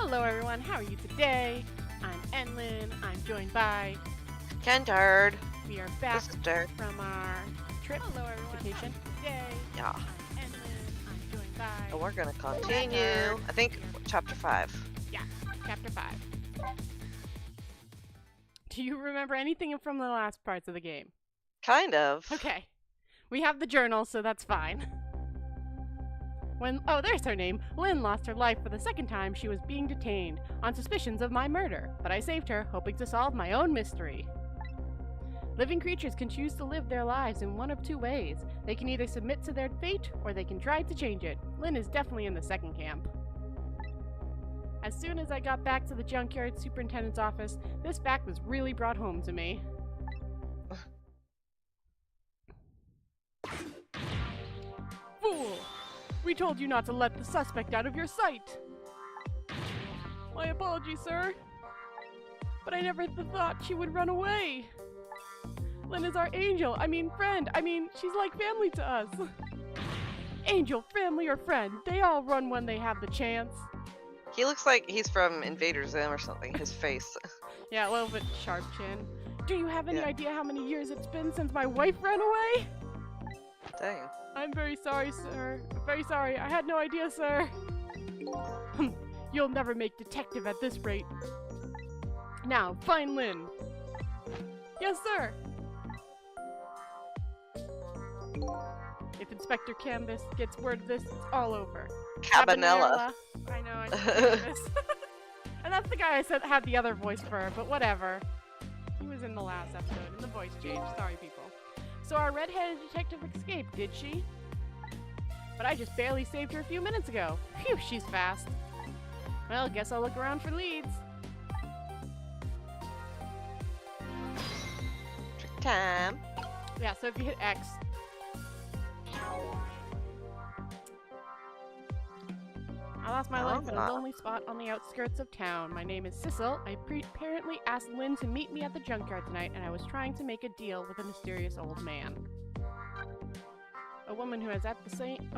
Hello everyone, how are you today? I'm Enlin, I'm joined by... Kentard. We are back This is Dirk. from our trip. Hello everyone, vacation today. Yeah. I'm Enlin, I'm joined by... And we're gonna continue. Kentard. I think chapter 5. Yeah, chapter 5. Do you remember anything from the last parts of the game? Kind of. Okay. We have the journal, so that's fine. Oh, there's her name. Lynn lost her life for the second time she was being detained on suspicions of my murder, but I saved her, hoping to solve my own mystery. Living creatures can choose to live their lives in one of two ways. They can either submit to their fate, or they can try to change it. Lynn is definitely in the second camp. As soon as I got back to the junkyard superintendent's office, this fact was really brought home to me. Fool! We told you not to let the suspect out of your sight! My apologies, sir. But I never thought she would run away. Lynn is our angel. Friend. She's like family to us. Angel, family, or friend, they all run when they have the chance. He looks like he's from Invader Zim or something, his face. Yeah, a little bit sharp chin. Do you have any Yeah. idea how many years it's been since my wife ran away? Dang. I'm very sorry, sir. I'm very sorry. I had no idea, sir. You'll never make detective at this rate. Now, find Lynn. Yes, sir. If Inspector Canvas gets word of this, it's all over. Cabanella. I know, I said Canvas. And that's the guy I said had the other voice for, but whatever. He was in the last episode, and the voice changed. Sorry, people. So our red-headed detective escaped, did she? But I just barely saved her a few minutes ago. Phew, she's fast. Well, guess I'll look around for leads. Trick time. Yeah, so if you hit X... I lost my life in a lonely spot on the outskirts of town. My name is Sissel. I apparently asked Lynn to meet me at the junkyard tonight, and I was trying to make a deal with a mysterious old man. A woman who was at the scene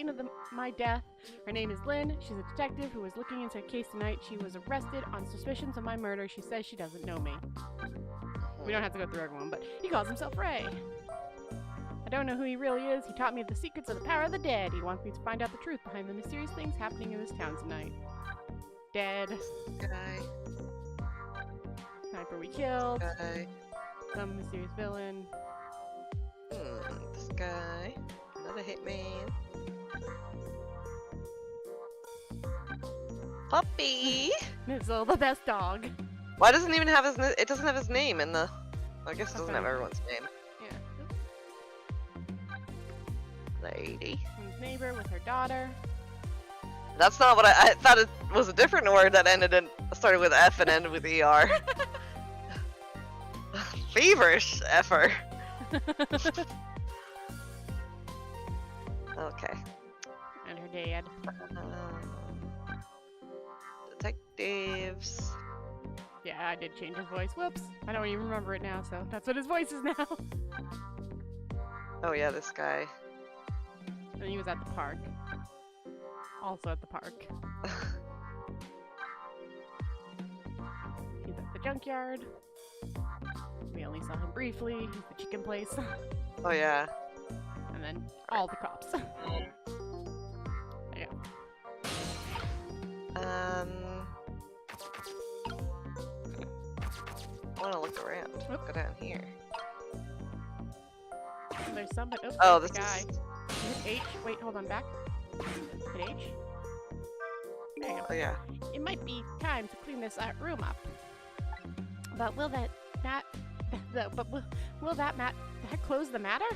of my death. Her name is Lynn. She's a detective who was looking into a case tonight. She was arrested on suspicions of my murder. She says she doesn't know me. We don't have to go through everyone, but he calls himself Ray. I don't know who he really is. He taught me the secrets of the power of the dead. He wants me to find out the truth behind the mysterious things happening in this town tonight. Dead. Guy. Sniper we killed. Guy. Some mysterious villain. This guy. Another hitman. Puppy! Mizzle, the best dog. Why doesn't it even have his it doesn't have his name in the... I guess it doesn't have everyone's name. Yeah. Lady. His neighbor with her daughter. That's not what I thought it was a different word that started with F and ended with ER. Feverish effer. Okay. And her dad. Detectives. Yeah, I did change his voice. Whoops. I don't even remember it now, so that's what his voice is now. Oh yeah, this guy. And he was at the park. Also at the park. He's at the junkyard. We only saw him briefly. He's the chicken place. Oh yeah. And then all the cops. There you go. I want to look around. Oop. Go down here. And there's somebody. Oh, there's this a guy. is. Hit H. Wait, hold on. Back. Hit H. There you go. Oh yeah. It might be time to clean this room up. But will that close the matter?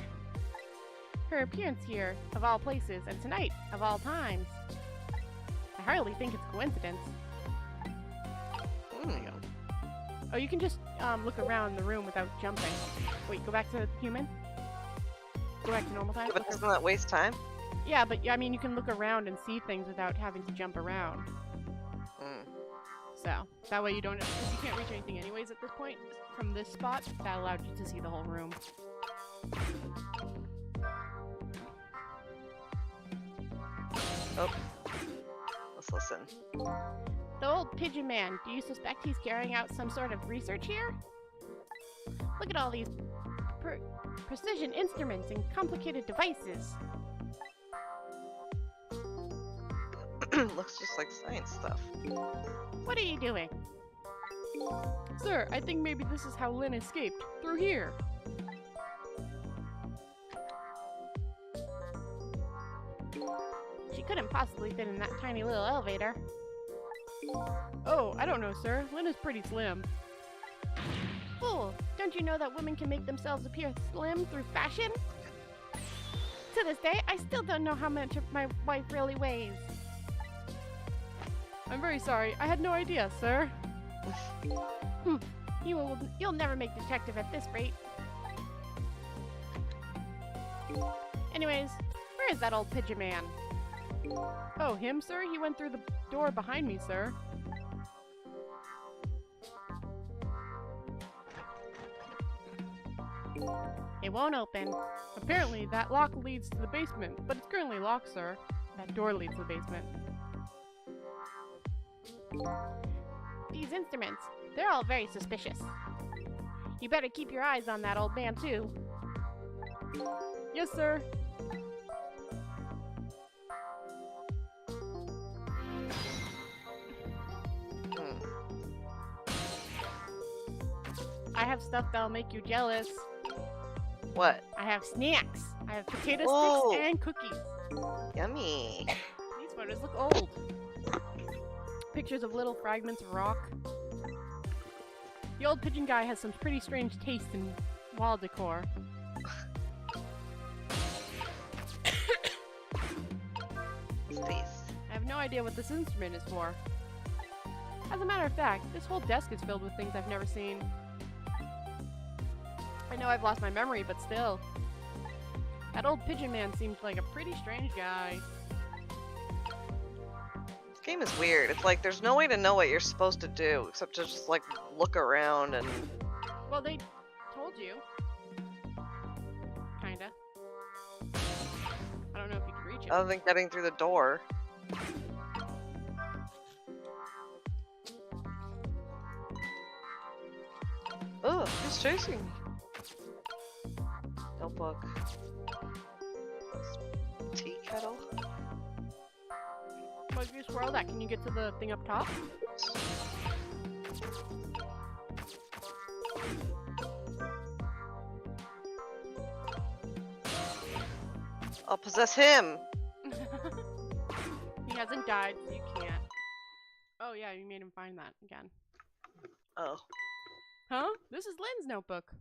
Her appearance here, of all places, and tonight, of all times. I hardly think it's a coincidence. There you go. Oh, you can just look around the room without jumping. Wait, go back to human. Go back to normal time. But doesn't that waste time? Yeah, but you can look around and see things without having to jump around. So that way you don't. Because you can't reach anything anyways at this point. From this spot, that allowed you to see the whole room. Oh. Let's listen. The old pigeon man. Do you suspect he's carrying out some sort of research here? Look at all these precision instruments and complicated devices. Looks just like science stuff. What are you doing? Sir, I think maybe this is how Lynn escaped. Through here. She couldn't possibly fit in that tiny little elevator. Oh, I don't know, sir. Lynn is pretty slim. Fool! Don't you know that women can make themselves appear slim through fashion? To this day, I still don't know how much my wife really weighs. I'm very sorry. I had no idea, sir. You'll never make detective at this rate. Anyways, where is that old pigeon man? Oh, him, sir? He went through the door behind me, sir. It won't open. Apparently, that lock leads to the basement, but it's currently locked, sir. That door leads to the basement. These instruments, they're all very suspicious. You better keep your eyes on that old man, too. Yes, sir. I have stuff that'll make you jealous. What? I have snacks. I have potato Whoa. sticks and cookies. Yummy. These photos look old. Pictures of little fragments of rock. The old pigeon guy has some pretty strange taste in wall decor. Space. I have no idea what this instrument is for. As a matter of fact, this whole desk is filled with things I've never seen. I know I've lost my memory, but still. That old pigeon man seemed like a pretty strange guy. This game is weird. It's like there's no way to know what you're supposed to do except to just like look around and. Well, they told you. Kinda. I don't know if you could reach it. Other than getting through the door. Oh, who's chasing me? Notebook. Tea kettle. Well, if you swirl that, can you get to the thing up top? I'll possess him! He hasn't died, so you can't. Oh yeah, you made him find that again. Oh. Huh? This is Lynn's notebook.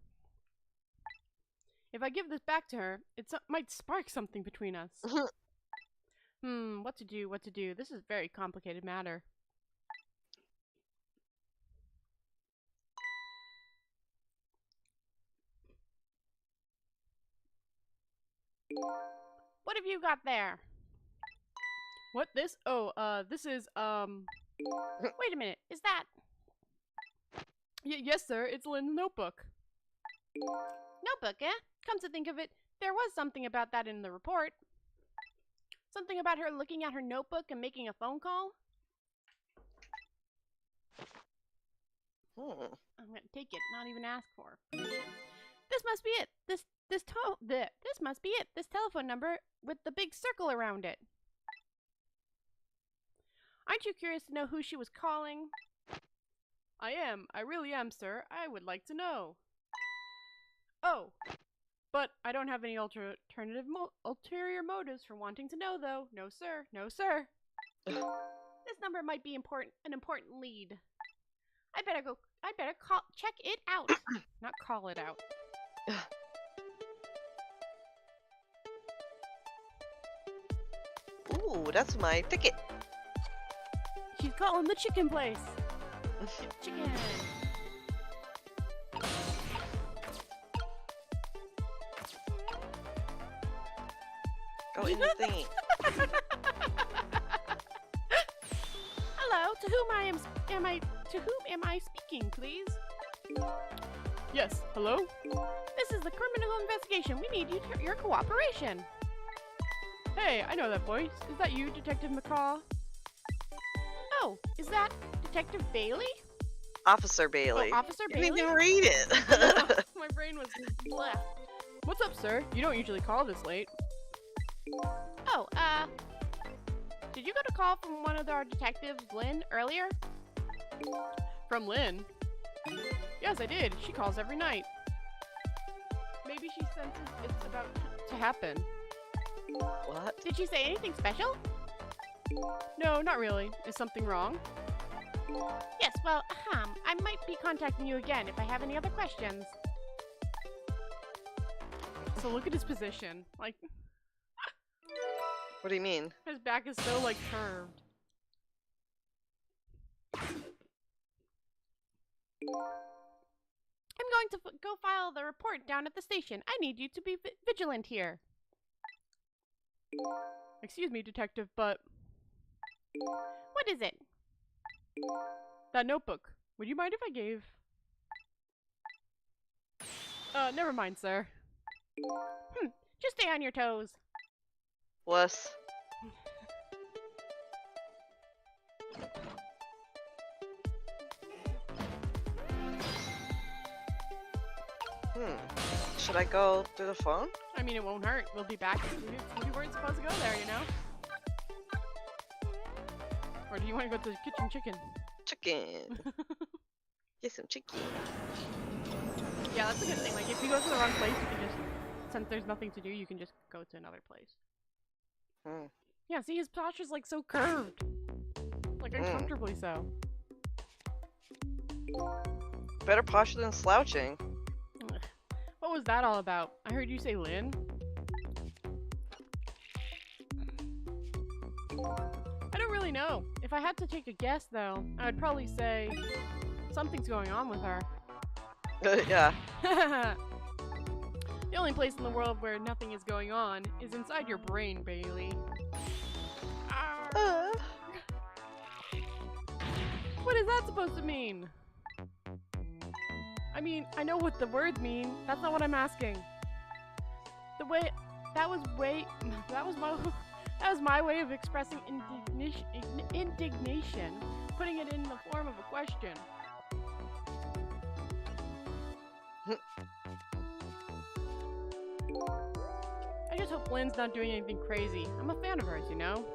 If I give this back to her, it might spark something between us. What to do, what to do. This is a very complicated matter. What have you got there? What, this? Oh, this is, wait a minute, is that? Yes, sir, it's Lynn's notebook. Notebook, eh? Come to think of it, there was something about that in the report. Something about her looking at her notebook and making a phone call. I'm gonna take it, not even ask for. This must be it. This must be it. This telephone number with the big circle around it. Aren't you curious to know who she was calling? I am. I really am, sir. I would like to know. Oh, but I don't have any ulterior motives for wanting to know, though. No, sir. No, sir. This number might be an important lead. I better check it out. Not call it out. Ooh, that's my ticket. She's calling the chicken place. Chicken. Go in the thingy. Hello, to whom am I speaking, please? Yes, hello? This is the criminal investigation. We need your cooperation. Hey, I know that voice. Is that you, Detective McCaw? Oh, is that Detective Bailey? Officer Bailey. Oh, Officer You didn't Bailey? even read it. My brain was left. What's up, sir? You don't usually call this late. Oh, did you get a call from one of our detectives, Lynn, earlier? From Lynn? Yes, I did. She calls every night. Maybe she senses it's about to happen. What? Did she say anything special? No, not really. Is something wrong? Yes, well, I might be contacting you again if I have any other questions. So look at his position. Like, What do you mean? his back is so, like, curved. I'm going to go file the report down at the station. I need you to be vigilant here. Excuse me, detective, but... What is it? That notebook. Would you mind if I gave... never mind, sir. Just stay on your toes. Wuss. Should I go through the phone? I mean, it won't hurt. We'll be back. We weren't supposed to go there, you know? Or do you want to go to the kitchen chicken? Chicken. Get some chicken. Yeah, that's a good thing. Like, if you go to the wrong place, you can just... Since there's nothing to do, you can just go to another place. Yeah, see, his posture's, like, so curved. Like, uncomfortably so. Better posture than slouching. Ugh. What was that all about? I heard you say Lynn. I don't really know. If I had to take a guess, though, I would probably say something's going on with her. Yeah. The only place in the world where nothing is going on is inside your brain, Bailey. What is that supposed to mean? I mean, I know what the words mean. That's not what I'm asking. That was my way of expressing indignation, putting it in the form of a question. I just hope Lynn's not doing anything crazy. I'm a fan of hers, you know?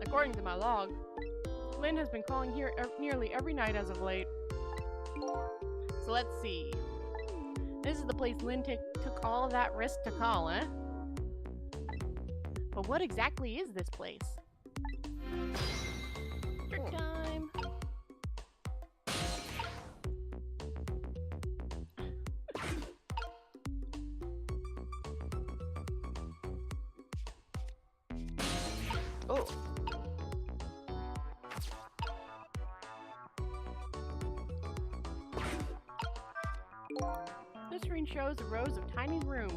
According to my log, Lynn has been calling here nearly every night as of late. So let's see. This is the place Lynn took all of that risk to call, eh? But what exactly is this place? Trick time! Oh. This screen shows rows of tiny rooms.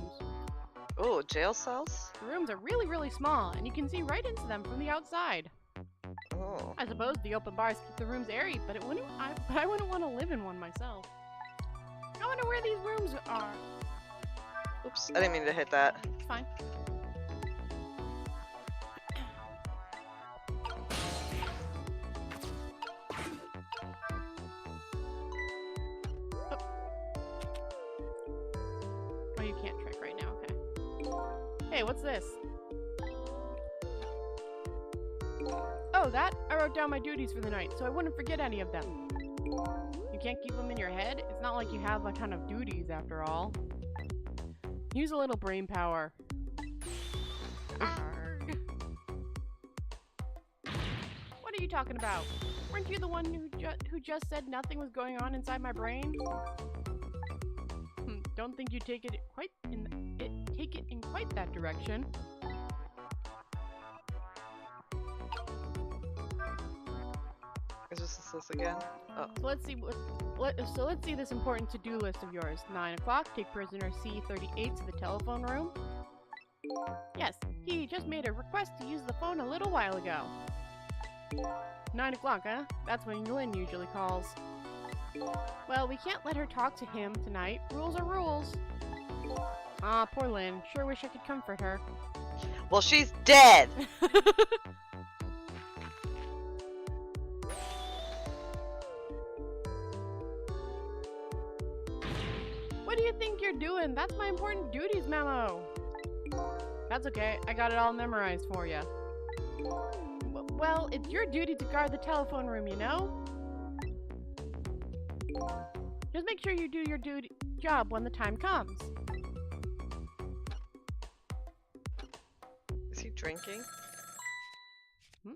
Oh, jail cells? The rooms are really, really small, and you can see right into them from the outside. Oh. I suppose the open bars keep the rooms airy, but I wouldn't want to live in one myself. I wonder where these rooms are. Oops, I didn't mean to hit that. It's fine. Oh, you can't trick right now, okay. Hey, what's this? Oh, that? I wrote down my duties for the night, so I wouldn't forget any of them. You can't keep them in your head? It's not like you have a ton of duties, after all. Use a little brain power. Arrgh. What are you talking about? Weren't you the one who just said nothing was going on inside my brain? Don't think you take it in quite that direction. Is this again? Oh. So let's see let's see this important to-do list of yours. 9 o'clock, take prisoner C38 to the telephone room. Yes, he just made a request to use the phone a little while ago. 9 o'clock, huh? That's when Lynn usually calls. Well, we can't let her talk to him tonight. Rules are rules. Ah, poor Lynn. Sure wish I could comfort her. Well, she's dead! What do you think you're doing? That's my important duties memo. That's okay. I got it all memorized for you. Well, it's your duty to guard the telephone room, you know? Just make sure you do your job when the time comes. Is he drinking?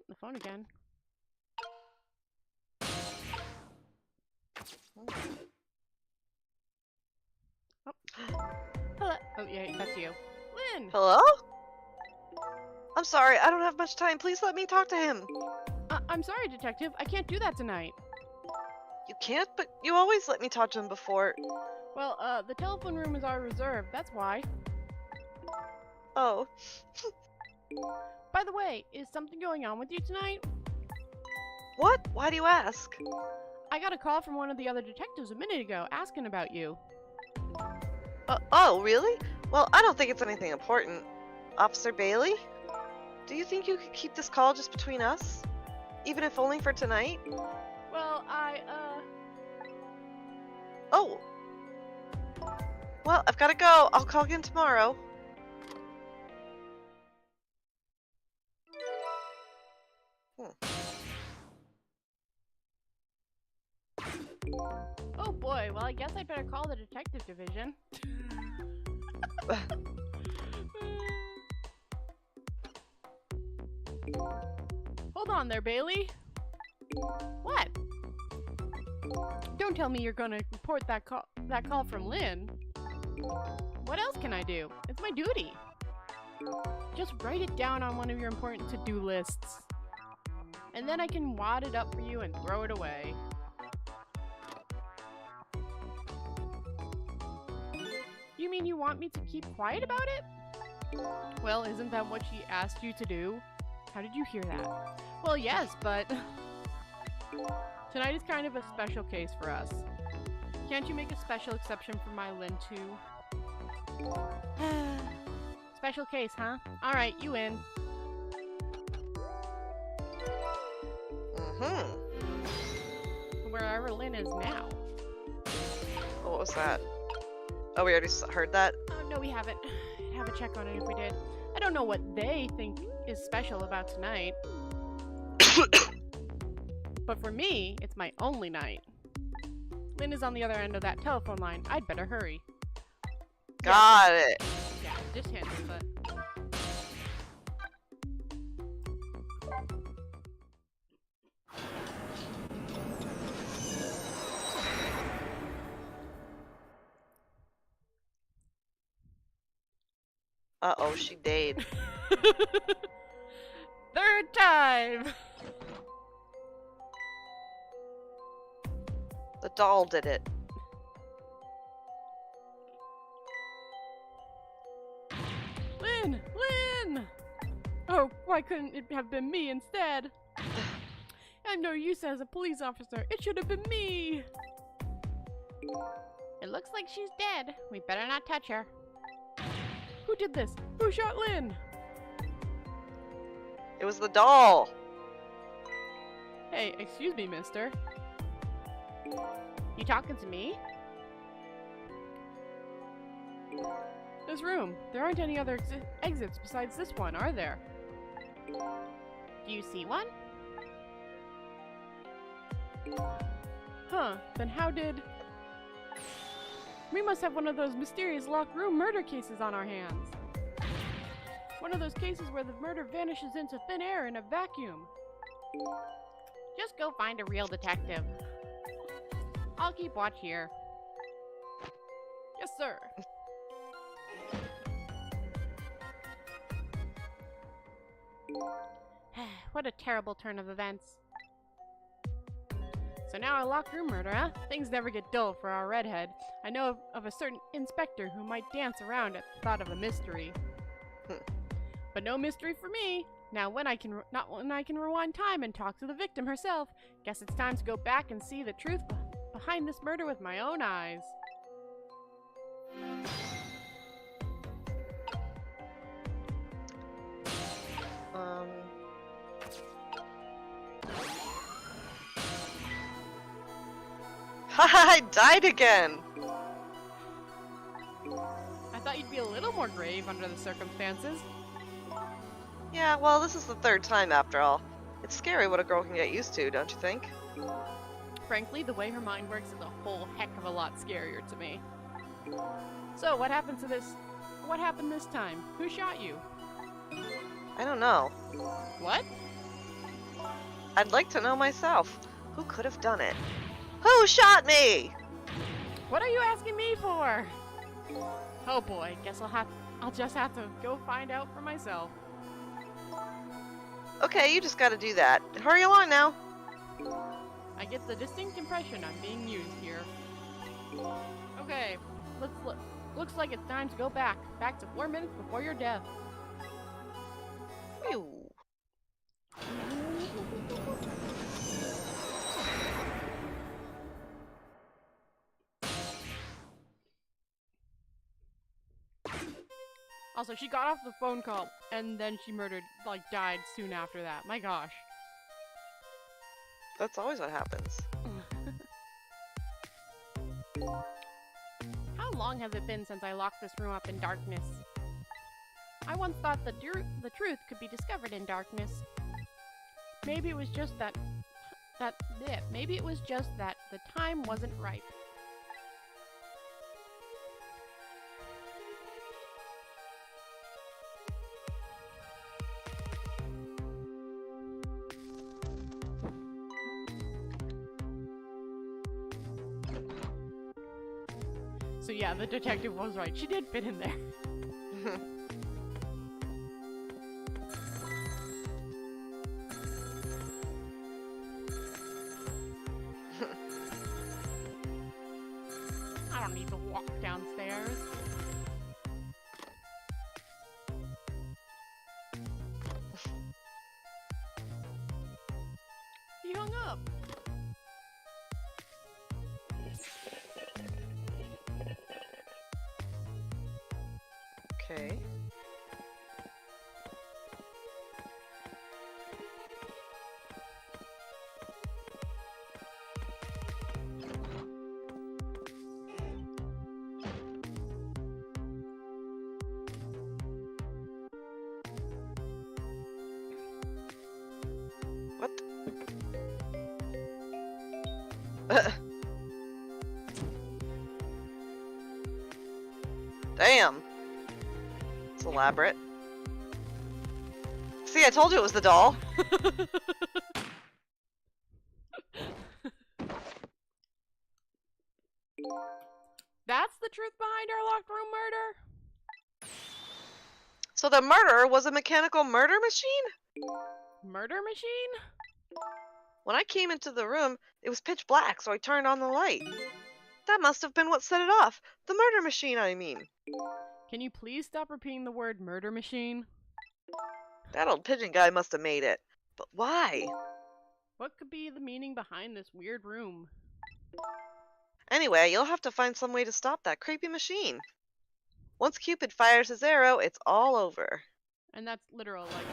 The phone again. Oh. Hello. Oh, yeah, that's you. Lynn! Hello? I'm sorry, I don't have much time. Please let me talk to him. I'm sorry, Detective. I can't do that tonight. You can't, but you always let me talk to him before. Well, the telephone room is our reserve. That's why. Oh. By the way, is something going on with you tonight? What? Why do you ask? I got a call from one of the other detectives a minute ago asking about you. Oh, really? Well, I don't think it's anything important. Officer Bailey? Do you think you could keep this call just between us? Even if only for tonight? Well, Oh! Well, I've gotta go. I'll call again tomorrow. Oh boy, well I guess I'd better call the detective division. Hold on there, Bailey. What? Don't tell me you're gonna report that call from Lynn. What else can I do? It's my duty. Just write it down on one of your important to-do lists. And then I can wad it up for you and throw it away. You mean you want me to keep quiet about it? Well, isn't that what she asked you to do? How did you hear that? Well, yes, but tonight is kind of a special case for us. Can't you make a special exception for my Lynn too? Special case, huh? Alright, you in. Wherever Lynn is now. What was that? Oh, we already heard that? Oh, no, we haven't. I'd have a check on it if we did. I don't know what they think is special about tonight. But for me, it's my only night. Lynn is on the other end of that telephone line. I'd better hurry. Got it. Yeah, just handle it. Uh-oh, she did. Third time! The doll did it. Lynn! Lynn! Oh, why couldn't it have been me instead? I'm no use as a police officer. It should have been me! It looks like she's dead. We better not touch her. Who did this? Who shot Lynn? It was the doll. Hey, excuse me, mister. You talking to me? This room. There aren't any other exits besides this one, are there? Do you see one? Huh, then how did... We must have one of those mysterious locked room murder cases on our hands. One of those cases where the murder vanishes into thin air in a vacuum. Just go find a real detective. I'll keep watch here. Yes, sir. What a terrible turn of events. So now a locked room murder, huh? Things never get dull for our redhead. I know of a certain inspector who might dance around at the thought of a mystery. But no mystery for me. Now not when I can rewind time and talk to the victim herself. Guess it's time to go back and see the truth behind this murder with my own eyes. Haha, I died again! more grave under the circumstances. Yeah, well, this is the third time after all. It's scary what a girl can get used to, don't you think? Frankly, the way her mind works is a whole heck of a lot scarier to me. So, what happened this time? Who shot you? I don't know. What? I'd like to know myself. Who could have done it? Who shot me? What are you asking me for? Oh boy, guess I'll just have to go find out for myself. Okay, you just gotta do that. Hurry along now. I get the distinct impression I'm being used here. Okay, let's look. Looks like it's time to go back to 4 minutes before your death. Phew. Also, she got off the phone call and then she died soon after that. My gosh. That's always what happens. How long has it been since I locked this room up in darkness? I once thought the truth could be discovered in darkness. Maybe it was just maybe it was just that the time wasn't ripe. So yeah, the detective was right. She did fit in there. I don't need to walk downstairs. He hung up. Okay. What? Damn. It's elaborate. See, I told you it was the doll. That's the truth behind our locked room murder? So the murderer was a mechanical murder machine? Murder machine? When I came into the room, it was pitch black, so I turned on the light. That must have been what set it off. The murder machine, I mean. Can you please stop repeating the word murder machine? That old pigeon guy must have made it. But why? What could be the meaning behind this weird room? Anyway, you'll have to find some way to stop that creepy machine. Once Cupid fires his arrow, it's all over. And that's literal, like,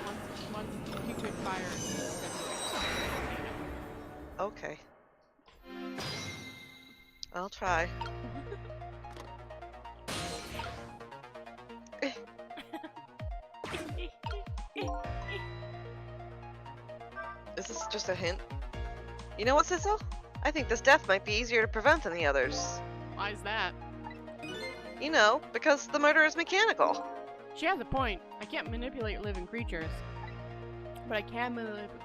once Cupid fires. Okay. I'll try. Is this just a hint? You know what, Sissel? I think this death might be easier to prevent than the others. Why is that? You know, because the murder is mechanical. She has a point. I can't manipulate living creatures. But I can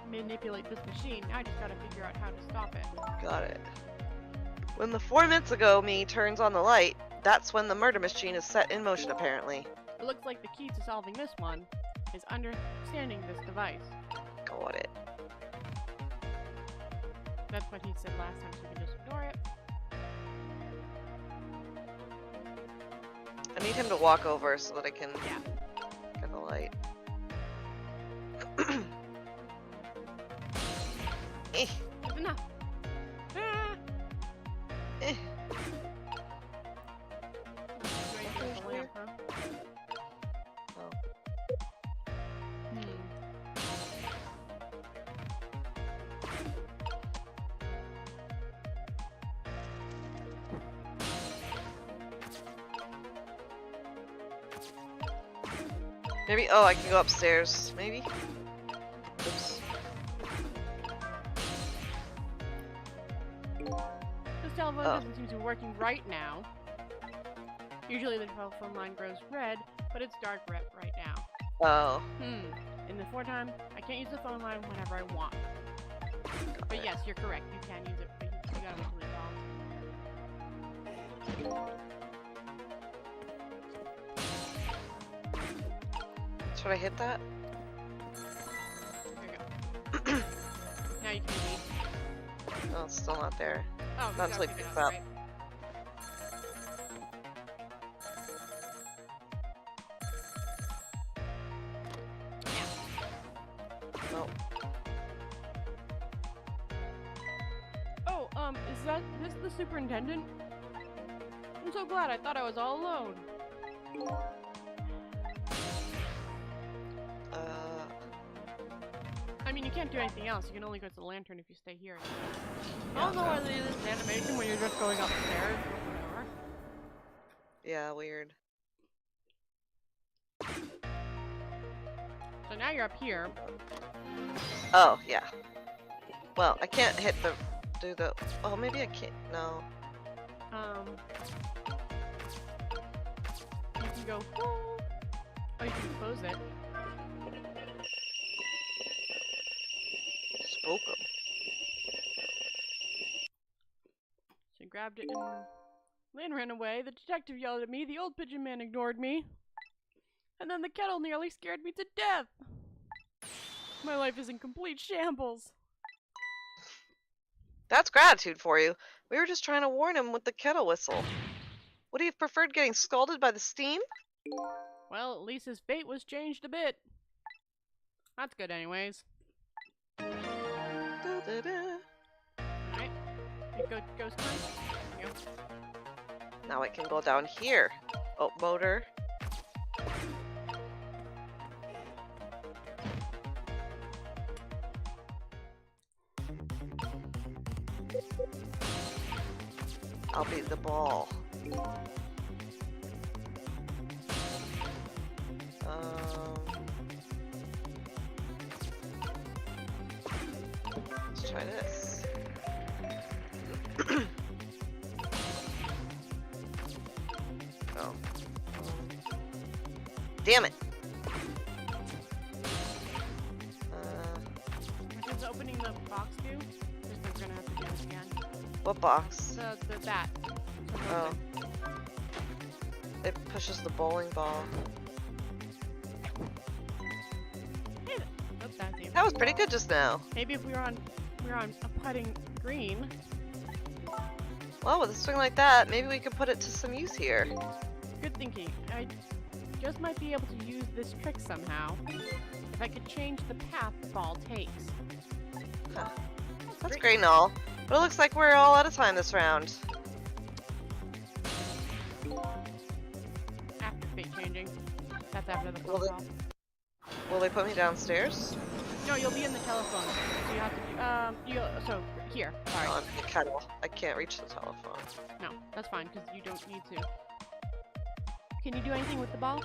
manipulate this machine. Now I just gotta figure out how to stop it. Got it. When the 4 minutes ago me turns on the light, that's when the murder machine is set in motion, apparently. It looks like the key to solving this one is understanding this device. Got it. That's what he said last time, so we can just ignore it. I need him to walk over so that I can Yeah. get the light. Eh, Good enough. Ah! eh. Ready for the lamp, huh? Oh. Maybe. Oh, I can go upstairs. Maybe. Oops. This telephone doesn't seem to be working right now. Usually the telephone line grows red, but it's dark red right now. Oh. In the time, I can't use the phone line whenever I want. But yes, you're correct. You can use it, but you gotta wait till it falls. Should I hit that? There you go. Now you can leave. No, it's still not there. Oh, Not until it picks up. right? No. Oh, is this the superintendent? I'm so glad. I thought I was all alone. I mean, you can't do anything else. You can only go to the lantern if you stay here. I don't know why they do this animation when you're just going upstairs. Whatever. Yeah, weird. So now you're up here. Oh, yeah. Well, I can't hit the... do the... Oh, maybe I can't... No. You can go... Oh, you can close it. Spoke 'em. She grabbed it and Lynn ran away. The detective yelled at me. The old pigeon man ignored me. And then the kettle nearly scared me to death. My life is in complete shambles. That's gratitude for you. We were just trying to warn him with the kettle whistle. Would he have preferred getting scalded by the steam? Well, at least his fate was changed a bit. That's good anyways. Alright. Ghost time. There you go. Now it can go down here. Oh, motor. I'll be the ball. Let's try this. Oh. Damn it! What does opening the box do? Just we're gonna have to do it again. What box? That. Oh. It pushes the bowling ball. Hey, oops, that's you. That was pretty good just now. Maybe if we were on a putting green. Well, with a swing like that, maybe we could put it to some use here. Good thinking. I just might be able to use this trick somehow. If I could change the path the ball takes. Huh. That's great and all, but it looks like we're all out of time this round. After fate changing. That's after the Will phone call. Will they put me downstairs? No, you'll be in the telephone. So you have to do, so here. Sorry. On the kettle. I can't reach the telephone. No, that's fine, because you don't need to. Can you do anything with the ball?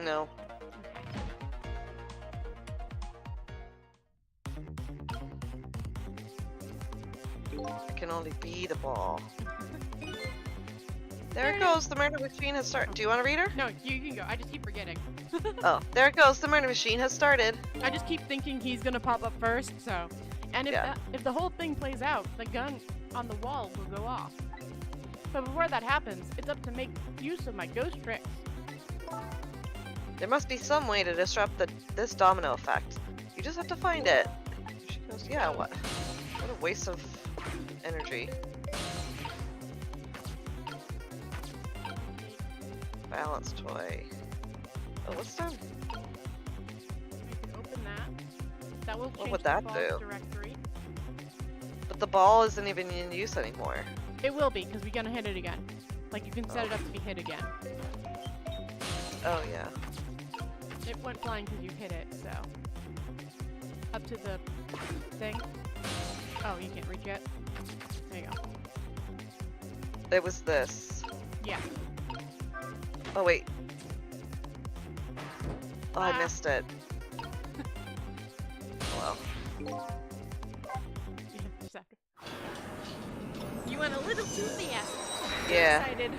No. I can only be the ball. There it goes. The murder machine has started. Do you want to read her? No, you can go. I just keep forgetting. Oh, there it goes. The murder machine has started. I just keep thinking he's gonna pop up first, so. And if if the whole thing plays out, the gun on the wall will go off. But before that happens, it's up to make use of my ghost tricks. There must be some way to disrupt this domino effect. You just have to find it. She goes, yeah, what a waste of energy. Balance toy. Oh, what's done? We can open that. That will change What would the that ball's do? directory. But the ball isn't even in use anymore. It will be, because we're gonna hit it again. Like, you can set it up to be hit again. Oh, yeah. It went flying because you hit it, so. Up to the thing. Oh, you can't reach yet? There you go. It was this. Yeah. Oh, wait. Oh, I missed it. Well, Just after. You went a little too fast. yeah. Excited.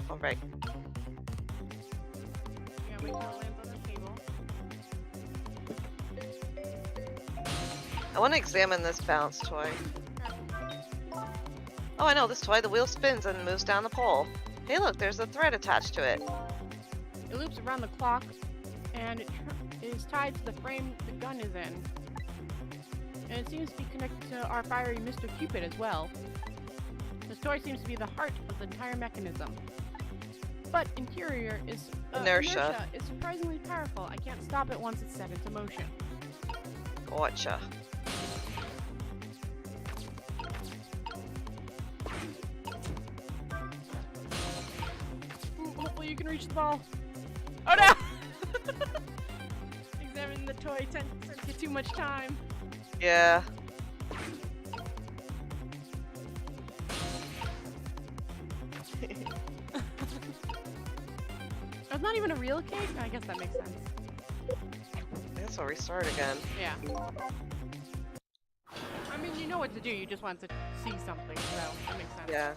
All right. Yeah, wait till it lands on the table. I want to examine this bounce toy. Oh, I know this toy. The wheel spins and moves down the pole. Hey, look, there's a thread attached to it. It loops around the clock, and it is tied to the frame the gun is in. And it seems to be connected to our fiery Mr. Cupid as well. This toy seems to be the heart of the entire mechanism. But inertia is surprisingly powerful. I can't stop it once it's set into motion. Gotcha. Ooh, hopefully you can reach the ball. Oh no! Examining the toy tends to get too much time. Yeah. It's not even a real cake? I guess that makes sense. I guess I'll restart again. Yeah. I mean, you know what to do, you just want to see something, so that makes sense. Yeah.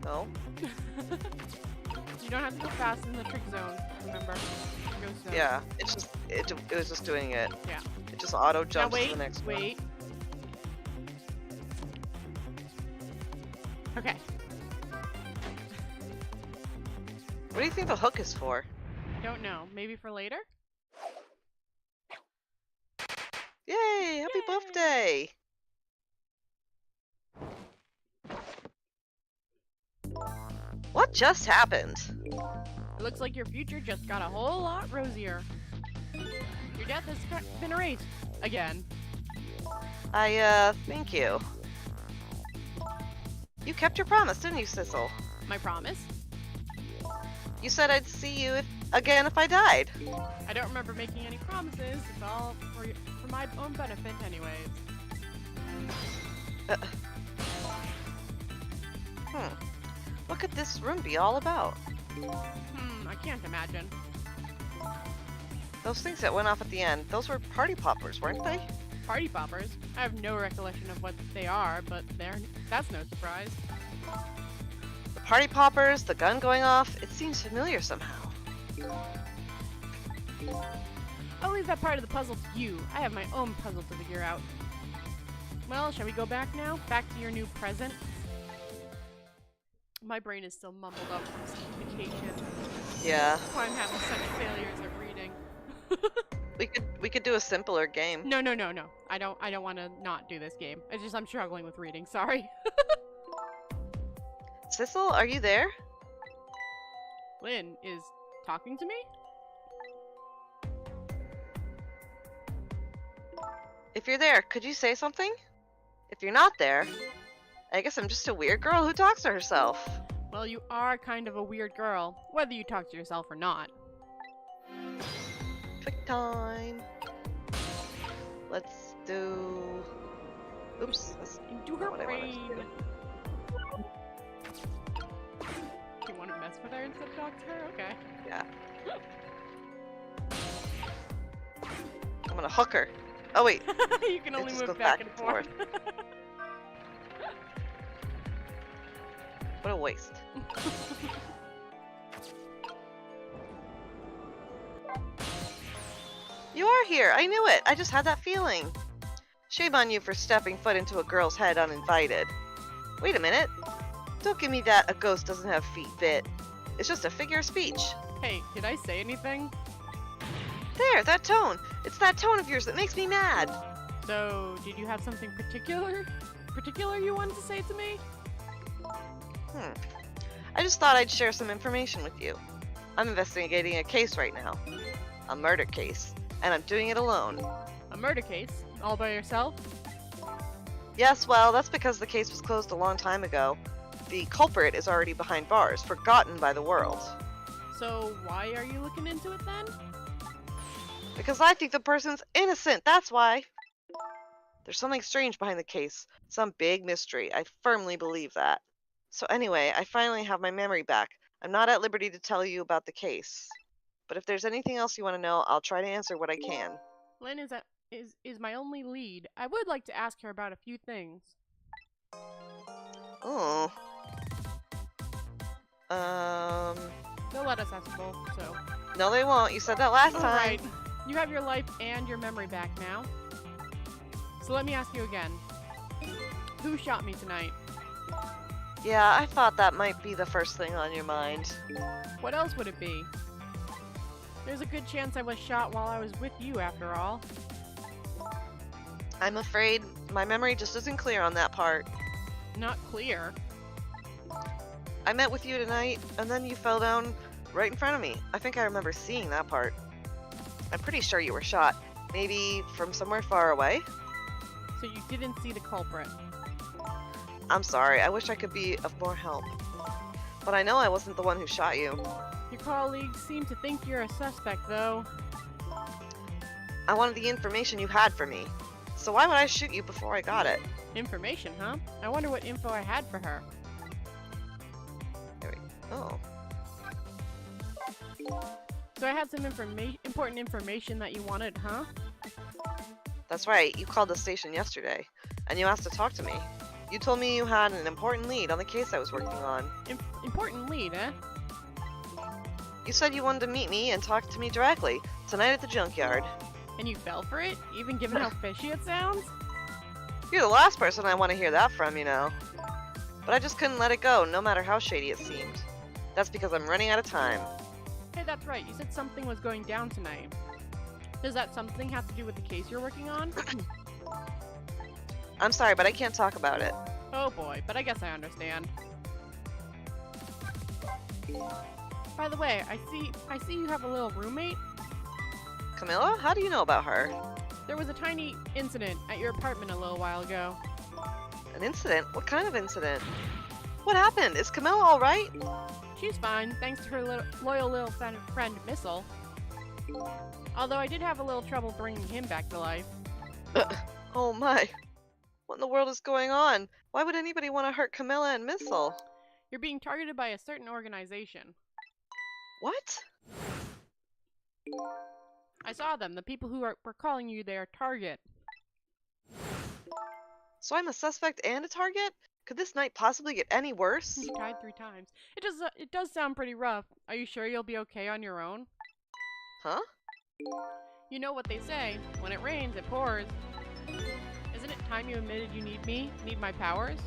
No. You don't have to go fast in the trick zone, remember? Ghost zone. Yeah. It was just doing it. Yeah. It just auto Now jumps wait, to the next one. wait. Okay. What do you think the hook is for? I don't know. Maybe for later? Yay! Happy birthday! What just happened? It looks like your future just got a whole lot rosier. Your death has been erased. Again. Thank you. You kept your promise, didn't you, Sissel? My promise? You said I'd see you again if I died. I don't remember making any promises. It's all for my own benefit anyways. What could this room be all about? I can't imagine. Those things that went off at the end, those were party poppers, weren't they? Party poppers? I have no recollection of what they are, but that's no surprise. The party poppers, the gun going off, it seems familiar somehow. I'll leave that part of the puzzle to you. I have my own puzzle to figure out. Well, shall we go back now? Back to your new present? My brain is still mumbled up from vacation. Yeah. That's why I'm having such failures at reading. We could do a simpler game. No. I don't want to not do this game. It's just I'm struggling with reading. Sorry. Sissel, are you there? Lynn is talking to me? If you're there, could you say something? If you're not there, I guess I'm just a weird girl who talks to herself. Well, you are kind of a weird girl, whether you talk to yourself or not. Quick time. Let's do... Oops. That's Into not her what I wanted to brain. do. You want to mess with her instead of talk to her? Okay. Yeah. I'm gonna hook her. Oh wait. You can only just move goes back and forth. What a waste. You are here! I knew it! I just had that feeling! Shame on you for stepping foot into a girl's head uninvited. Wait a minute! Don't give me that a ghost doesn't have feet bit. It's just a figure of speech. Hey, did I say anything? There, that tone! It's that tone of yours that makes me mad! So, did you have something particular you wanted to say to me? I just thought I'd share some information with you. I'm investigating a case right now. A murder case. and I'm doing it alone. A murder case? All by yourself? Yes, well, that's because the case was closed a long time ago. The culprit is already behind bars, forgotten by the world. So why are you looking into it then? Because I think the person's innocent, that's why. There's something strange behind the case, some big mystery. I firmly believe that. So anyway, I finally have my memory back. I'm not at liberty to tell you about the case. But if there's anything else you want to know, I'll try to answer what I can. Lynn is my only lead. I would like to ask her about a few things. Oh. They'll let us ask both, so. No, they won't. You said that last time. Alright. You have your life and your memory back now. So let me ask you again. Who shot me tonight? Yeah, I thought that might be the first thing on your mind. What else would it be? There's a good chance I was shot while I was with you, after all. I'm afraid my memory just isn't clear on that part. Not clear. I met with you tonight, and then you fell down right in front of me. I think I remember seeing that part. I'm pretty sure you were shot. Maybe from somewhere far away? So you didn't see the culprit. I'm sorry, I wish I could be of more help. But I know I wasn't the one who shot you. Your colleagues seem to think you're a suspect, though. I wanted the information you had for me. So why would I shoot you before I got it? Information, huh? I wonder what info I had for her. There we go. Oh. So I had some important information that you wanted, huh? That's right, you called the station yesterday, and you asked to talk to me. You told me you had an important lead on the case I was working on. Important lead, eh? You said you wanted to meet me and talk to me directly, tonight at the junkyard. And you fell for it? Even given how fishy it sounds? You're the last person I want to hear that from, you know. But I just couldn't let it go, no matter how shady it seemed. That's because I'm running out of time. Hey, that's right. You said something was going down tonight. Does that something have to do with the case you're working on? I'm sorry, but I can't talk about it. Oh boy, but I guess I understand. By the way, I see you have a little roommate. Camilla? How do you know about her? There was a tiny incident at your apartment a little while ago. An incident? What kind of incident? What happened? Is Camilla alright? She's fine, thanks to her loyal little friend, Missile. Although I did have a little trouble bringing him back to life. Oh my. What in the world is going on? Why would anybody want to hurt Camilla and Missile? You're being targeted by a certain organization. What? I saw them, the people who were calling you their target. So I'm a suspect and a target? Could this night possibly get any worse? You died 3 times. It does sound pretty rough. Are you sure you'll be okay on your own? Huh? You know what they say, when it rains, it pours. Isn't it time you admitted you need me? Need my powers?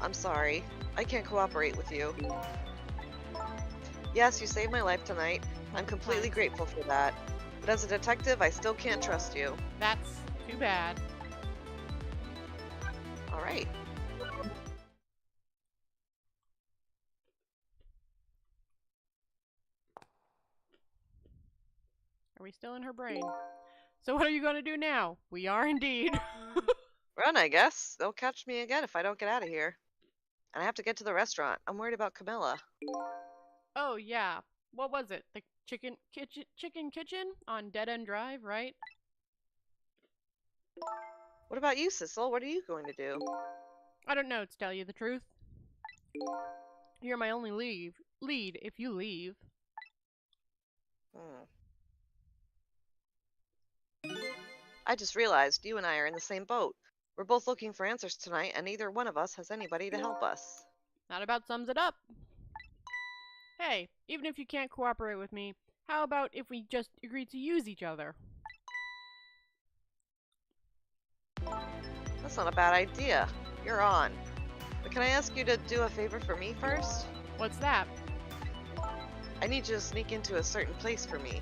I'm sorry. I can't cooperate with you. Yes, you saved my life tonight. I'm completely grateful for that. But as a detective, I still can't trust you. That's too bad. Alright. Are we still in her brain? So what are you going to do now? We are indeed. Run, I guess. They'll catch me again if I don't get out of here. And I have to get to the restaurant. I'm worried about Camilla. Oh, yeah. What was it? The chicken kitchen on Dead End Drive, right? What about you, Sissel? What are you going to do? I don't know, to tell you the truth. You're my only lead if you leave. I just realized you and I are in the same boat. We're both looking for answers tonight, and neither one of us has anybody to help us. That about sums it up. Hey, even if you can't cooperate with me, how about if we just agree to use each other? That's not a bad idea. You're on. But can I ask you to do a favor for me first? What's that? I need you to sneak into a certain place for me.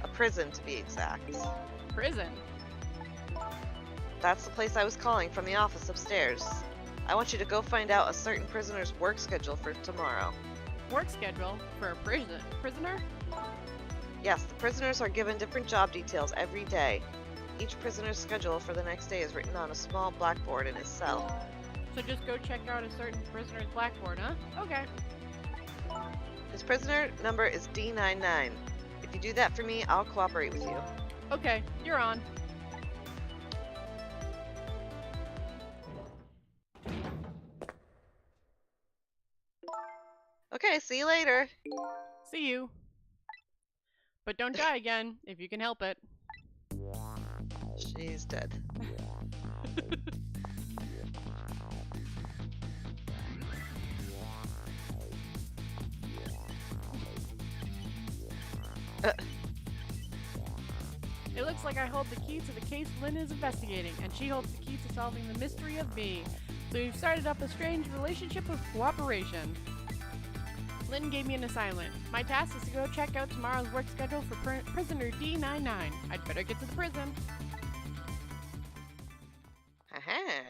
A prison, to be exact. Prison? That's the place I was calling from the office upstairs. I want you to go find out a certain prisoner's work schedule for tomorrow. Work schedule? For a prisoner? Yes, the prisoners are given different job details every day. Each prisoner's schedule for the next day is written on a small blackboard in his cell. So just go check out a certain prisoner's blackboard, huh? Okay. His prisoner number is D99. If you do that for me, I'll cooperate with you. Okay, you're on. Okay, see you later. See you. But don't die again, if you can help it. She's dead. It looks like I hold the key to the case Lynn is investigating, and she holds the key to solving the mystery of me. So we've started up a strange relationship of cooperation. Lynn gave me an assignment. My task is to go check out tomorrow's work schedule for prisoner D99. I'd better get to the prison. Aha.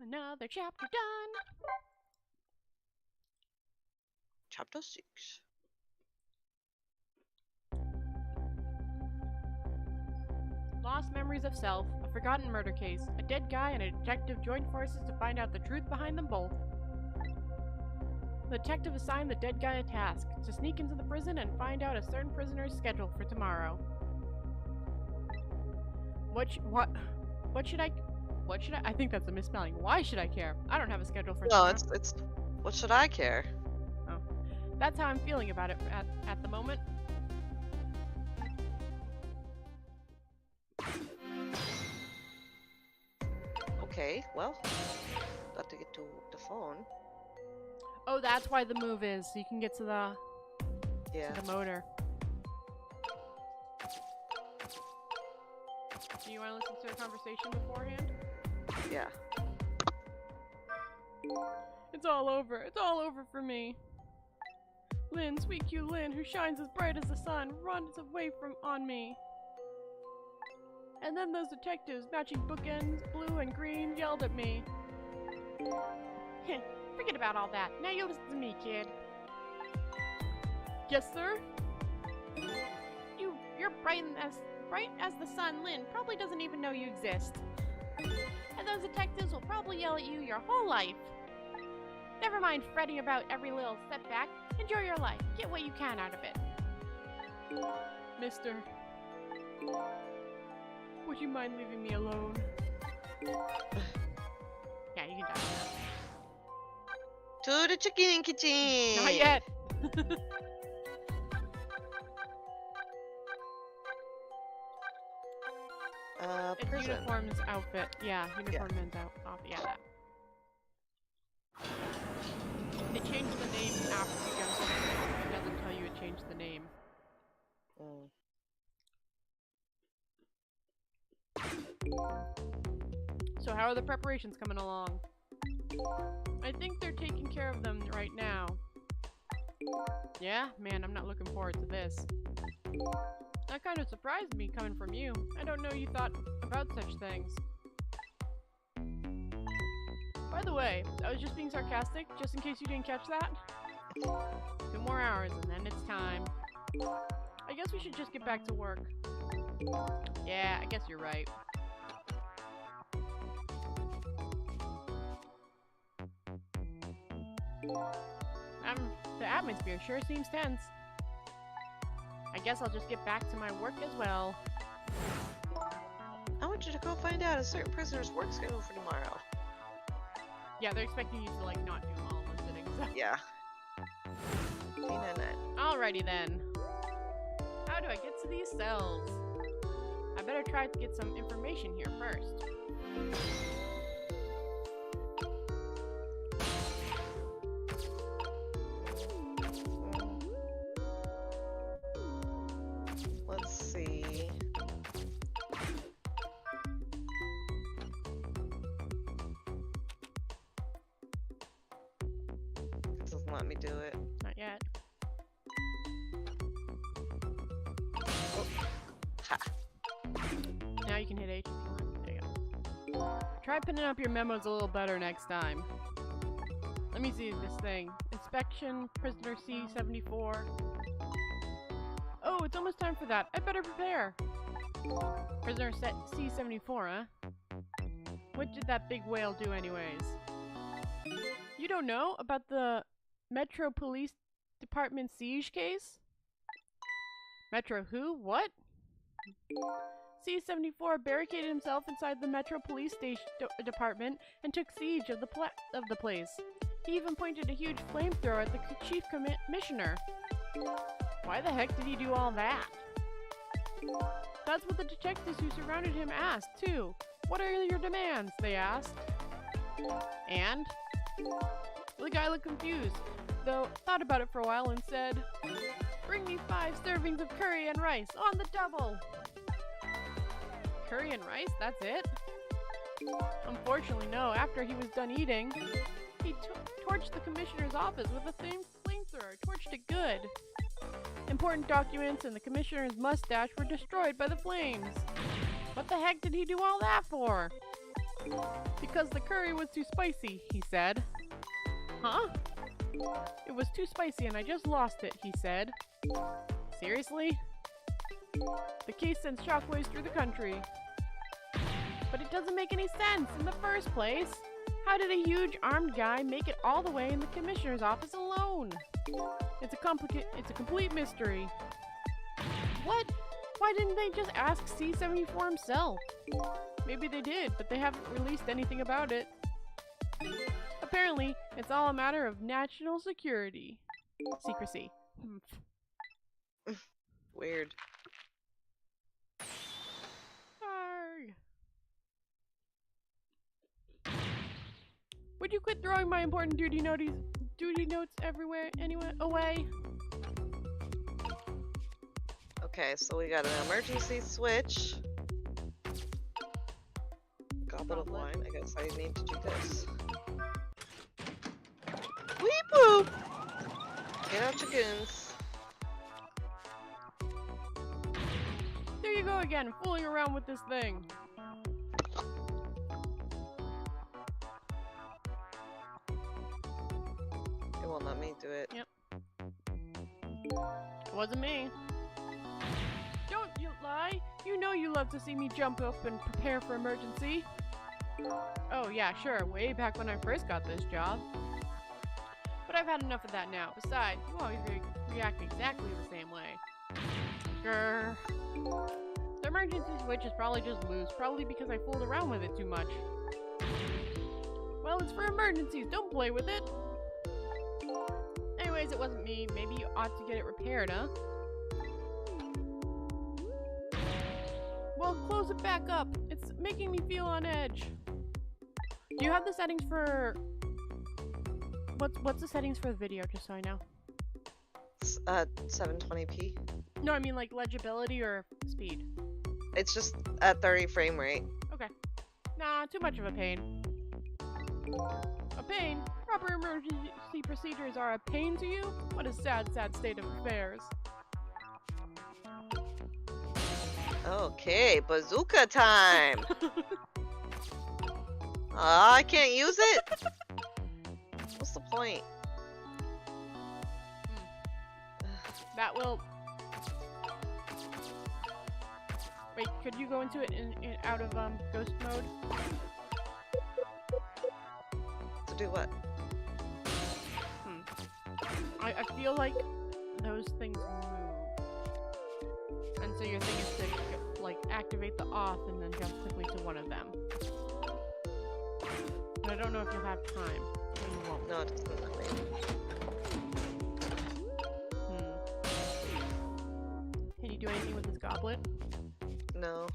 Another chapter done. Chapter 6. Lost memories of self, a forgotten murder case, a dead guy, and a detective joined forces to find out the truth behind them both. The detective assigned the dead guy a task, to sneak into the prison and find out a certain prisoner's schedule for tomorrow. What should I think that's a misspelling. Why should I care? I don't have a schedule for No, tomorrow. it's what should I care? Oh. That's how I'm feeling about it at the moment. Okay, well, got to get to the phone. Oh, that's why the move is, so you can get to the motor. Do you want to listen to a conversation beforehand? Yeah. It's all over. It's all over for me. Lynn, sweet cute Lynn, who shines as bright as the sun, runs away on me. And then those detectives, matching bookends, blue and green, yelled at me. Forget about all that. Now you listen to me, kid. Yes, sir? You're bright as the sun. Lynn probably doesn't even know you exist. And those detectives will probably yell at you your whole life. Never mind fretting about every little setback. Enjoy your life. Get what you can out of it. Mister, would you mind leaving me alone? Yeah, you can die now. To the chicken kitchen! Not yet! It's Prison. uniform's outfit. Yeah, uniform men's outfit. Yeah, that. They changed the name after you jump in. It doesn't tell you it changed the name. So how are the preparations coming along? I think they're taking care of them right now. Yeah? Man, I'm not looking forward to this. That kind of surprised me coming from you. I don't know you thought about such things. By the way, I was just being sarcastic, just in case you didn't catch that. 2 more hours and then it's time. I guess we should just get back to work. Yeah, I guess you're right. The atmosphere sure seems tense. I guess I'll just get back to my work as well. I want you to go find out a certain prisoner's work schedule for tomorrow. Yeah, they're expecting you to, like, not do all of the things. So. Yeah. Alrighty then. How do I get to these cells? I better try to get some information here first. Let's see. This doesn't let me do it. Not yet. Oh. Ha. Now you can hit H if you want. There you go. Try pinning up your memos a little better next time. Let me see this thing. Inspection, prisoner C-74. Oh, it's almost time for that. I better prepare. Prisoner C-74, huh? What did that big whale do anyways? You don't know about the Metro Police Department siege case? Metro who? What? C-74 barricaded himself inside the Metro Police Department and took siege of the place. He even pointed a huge flamethrower at the chief commissioner. Why the heck did he do all that? That's what the detectives who surrounded him asked, too. What are your demands? They asked. And? The guy looked confused, though thought about it for a while and said, "Bring me 5 servings of curry and rice, on the double!" Curry and rice? That's it? Unfortunately, no. After he was done eating, he torched the commissioner's office with a flamethrower. Torched it good. Important documents and the commissioner's mustache were destroyed by the flames. What the heck did he do all that for? Because the curry was too spicy, he said. Huh? It was too spicy and I just lost it, he said. Seriously? The case sends shockwaves through the country. But it doesn't make any sense in the first place. How did a huge armed guy make it all the way in the commissioner's office alone? It's a complete mystery. What? Why didn't they just ask C-74 himself? Maybe they did, but they haven't released anything about it. Apparently, it's all a matter of national security. Secrecy. Weird. Arrgh. Would you quit throwing my important duty notes everywhere, away? Okay, so we got an emergency switch. Goblet of wine. I guess I need to do this. Weep whoop! Get out your goons. There you go again, fooling around with this thing. It won't let me do it. Yep. It wasn't me. Don't you lie! You know you love to see me jump up and prepare for emergency. Oh yeah, sure, way back when I first got this job. But I've had enough of that now. Besides, you always react exactly the same way. Grr. The emergency switch is probably just loose, probably because I fooled around with it too much. Well, it's for emergencies, don't play with it! Anyways, it wasn't me. Maybe you ought to get it repaired, huh? Well, close it back up. It's making me feel on edge. Do you have the settings for... What's the settings for the video, just so I know? 720p. No, I mean like legibility or speed. It's just at 30 frame rate. Okay. Nah, too much of a pain. A pain? Proper emergency procedures are a pain to you? What a sad, sad state of affairs. Okay, bazooka time! I can't use it? What's the point? That will... Wait, could you go into it out of ghost mode? To do what? I feel like those things move. And so your thing is to like activate the off and then jump quickly to one of them. But I don't know if you'll have time. Or you won't. No, it doesn't let me. Can you do anything with this goblet? No.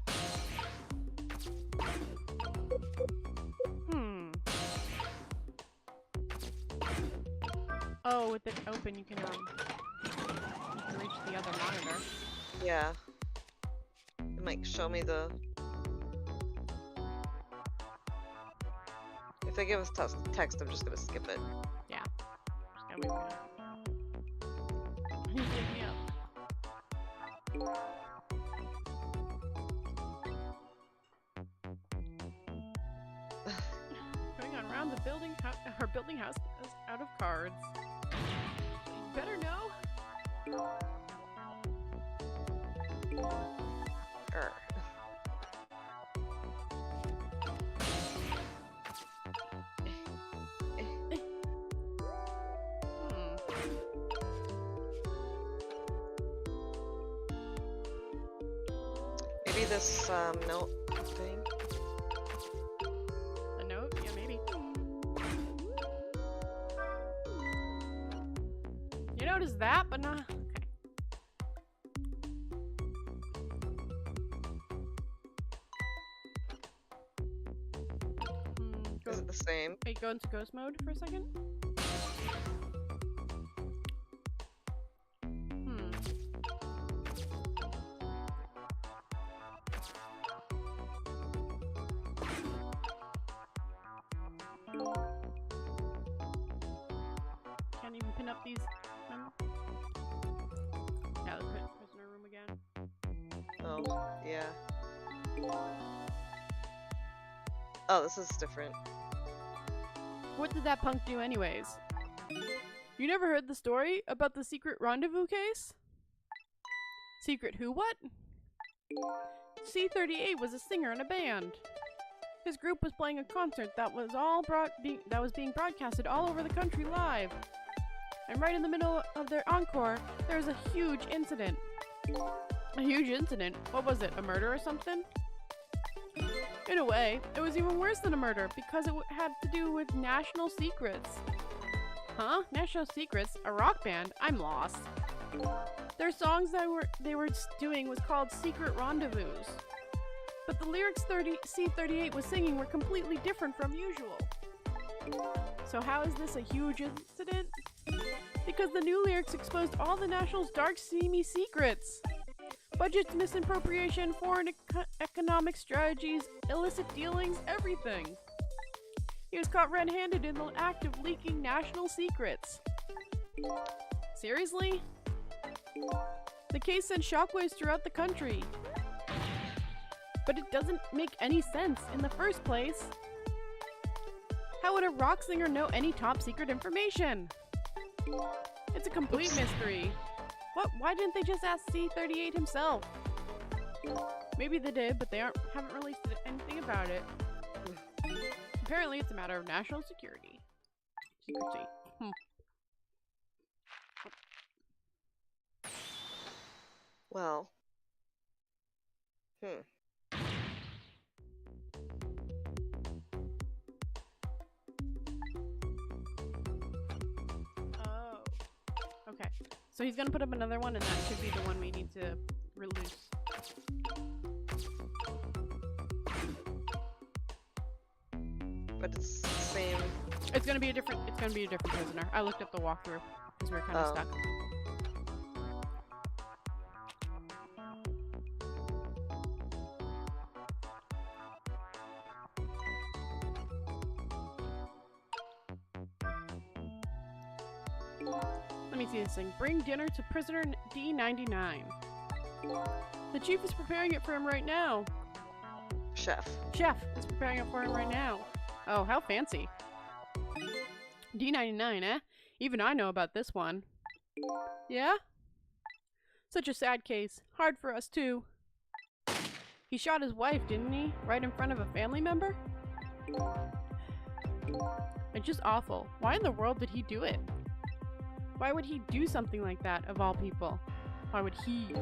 Oh, with it open, you can reach the other monitor. Yeah. It might show me the... If they give us text, I'm just gonna skip it. Yeah. Just gotta wait for it. He's waking me up. Going on rounds building house is out of cards. Better know. Er. Maybe this note thing. A note? Yeah, maybe. You noticed that, but not. Okay. Is it the same? Hey, go into ghost mode for a second. Can't even pin up these. Yeah, let's put prisoner room again. Oh, yeah. Oh, this is different. What did that punk do anyways? You never heard the story about the secret rendezvous case? Secret who what? C38 was a singer in a band. His group was playing a concert that was being broadcasted all over the country live. And right in the middle of their encore, there was a huge incident. A huge incident? What was it, a murder or something? In a way, it was even worse than a murder because it had to do with National Secrets. Huh? National Secrets? A rock band? I'm lost. Their songs that they were doing was called Secret Rendezvous. But the lyrics C38 was singing were completely different from usual. So how is this a huge incident? Because the new lyrics exposed all the National's dark, seamy secrets. Budgets, misappropriation, foreign economic strategies, illicit dealings, everything. He was caught red-handed in the act of leaking national secrets. Seriously? The case sent shockwaves throughout the country. But it doesn't make any sense in the first place. How would a rock singer know any top secret information? It's a complete mystery. What? Why didn't they just ask C38 himself? Maybe they did, but they haven't released anything about it. Apparently, it's a matter of national security. Secrecy. Well. Oh. Okay. So he's gonna put up another one, and that should be the one we need to release. But it's the same. It's gonna be a different prisoner. I looked up the walkthrough because we were kind of stuck. Let me see this thing. Bring dinner to prisoner D99. The chief is preparing it for him right now. Chef is preparing it for him right now. Oh, how fancy. D99, eh? Even I know about this one. Yeah? Such a sad case. Hard for us, too. He shot his wife, didn't he? Right in front of a family member? It's just awful. Why in the world did he do it? Why would he do something like that, of all people? Why would he?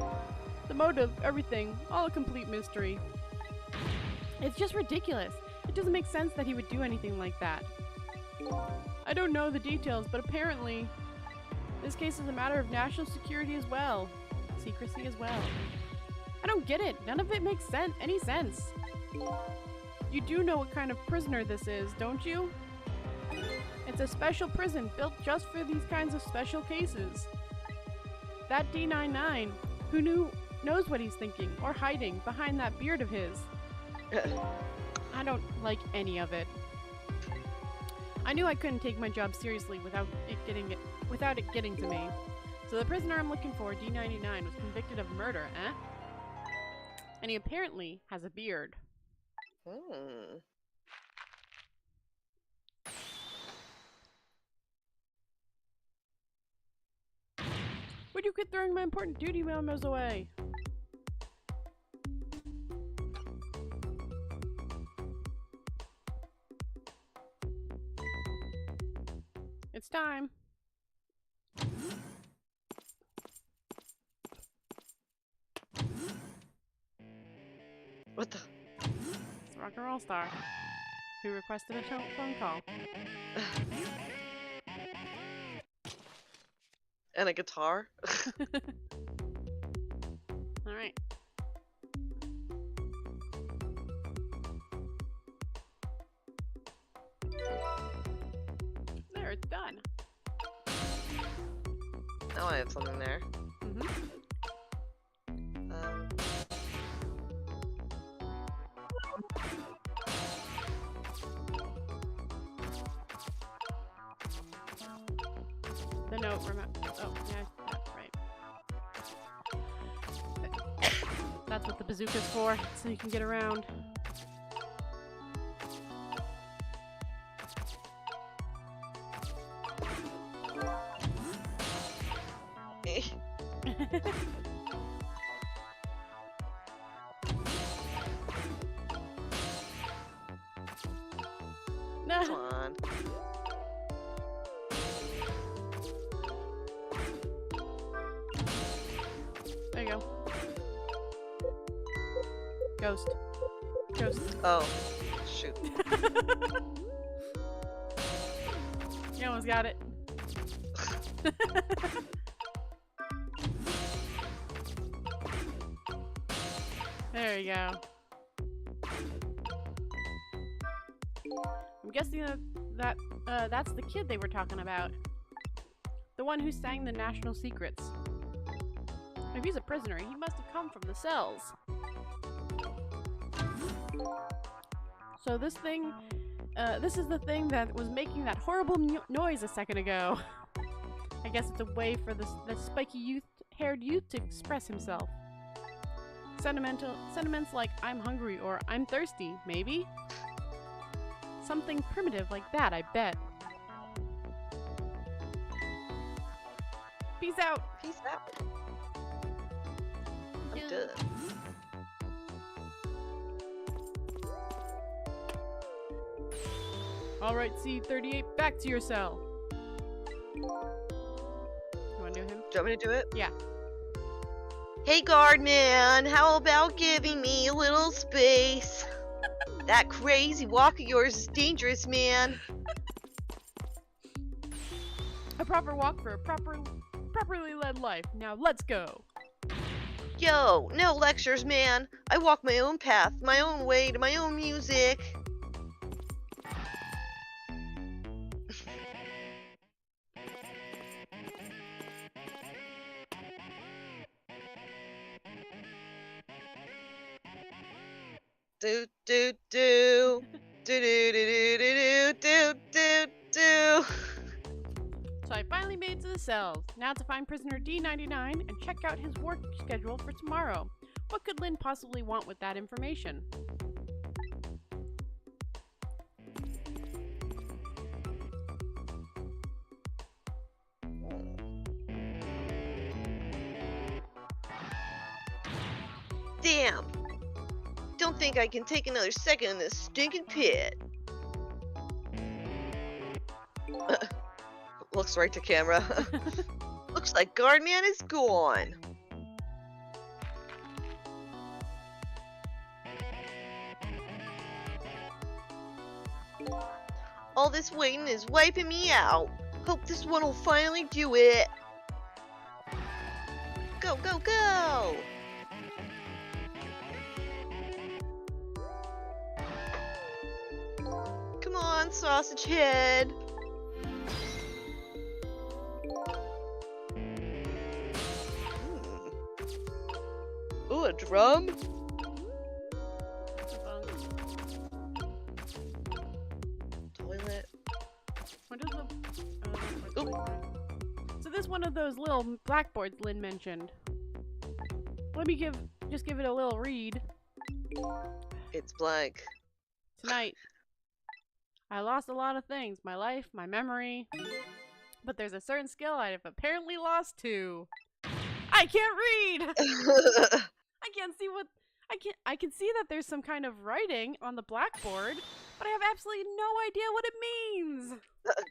The motive, everything, all a complete mystery. It's just ridiculous. It doesn't make sense that he would do anything like that. I don't know the details, but apparently this case is a matter of national security as well. Secrecy as well. I don't get it. None of it makes any sense. You do know what kind of prisoner this is, don't you? It's a special prison built just for these kinds of special cases. That D99, who knows what he's thinking or hiding behind that beard of his. I don't like any of it. I knew I couldn't take my job seriously without it getting to me. So the prisoner I'm looking for, D99, was convicted of murder, eh? And he apparently has a beard. Would you quit throwing my important duty memos away? It's time. What the? It's the rock and roll star who requested a phone call. And a guitar? Alright. There, it's done. Now I have something there. The note, remember. Oh, yeah, that's right. That's what the bazooka's for, so you can get around. Come on. There you go. Ghost. Ghost. Oh, shoot. You almost got it. There you go. I'm guessing that's the kid they were talking about. The one who sang the national secrets. If he's a prisoner, he must have come from the cells. So this thing, this is the thing that was making that horrible noise a second ago. I guess it's a way for the spiky haired youth to express himself. Sentiments like I'm hungry or I'm thirsty, maybe? Something primitive like that, I bet. Peace out! Peace out. I'm done. Alright, C-38, back to your cell. You wanna do him? Do you want me to do it? Yeah. Hey, guard man, how about giving me a little space? That crazy walk of yours is dangerous, man. A proper walk for a properly led life. Now let's go. Yo, no lectures, man. I walk my own path, my own way to my own music. Do do do do do do do do do do. So I finally made it to the cells. Now to find prisoner D99 and check out his work schedule for tomorrow. What could Lynn possibly want with that information? Damn. Don't think I can take another second in this stinking pit. Looks right to camera. Looks like Guardman is gone. All this waiting is wiping me out. Hope this one will finally do it. Go, go, go! Come on, sausage head. Ooh, a drum? Toilet. What is the... Oop. So this is one of those little blackboards Lynn mentioned. Let me just give it a little read. It's blank. Tonight, I lost a lot of things. My life, my memory. But there's a certain skill I've apparently lost too. I can't read! I can't see what... I can see that there's some kind of writing on the blackboard, but I have absolutely no idea what it means!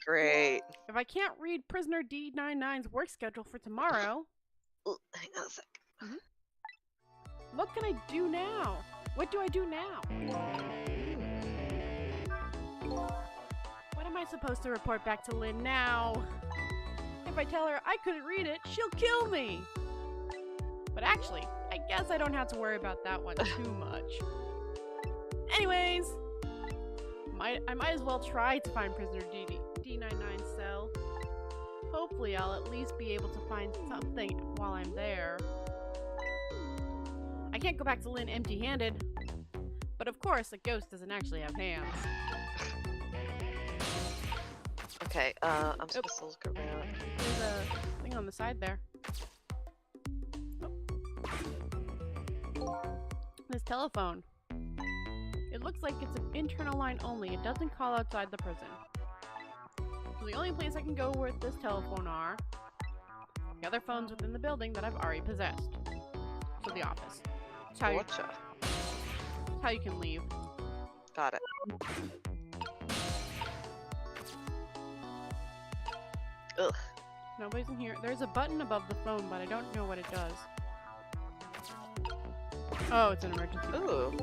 Great. If I can't read Prisoner D99's work schedule for tomorrow... Ooh, hang on a sec. What can I do now? What do I do now? What am I supposed to report back to Lynn now? If I tell her I couldn't read it, she'll kill me! But actually, I guess I don't have to worry about that one too much. Anyways, I might as well try to find Prisoner D99's cell. Hopefully I'll at least be able to find something while I'm there. I can't go back to Lynn empty-handed. But of course, a ghost doesn't actually have hands. Okay, I'm supposed to look around. There's a thing on the side there. Oh. This telephone. It looks like it's an internal line only. It doesn't call outside the prison. So the only place I can go with this telephone are the other phones within the building that I've already possessed. So the office. It's how you can leave. Got it. Ugh. Nobody's in here. There's a button above the phone, but I don't know what it does. Oh, it's an emergency. Ooh.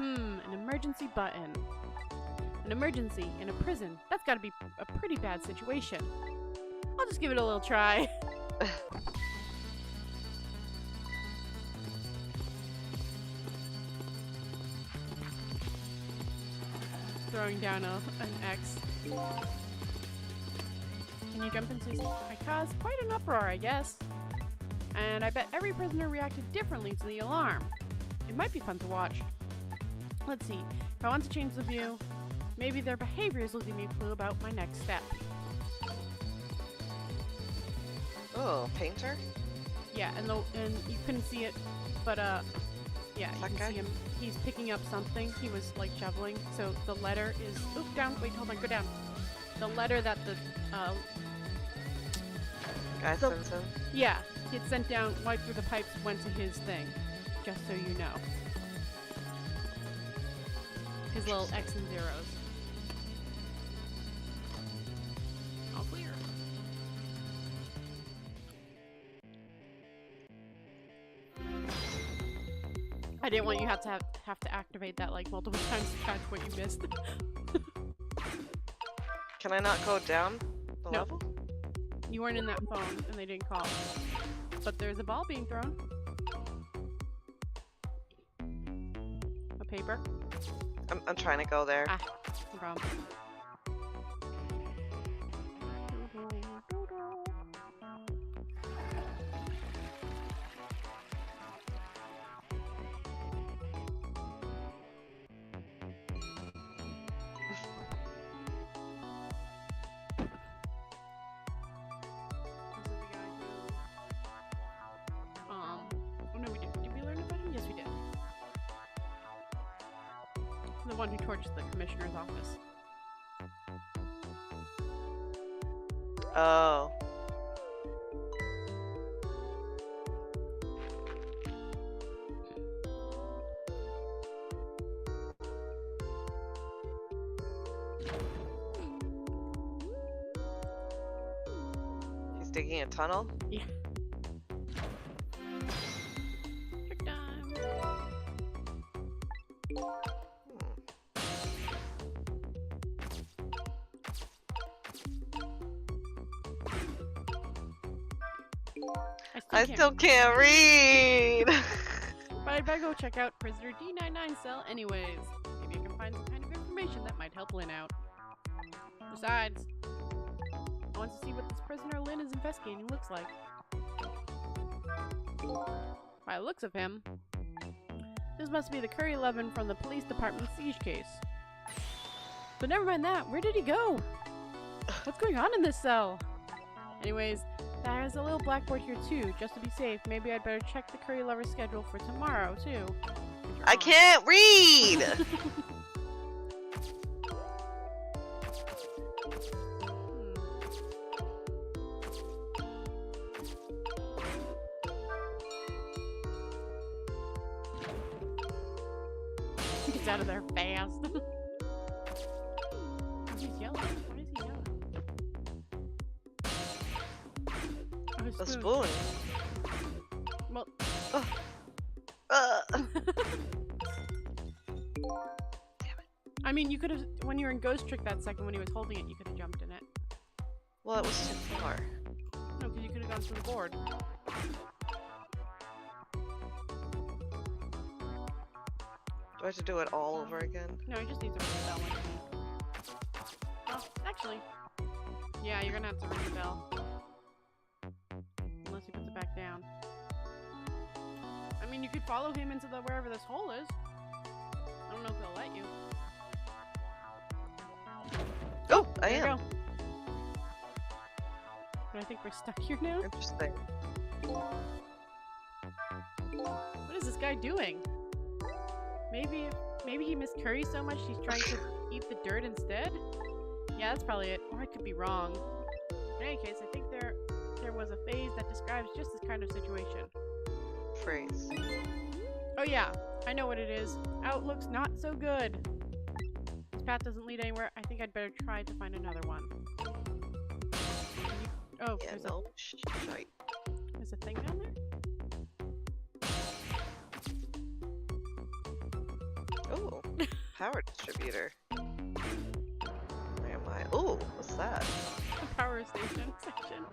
An emergency button. An emergency in a prison. That's gotta be a pretty bad situation. I'll just give it a little try. Throwing down an X. Can you jump into... I caused quite an uproar, I guess. And I bet every prisoner reacted differently to the alarm. It might be fun to watch. Let's see. If I want to change the view, maybe their behaviors will give me a clue about my next step. Oh, painter? Yeah, and you couldn't see it, but yeah, you can see him. He's picking up something. He was like shoveling. So the letter is... Oop, down. Wait, hold on. Go down. The letter that the guy sends him? Yeah, it sent down right through the pipes, went to his thing. Just so you know. His little X and zeros. All clear. I didn't want you have to activate that like multiple times to catch what you missed. Can I not go down the level? You weren't in that phone and they didn't call. But there's a ball being thrown. A paper. I'm trying to go there. Ah, no problem. The one who torched the commissioner's office. Oh. He's digging a tunnel? Yeah. Trick time. I still can't read! But I better go check out Prisoner D99's cell anyways. Maybe I can find some kind of information that might help Lynn out. Besides, I want to see what this prisoner Lynn is investigating looks like. By the looks of him, this must be the Curry 11 from the police department siege case. But never mind that, where did he go? What's going on in this cell? Anyways, there's a little blackboard here too, just to be safe. Maybe I'd better check the Curry Lover schedule for tomorrow too. I can't read! fast. He's yelling. Why is he yelling? Oh, A spoon. Well, I mean, you could have, when you were in Ghost Trick that second when he was holding it, you could have jumped in it. Well, it was too far. No, because you could have gone through the board. Do I have to do it all over again? No, he just needs to ring the bell like me. Well, actually, yeah, you're gonna have to ring the bell. Unless he puts it back down. I mean, you could follow him into the wherever this hole is. I don't know if he'll let you. Oh, I There you am. go. But I think we're stuck here now. Interesting. What is this guy doing? Maybe he missed Curry so much she's trying to eat the dirt instead? Yeah, that's probably it. Or I could be wrong. In any case, I think there was a phase that describes just this kind of situation. Phrase. Oh yeah, I know what it is. Outlook's not so good. This path doesn't lead anywhere. I think I'd better try to find another one. Oh, Yeah, there's no. Shite. a thing down there? Oh, power distributor. Where am I? Oh, what's that? The power station section.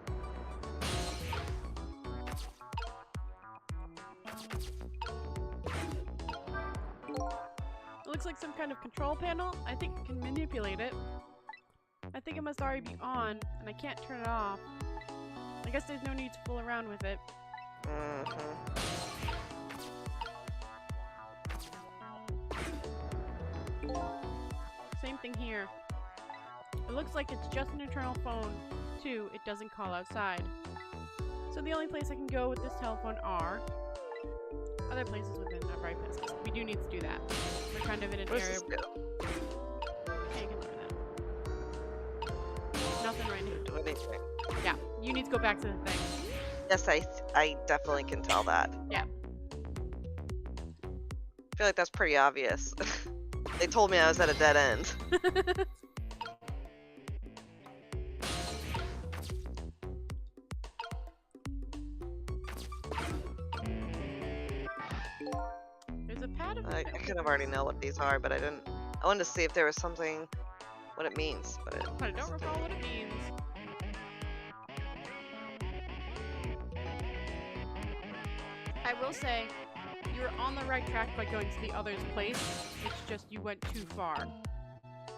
It looks like some kind of control panel. I think I can manipulate it. I think it must already be on, and I can't turn it off. I guess there's no need to fool around with it. Same thing here. It looks like it's just an internal phone, too. It doesn't call outside. So the only place I can go with this telephone are other places within a bright business. We do need to do that. We're kind of in an What does area. this do? Yeah, you can look at that. Nothing right now. Do anything. Yeah, you need to go back to the thing. Yes, I definitely can tell that. Yeah. I feel like that's pretty obvious. They told me I was at a dead end. There's a pad of I kind of already know what these are, but I didn't. I wanted to see if there was something, what it means, but I don't recall what it means. I will say, you're on the right track by going to the other's place. It's just you went too far.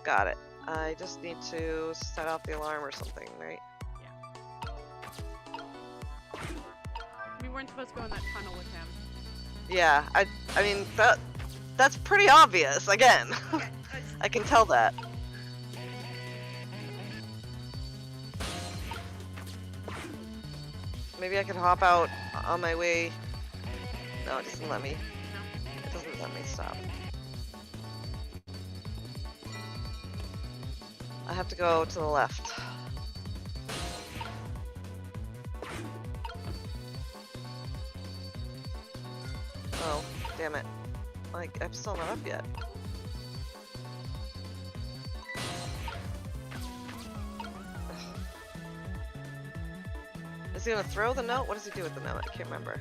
got it. I just need to set off the alarm or something, right? We weren't supposed to go in that tunnel with him. Yeah, I mean that's pretty obvious. Again, I can tell that. Maybe I could hop out on my way. No, it doesn't let me. It doesn't let me stop. I have to go to the left. Oh, damn it. Like, I'm still not up yet. Is he gonna throw the note? What does he do with the note? I can't remember.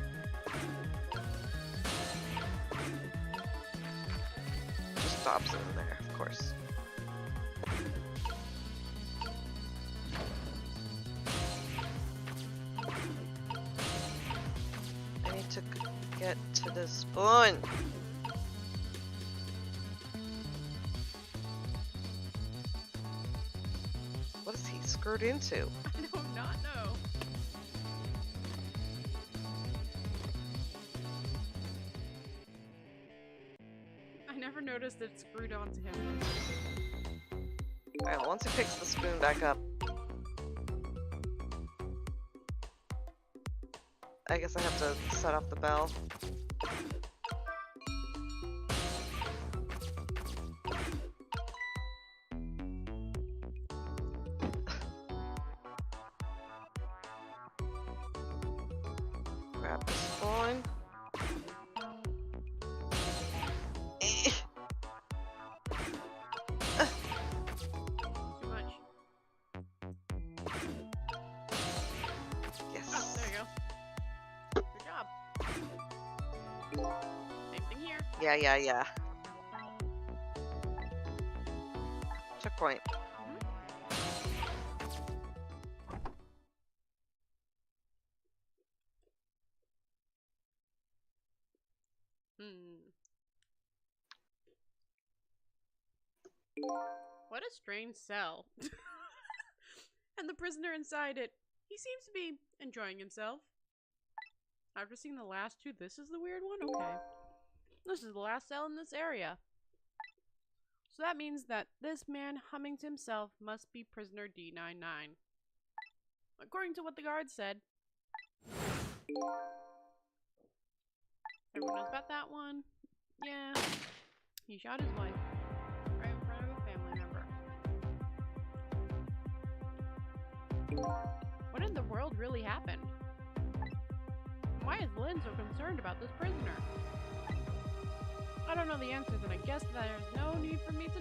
Just stops it in there, of course. I need to get to the spoon. What is he screwed into? I do not know. I never noticed it screwed onto him. Alright, once he picks the spoon back up, I guess I have to set off the bell. Grab the spoon. Yeah. Checkpoint. What a strange cell. And the prisoner inside it, he seems to be enjoying himself. After seeing the last two, this is the weird one? Okay. This is the last cell in this area. So that means that this man humming to himself must be prisoner D99. According to what the guard said. Everyone knows about that one. Yeah. He shot his wife right in front of a family member. What in the world really happened? Why is Lynn so concerned about this prisoner? I don't know the answers, and I guess there's no need for me to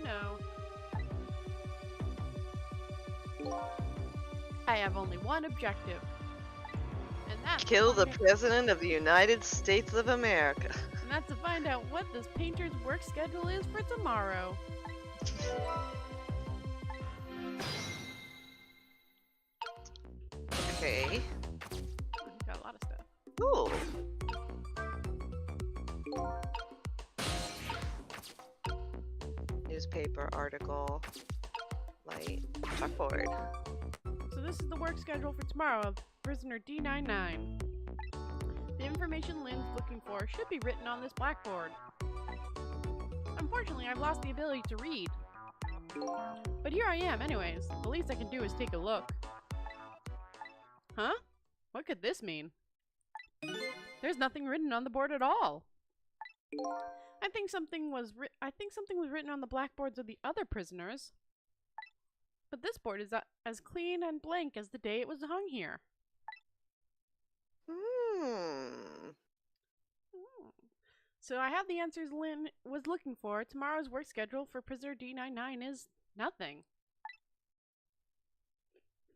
know. I have only one objective. And that's kill the President of the United States of America. And that's to find out what this painter's work schedule is for tomorrow. Okay. Got a lot of stuff. Ooh. Newspaper, article, light, chalkboard. So this is the work schedule for tomorrow of prisoner D99. The information Lynn's looking for should be written on this blackboard. Unfortunately, I've lost the ability to read. But here I am anyways. The least I can do is take a look. Huh? What could this mean? There's nothing written on the board at all. I think something was written on the blackboards of the other prisoners. But this board is as clean and blank as the day it was hung here. So I have the answers Lynn was looking for. Tomorrow's work schedule for prisoner D99 is nothing.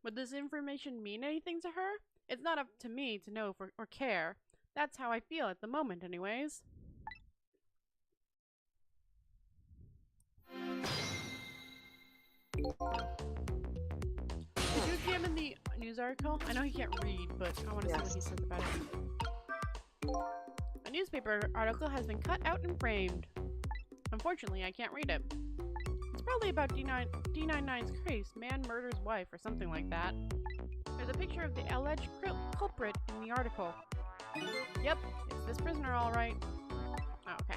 Would this information mean anything to her? It's not up to me to know or care. That's how I feel at the moment, anyways. Did you examine the news article? I know he can't read, but I want to see what he says about it. A newspaper article has been cut out and framed. Unfortunately, I can't read it. It's probably about D99's case, man murders wife, or something like that. There's a picture of the alleged culprit in the article. Yep, it's this prisoner all right. Oh, okay.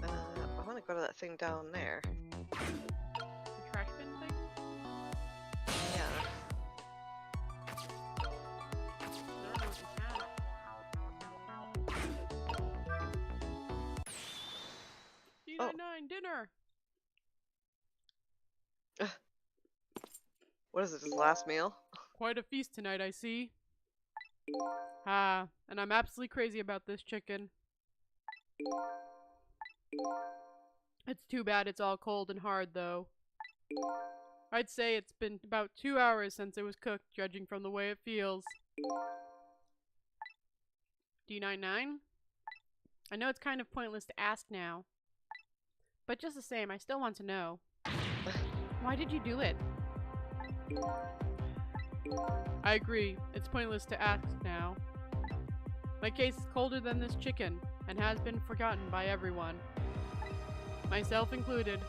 I want to go to that thing down there. The trash bin thing? Yeah. I don't know what you have. D99 dinner! What is it, his last meal? Quite a feast tonight, I see. Ah, and I'm absolutely crazy about this chicken. It's too bad it's all cold and hard, though. I'd say it's been about 2 hours since it was cooked, judging from the way it feels. D99? I know it's kind of pointless to ask now. But just the same, I still want to know. Why did you do it? I agree. It's pointless to ask now. My case is colder than this chicken, and has been forgotten by everyone. Myself included.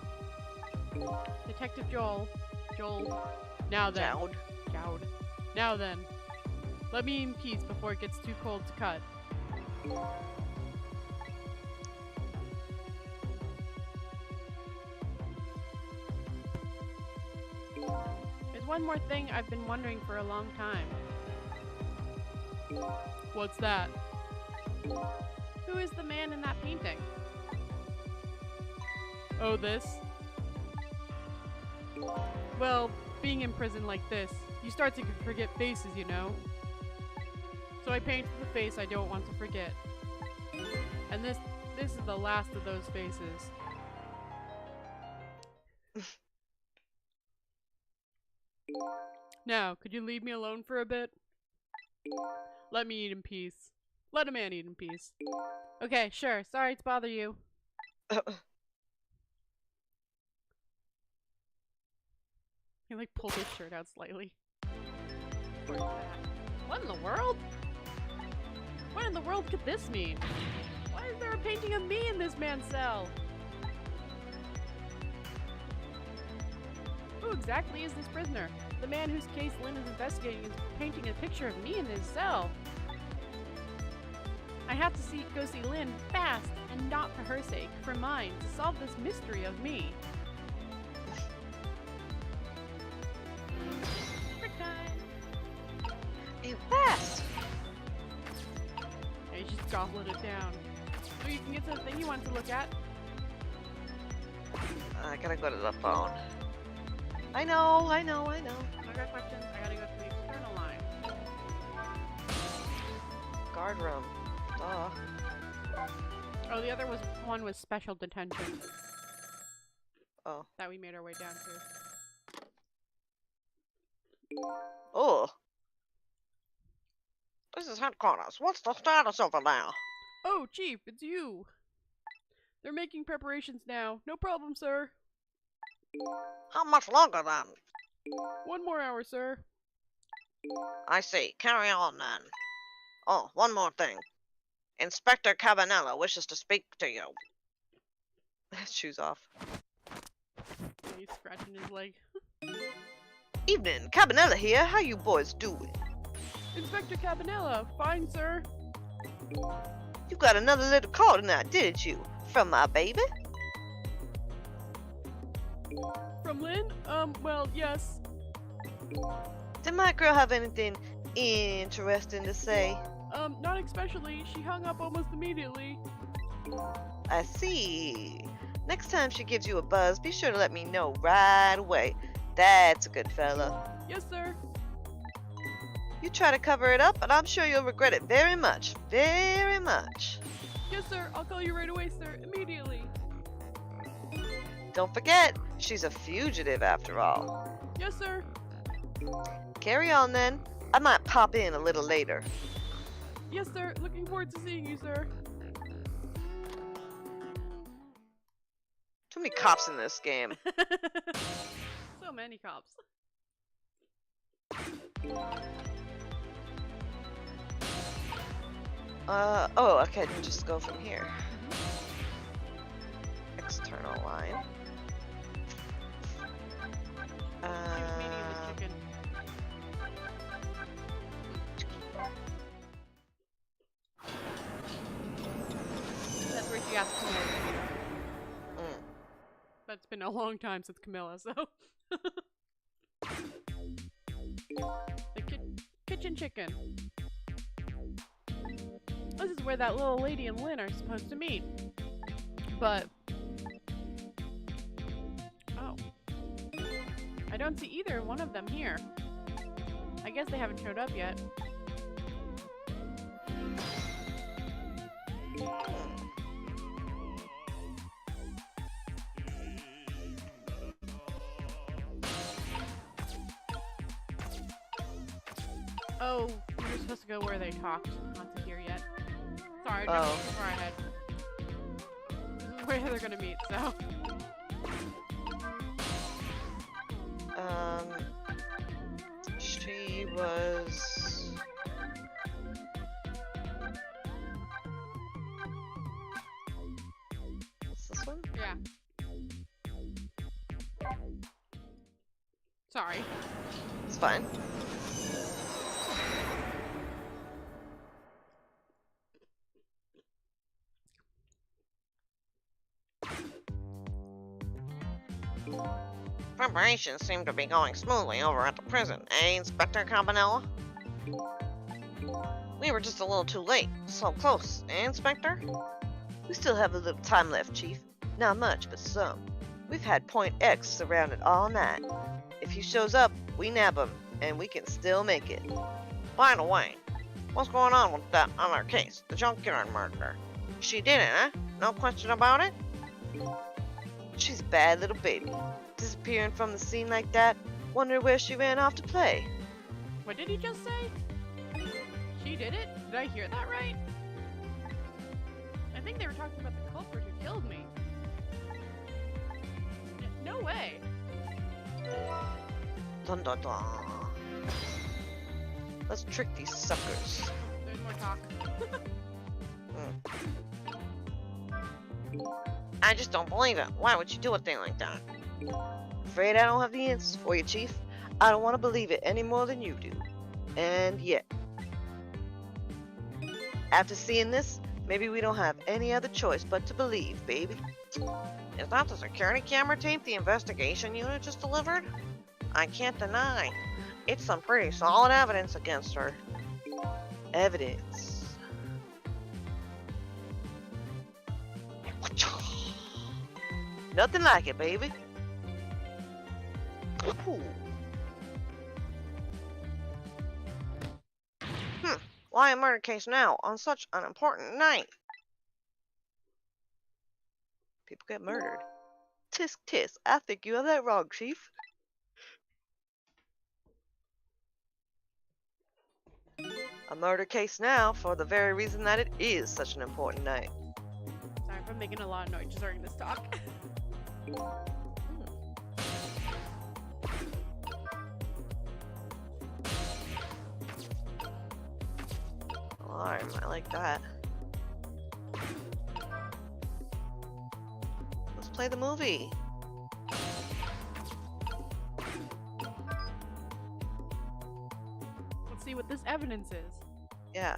Detective Joel. Now then. Jowd. Now then. Let me in peace before it gets too cold to cut. There's one more thing I've been wondering for a long time. What's that? Who is the man in that painting? Oh, this? Well, being in prison like this, you start to forget faces, you know? So I painted the face I don't want to forget. And this is the last of those faces. Now, could you leave me alone for a bit? Let me eat in peace. Let a man eat in peace. Okay, sure. Sorry to bother you. He like pulled his shirt out slightly. What in the world? What in the world could this mean? Why is there a painting of me in this man's cell? Who exactly is this prisoner? The man whose case Lynn is investigating is painting a picture of me in his cell. I have to go see Lynn fast, and not for her sake, for mine, to solve this mystery of me. Trick time! Hey, fast! I just gobbled it down. So you can get to the thing you want to look at. I gotta go to the phone. I know. I got questions. I gotta go to the external line. Guard room. Duh. Oh, the other one was special detention. Oh. That we made our way down to. Oh. This is headquarters. What's the status over there? Oh, Chief, it's you. They're making preparations now. No problem, sir. How much longer then? 1 more hour, sir. I see. Carry on then. Oh, one more thing. Inspector Cabanella wishes to speak to you. Shoes off. He's scratching his leg. Evening, Cabanella here. How you boys doing? Inspector Cabanella, fine, sir. You got another little call tonight, didn't you? From my baby? From Lynn? Well, yes. Did my girl have anything interesting to say? Not especially. She hung up almost immediately. I see. Next time she gives you a buzz, be sure to let me know right away. That's a good fella. Yes, sir. You try to cover it up, and I'm sure you'll regret it very much. Very much. Yes, sir. I'll call you right away, sir. Immediately. Don't forget, she's a fugitive after all. Yes, sir. Carry on then. I might pop in a little later. Yes, sir. Looking forward to seeing you, sir. Too many cops in this game. So many cops. Oh, okay, then just go from here. External line. He was meeting with chicken. That's where she asked Camilla to meet her. Mm. That's been a long time since Camilla, so. The kitchen chicken. This is where that little lady and Lynn are supposed to meet. But... oh. I don't see either one of them here. I guess they haven't showed up yet. Oh, we were supposed to go where they talked, not to here yet. Sorry, I jumped too far ahead. This is where they're gonna meet, so. She was... What's this one? Yeah. Sorry. It's fine. Preparations seem to be going smoothly over at the prison, eh, Inspector Cabanella? We were just a little too late. So close, eh, Inspector? We still have a little time left, Chief. Not much, but some. We've had Point X surrounded all night. If he shows up, we nab him, and we can still make it. By the way, what's going on with that other case, the junkyard murder? She did it, huh? No question about it? She's a bad little baby. Disappearing from the scene like that, Wonder where she ran off to play. What did he just say? She did it? Did I hear that right? I think they were talking about the culprit who killed me. No way. Dun dun dun. Let's trick these suckers. There's more talk. I just don't believe it. Why would you do a thing like that? Afraid I don't have the answers for you, Chief. I don't want to believe it any more than you do. And yet, after seeing this, maybe we don't have any other choice but to believe, baby. Is that the security camera tape the investigation unit just delivered? I can't deny. It's some pretty solid evidence against her. Evidence. Nothing like it, baby. Ooh. Why a murder case now on such an important night? People get murdered. Tisk tisk, I think you have that wrong, Chief. A murder case now for the very reason that it is such an important night. Sorry for making a lot of noise during this talk. Alarm, I like that. Let's play the movie. Let's see what this evidence is. Yeah.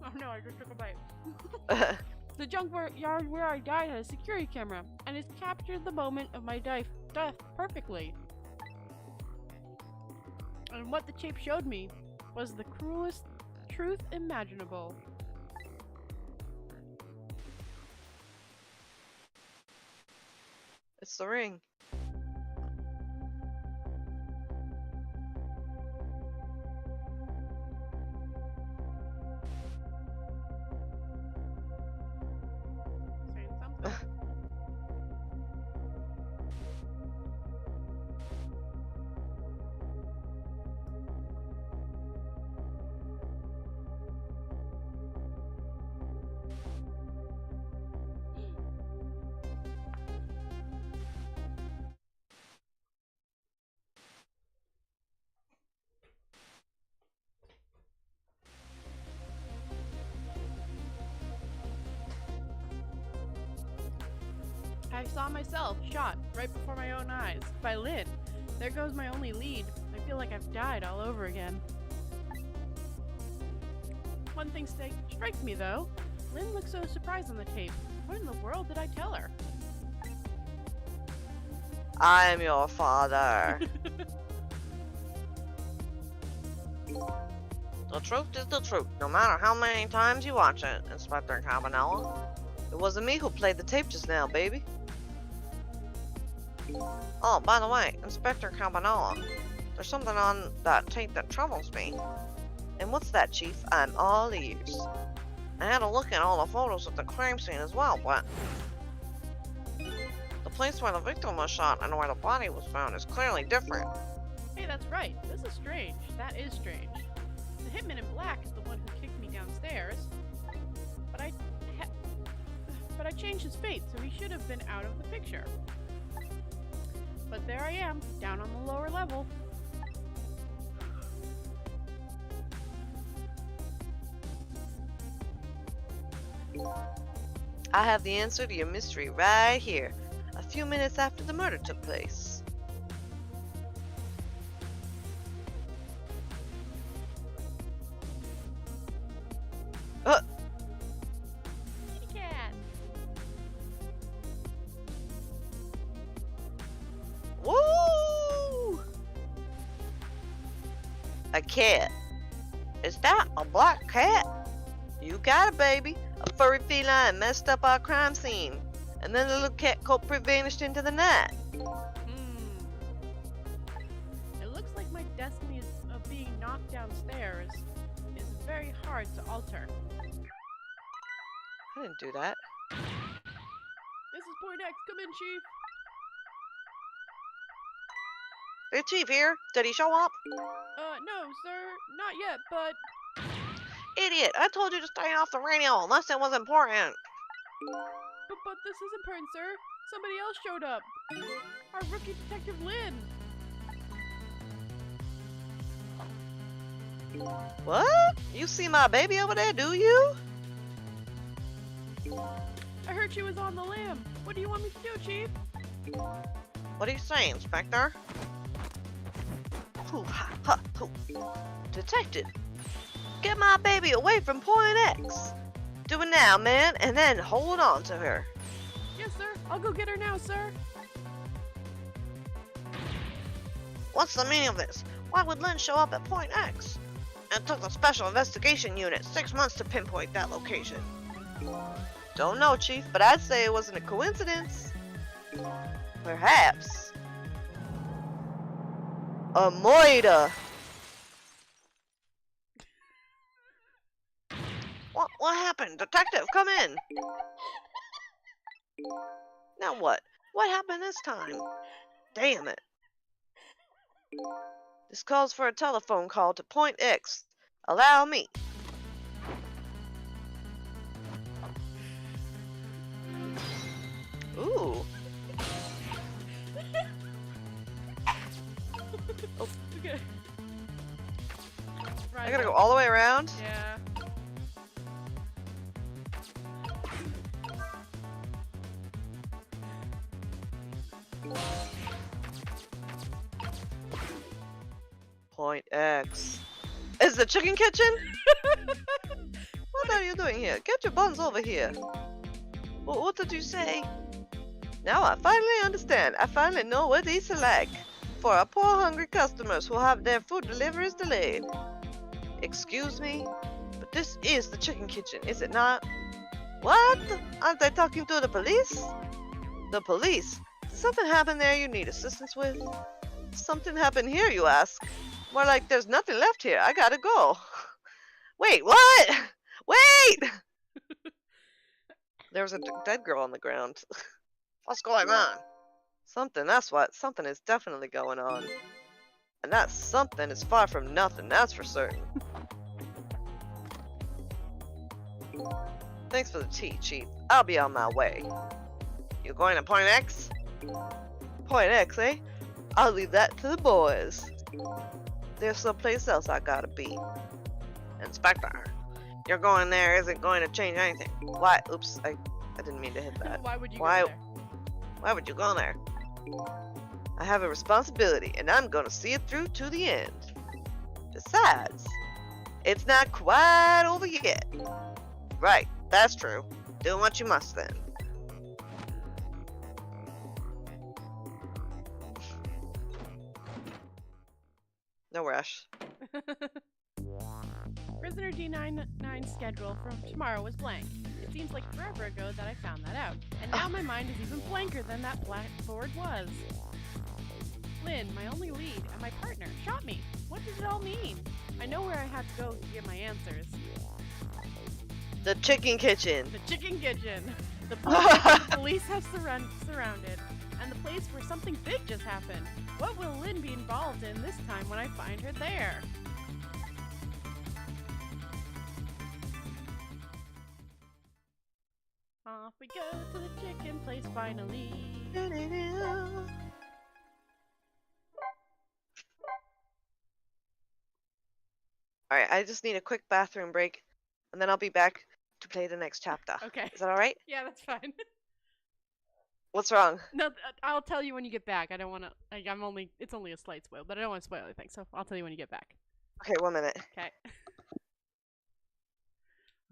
Oh no, I just took a bite. The junkyard where I died has a security camera, and it's captured the moment of my death perfectly. And what the tape showed me was the cruelest truth imaginable. It's the ring. Saying something. I saw myself shot right before my own eyes by Lynn. There goes my only lead. I feel like I've died all over again. One thing strikes me though. Lynn looks so surprised on the tape. What in the world did I tell her? I am your father. The truth is the truth, no matter how many times you watch it, Inspector Cabanella. It wasn't me who played the tape just now, baby. Oh, by the way, Inspector Cabanella, there's something on that tape that troubles me. And what's that, Chief? I'm all ears. I had a look at all the photos of the crime scene as well, but the place where the victim was shot and where the body was found is clearly different. Hey, that's right. This is strange. That is strange. The hitman in black is the one who kicked me downstairs. But I changed his fate, so he should have been out of the picture. But there I am, down on the lower level. I have the answer to your mystery right here, a few minutes after the murder took place. Kitty cat. Woo! A cat. Is that a black cat? You got it, baby. A furry feline messed up our crime scene. And then the little cat culprit vanished into the night. It looks like my destiny of being knocked downstairs is very hard to alter. I didn't do that. This is Point X. Come in, Chief. The chief here. Did he show up? No, sir, not yet, but Idiot! I told you to stay off the radio unless it was important. but this is important, sir. Somebody else showed up. Our rookie detective Lynn. What? You see my baby over there, do you? I heard she was on the lam. What do you want me to do, Chief? What are you saying, Inspector? Hoo, ha, ha, hoo. Detective, get my baby away from Point X. Do it now, man, and then hold on to her. Yes, sir. I'll go get her now, sir. What's the meaning of this? Why would Lynn show up at Point X? It took the Special Investigation Unit 6 months to pinpoint that location. Don't know, Chief, but I'd say it wasn't a coincidence. Perhaps. A moida. What happened? Detective, come in. Now what? What happened this time? Damn it. This calls for a telephone call to Point X. Allow me. Ooh. Oh, okay. I gotta go all the way around? Yeah. Point X. Is the chicken kitchen? What are you doing here? Get your buns over here. Well, what did you say? Now I finally understand. I finally know what these are like. For our poor hungry customers who have their food deliveries delayed. Excuse me? But this is the chicken kitchen, is it not? What? Aren't they talking to the police? The police? Did something happen there you need assistance with? Something happened here, you ask? More like there's nothing left here. I gotta go. Wait, what? Wait! There was a dead girl on the ground. What's going on? Something, that's what. Something is definitely going on. And that something is far from nothing, that's for certain. Thanks for the tea, Chief. I'll be on my way. You going to Point X? Point X, eh? I'll leave that to the boys. There's someplace else I gotta be. Inspector, your going there isn't going to change anything. Why? Oops, I didn't mean to hit that. Why would you Why- go there? Why would you go there? I have a responsibility, and I'm gonna see it through to the end. Besides, it's not quite over yet. Right, that's true. Do what you must then. No rush. Prisoner D99's schedule from tomorrow was blank. It seems like forever ago that I found that out, and now my mind is even blanker than that blackboard was. Lynn, my only lead, and my partner, shot me. What does it all mean? I know where I have to go to get my answers. The chicken kitchen. The chicken kitchen! The police have surrounded, and the place where something big just happened. What will Lynn be involved in this time when I find her there? Off we go to the chicken place finally. Alright, I just need a quick bathroom break, and then I'll be back to play the next chapter. Okay. Is that alright? Yeah, that's fine. What's wrong? No, I'll tell you when you get back. I don't want to. It's only a slight spoil, but I don't want to spoil anything. So I'll tell you when you get back. Okay, 1 minute. Okay.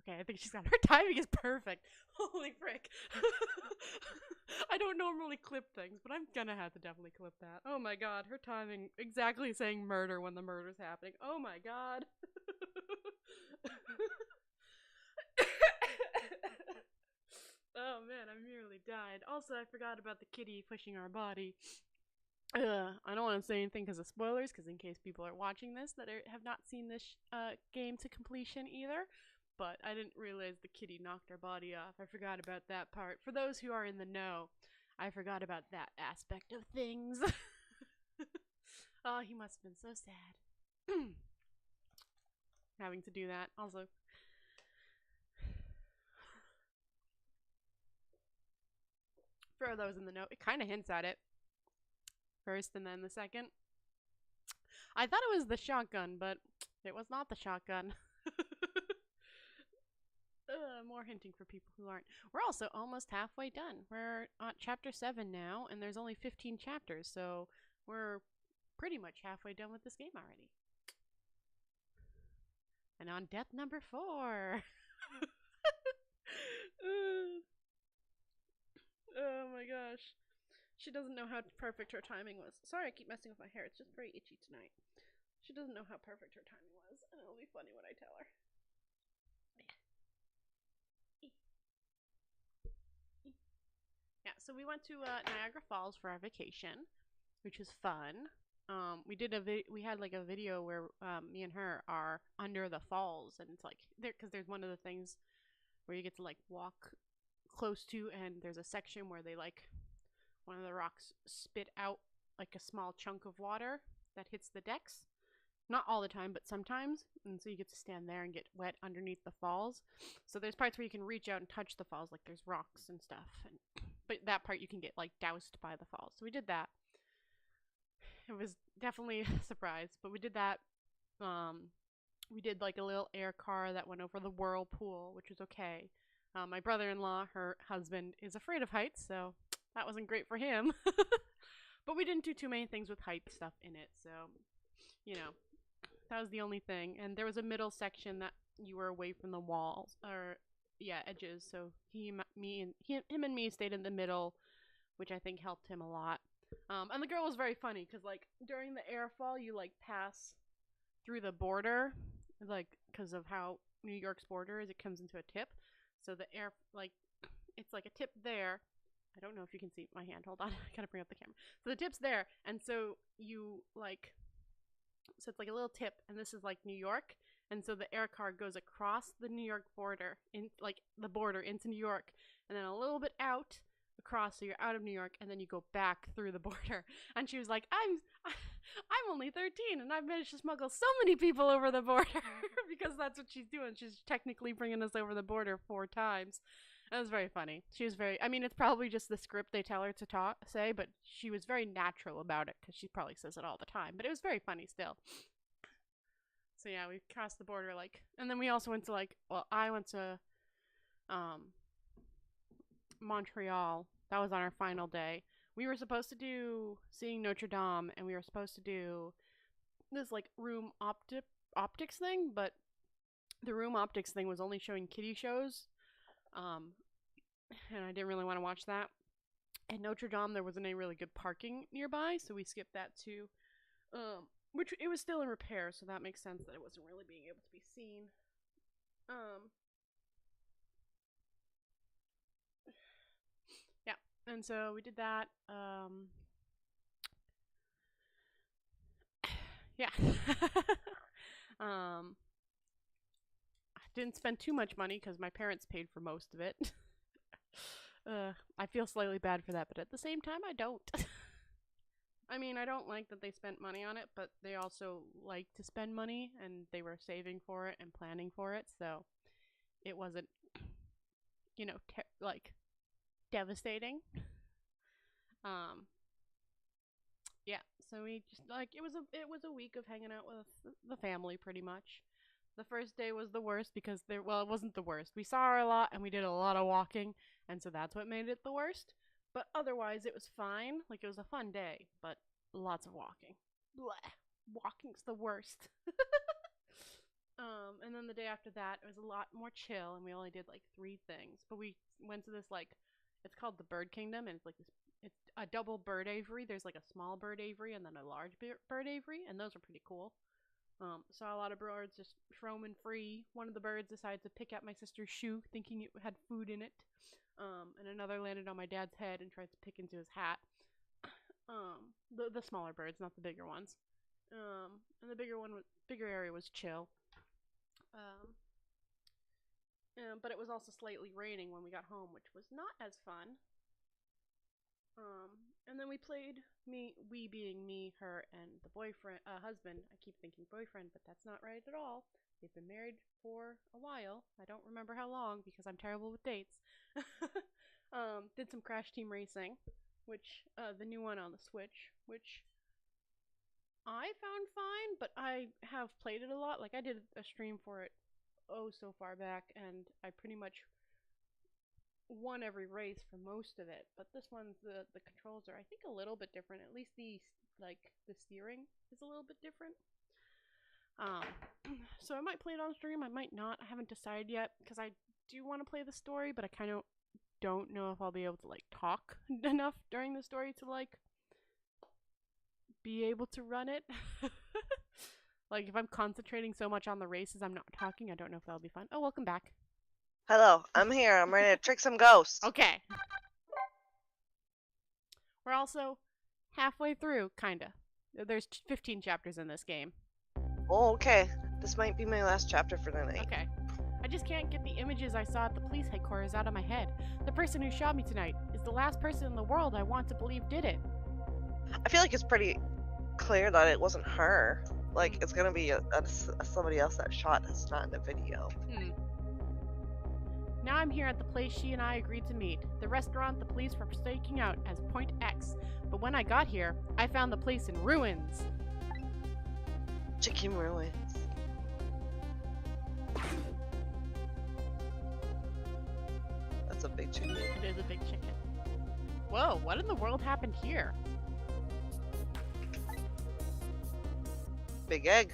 Okay, I think she's got her timing is perfect. Holy frick! I don't normally clip things, but I'm gonna have to definitely clip that. Oh my god, her timing exactly saying murder when the murder's happening. Oh my god. Oh man, I nearly died. Also, I forgot about the kitty pushing our body. I don't want to say anything because of spoilers, because in case people are watching this that have not seen this game to completion either. But I didn't realize the kitty knocked our body off. I forgot about that part. For those who are in the know, I forgot about that aspect of things. Oh, he must have been so sad. Having to do that. Also, for those in the know, it kind of hints at it first and then the second. I thought it was the shotgun, but it was not the shotgun. More hinting for people who aren't. We're also almost halfway done. We're at chapter 7 now, and there's only 15 chapters, so we're pretty much halfway done with this game already. And on death number 4. Oh my gosh. She doesn't know how perfect her timing was. Sorry I keep messing with my hair. It's just very itchy tonight. She doesn't know how perfect her timing was, and it'll be funny when I tell her. Yeah, so we went to Niagara Falls for our vacation, which was fun. We had like a video where me and her are under the falls, and it's like because there's one of the things where you get to like walk close to, and there's a section where they like one of the rocks spit out like a small chunk of water that hits the decks. Not all the time, but sometimes. And so you get to stand there and get wet underneath the falls. So there's parts where you can reach out and touch the falls, like there's rocks and stuff. But that part you can get like doused by the falls. So we did that. It was definitely a surprise, but we did that. We did like a little air car that went over the whirlpool, which was okay. My brother-in-law, her husband, is afraid of heights, so that wasn't great for him. But we didn't do too many things with height stuff in it, so you know, that was the only thing. And there was a middle section that you were away from the walls or edges. So him and me stayed in the middle, which I think helped him a lot. And the girl was very funny because like during the airfall, you like pass through the border, like because of how New York's border is, it comes into a tip. So the air like it's like a tip there. I don't know if you can see my hand. Hold on, I gotta bring up the camera. So the tip's there, and so you like. So it's like a little tip, and this is like New York, and so the air car goes across the New York border, in like the border into New York, and then a little bit out across, so you're out of New York, and then you go back through the border. And she was like, I'm only 13, and I've managed to smuggle so many people over the border because that's what she's doing. She's technically bringing us over the border 4 times. That was very funny. She was very, I mean, it's probably just the script they tell her to say, but she was very natural about it because she probably says it all the time. But it was very funny still. So yeah, we crossed the border and then we also went to I went to Montreal. That was on our final day. We were supposed to do Seeing Notre Dame, and we were supposed to do this room optics thing, but the room optics thing was only showing kiddie shows. And I didn't really want to watch that. At Notre Dame, there wasn't any really good parking nearby, so we skipped that too. Which it was still in repair, so that makes sense that it wasn't really being able to be seen. Yeah, and so we did that. Yeah. I didn't spend too much money because my parents paid for most of it. I feel slightly bad for that, but at the same time, I don't. I mean, I don't like that they spent money on it, but they also like to spend money, and they were saving for it and planning for it, so it wasn't, devastating. Yeah, so we just it was a week of hanging out with the family pretty much. The first day was the worst because it wasn't the worst. We saw her a lot and we did a lot of walking, and so that's what made it the worst. But otherwise, it was fine. Like, it was a fun day, but lots of walking. Blech. Walking's the worst. And then the day after that, it was a lot more chill, and we only did 3 things. But we went to this it's called the Bird Kingdom, and it's a double bird aviary. There's a small bird aviary and then a large bird aviary, and those are pretty cool. Saw a lot of birds just roaming free. One of the birds decided to pick at my sister's shoe, thinking it had food in it. And another landed on my dad's head and tried to pick into his hat. The smaller birds, not the bigger ones. And the bigger area was chill. But it was also slightly raining when we got home, which was not as fun. And then we played we being me, her, and the boyfriend, husband. I keep thinking boyfriend, but that's not right at all. They've been married for a while. I don't remember how long because I'm terrible with dates. Did some Crash Team Racing, which the new one on the Switch, which I found fine, but I have played it a lot. Like I did a stream for it so far back, and I pretty much won every race for most of it. But this one, the controls are I think a little bit different. At least the steering is a little bit different. So I might play it on stream. I might not. I haven't decided yet because I do want to play the story, but I kind of don't know if I'll be able to like talk enough during the story to like be able to run it. Like if I'm concentrating so much on the races I'm not talking, I don't know if that'll be fun. Oh, welcome back. Hello, I'm here. I'm ready to trick some ghosts. Okay. We're also halfway through, kinda. There's 15 chapters in this game. Oh, okay. This might be my last chapter for the night. Okay. I just can't get the images I saw at the police headquarters out of my head. The person who shot me tonight is the last person in the world I want to believe did it. I feel like it's pretty clear that it wasn't her. Like, it's gonna be somebody else that shot us, not in the video. Now I'm here at the place she and I agreed to meet, the restaurant the police were staking out as Point X. But when I got here, I found the place in ruins. Chicken ruins. That's a big chicken. It is a big chicken. Whoa, what in the world happened here? Big egg.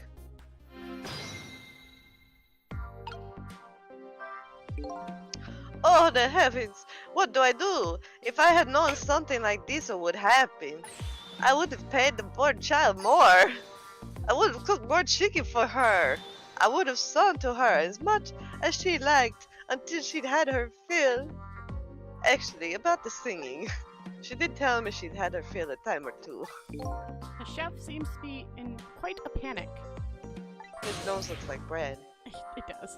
Oh, the heavens! What do I do? If I had known something like this would happen, I would have paid the poor child more. I would have cooked more chicken for her. I would have sung to her as much as she liked until she'd had her fill. Actually, about the singing, she did tell me she'd had her fill a time or two. The chef seems to be in quite a panic. His nose looks like bread. It does.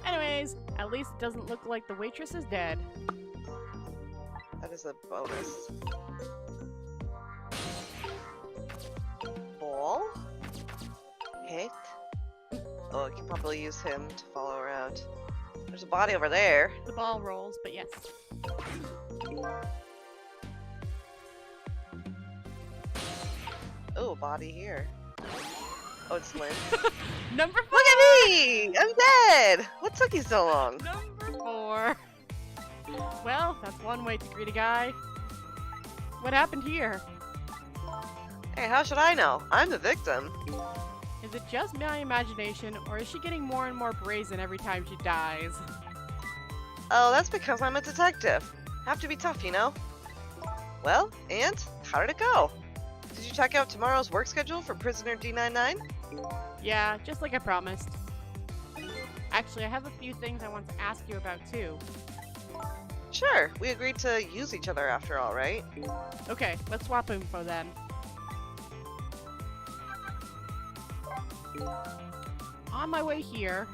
Anyways, at least it doesn't look like the waitress is dead. That is a bonus. Ball? Hit? Oh, I can probably use him to follow around. There's a body over there. The ball rolls, but yes. Oh, a body here. Oh, it's Lynn. Number 4! Look at me! I'm dead! What took you so long? Number 4. Well, that's one way to greet a guy. What happened here? Hey, how should I know? I'm the victim. Is it just my imagination, or is she getting more and more brazen every time she dies? Oh, that's because I'm a detective. Have to be tough, you know? Well, and how did it go? Did you check out tomorrow's work schedule for Prisoner D99? Yeah, just like I promised. Actually, I have a few things I want to ask you about too. Sure, we agreed to use each other after all, right? Okay, let's swap info then. On my way here,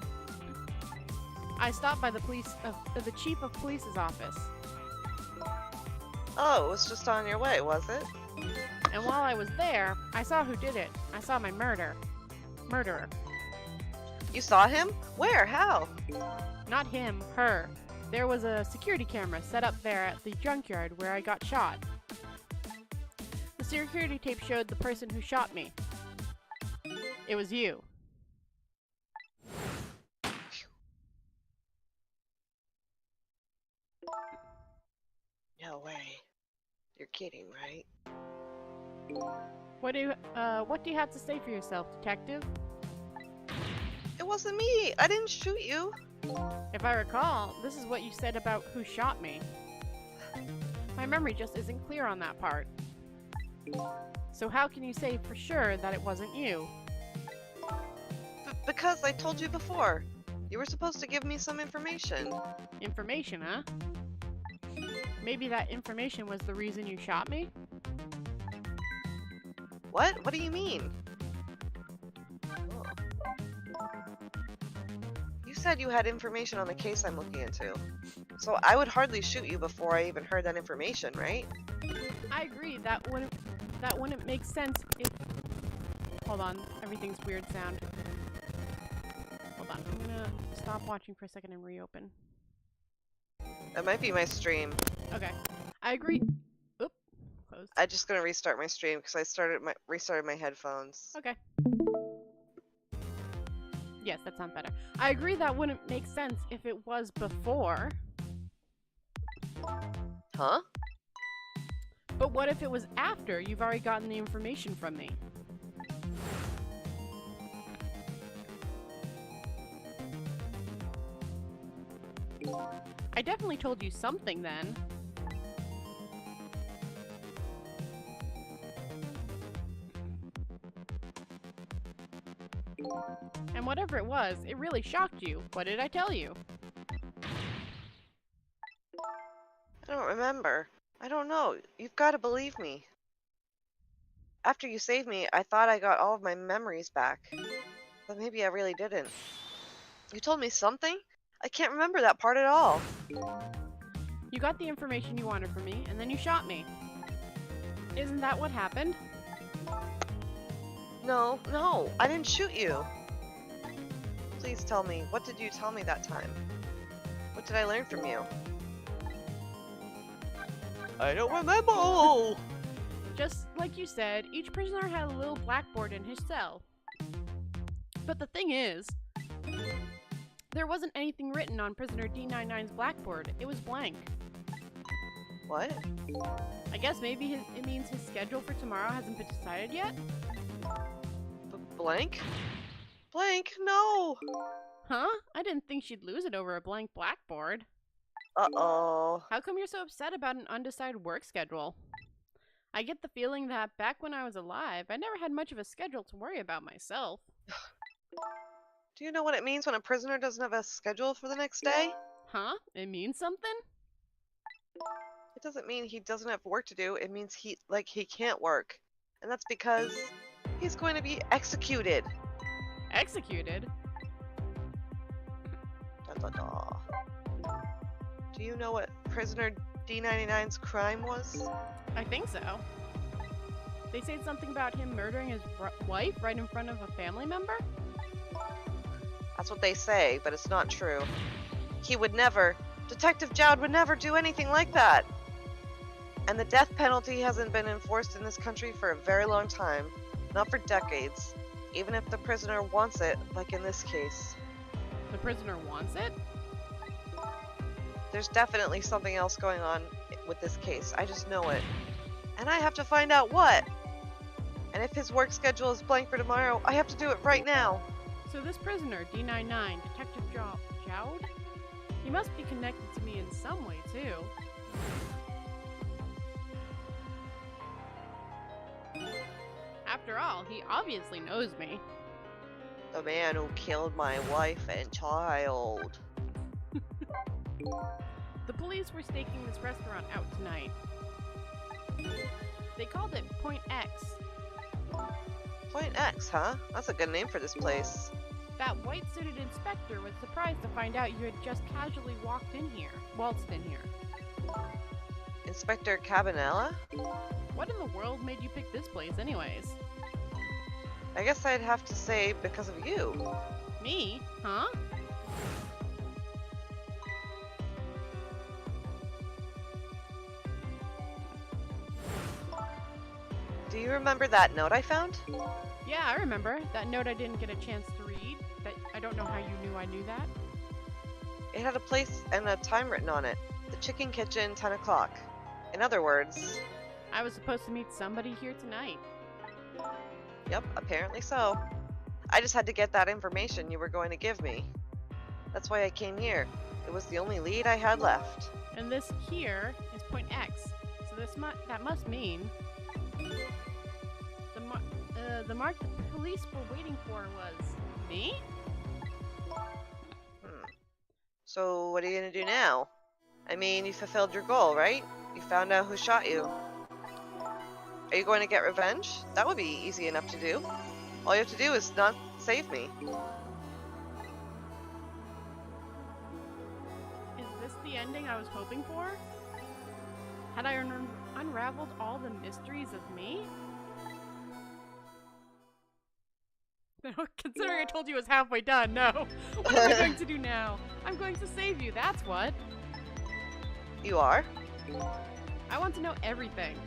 I stopped by the chief of police's office. Oh, it was just on your way, was it? And while I was there, I saw who did it. I saw my murderer. You saw him? Where? How? Not him, her. There was a security camera set up there at the junkyard where I got shot. The security tape showed the person who shot me. It was you. No way. You're kidding, right? What do you have to say for yourself, detective? It wasn't me. I didn't shoot you. If I recall, this is what you said about who shot me. My memory just isn't clear on that part. So how can you say for sure that it wasn't you? Because I told you before. You were supposed to give me some information. Information, huh? Maybe that information was the reason you shot me? What? What do you mean? You said you had information on the case I'm looking into. So I would hardly shoot you before I even heard that information, right? I agree. That wouldn't make sense if... Hold on. Everything's weird sound. Hold on. I'm gonna stop watching for a second and reopen. That might be my stream. Okay. I agree. Oop. Closed. I'm just gonna restart my stream because I restarted my headphones. Okay. Yes, that sounds better. I agree that wouldn't make sense if it was before. Huh? But what if it was after you've already gotten the information from me? I definitely told you something then. And whatever it was, it really shocked you. What did I tell you? I don't remember. I don't know. You've got to believe me. After you saved me, I thought I got all of my memories back. But maybe I really didn't. You told me something? I can't remember that part at all. You got the information you wanted from me, and then you shot me. Isn't that what happened? No, I didn't shoot you. Please tell me, what did you tell me that time? What did I learn from you? I don't remember! Just like you said, each prisoner had a little blackboard in his cell. But the thing is, there wasn't anything written on prisoner D99's blackboard. It was blank. What? I guess maybe it means his schedule for tomorrow hasn't been decided yet? Blank? Blank? No! Huh? I didn't think she'd lose it over a blank blackboard. Uh-oh. How come you're so upset about an undecided work schedule? I get the feeling that back when I was alive, I never had much of a schedule to worry about myself. Do you know what it means when a prisoner doesn't have a schedule for the next day? Huh? It means something? It doesn't mean he doesn't have work to do. It means he can't work. And that's because he's going to be executed. Executed? Da, da, da. Do you know what prisoner D99's crime was? I think so. They said something about him murdering his wife right in front of a family member? That's what they say, but it's not true. He would never, Detective Jowd would never do anything like that. And the death penalty hasn't been enforced in this country for a very long time. Not for decades. Even if the prisoner wants it, like in this case. The prisoner wants it? There's definitely something else going on with this case. I just know it. And I have to find out what. And if his work schedule is blank for tomorrow, I have to do it right now. So this prisoner, D99, Detective Jowd? He must be connected to me in some way, too. After all, he obviously knows me. The man who killed my wife and child. The police were staking this restaurant out tonight. They called it Point X. Point X, huh? That's a good name for this place. That white-suited inspector was surprised to find out you had just casually waltzed in here. Inspector Cabanela? What in the world made you pick this place anyways? I guess I'd have to say because of you. Me? Huh? Do you remember that note I found? Yeah, I remember. That note I didn't get a chance to read. That I don't know how you knew I knew that. It had a place and a time written on it. The Chicken Kitchen, 10 o'clock. In other words... I was supposed to meet somebody here tonight. Yep, apparently so. I just had to get that information you were going to give me. That's why I came here. It was the only lead I had left. And this here is Point X. So that must mean... The mark the police were waiting for was... me? So what are you gonna do now? I mean, you fulfilled your goal, right? You found out who shot you. Are you going to get revenge? That would be easy enough to do. All you have to do is not save me. Is this the ending I was hoping for? Had I unraveled all the mysteries of me? Considering I told you it was halfway done, no. What am I going to do now? I'm going to save you, that's what. You are? I want to know everything.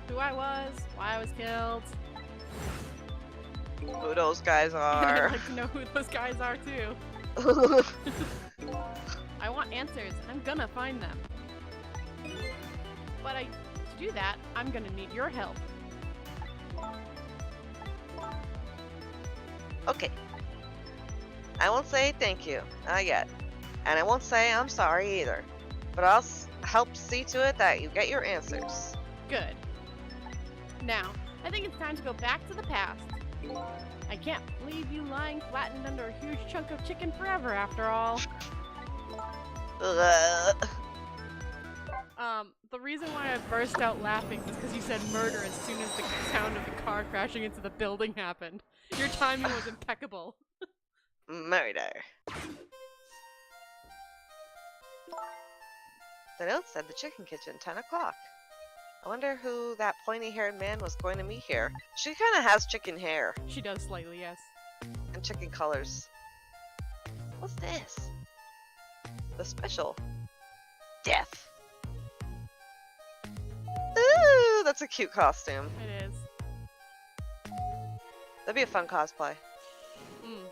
Who I was, why I was killed. Who those guys I'd are. like to know who those guys are too. I want answers, and I'm gonna find them. But to do that, I'm gonna need your help. Okay. I won't say thank you, not yet. And I won't say I'm sorry either. But I'll help see to it that you get your answers. Good. Now, I think it's time to go back to the past. I can't leave you lying flattened under a huge chunk of chicken forever, after all. Ugh. The reason why I burst out laughing was because you said murder as soon as the sound of the car crashing into the building happened. Your timing was impeccable. Murder. The note said the chicken kitchen, 10 o'clock. I wonder who that pointy-haired man was going to meet here. She kind of has chicken hair. She does slightly, yes. And chicken colors. What's this? The special. Death. Ooh, that's a cute costume. It is. That'd be a fun cosplay. Mm.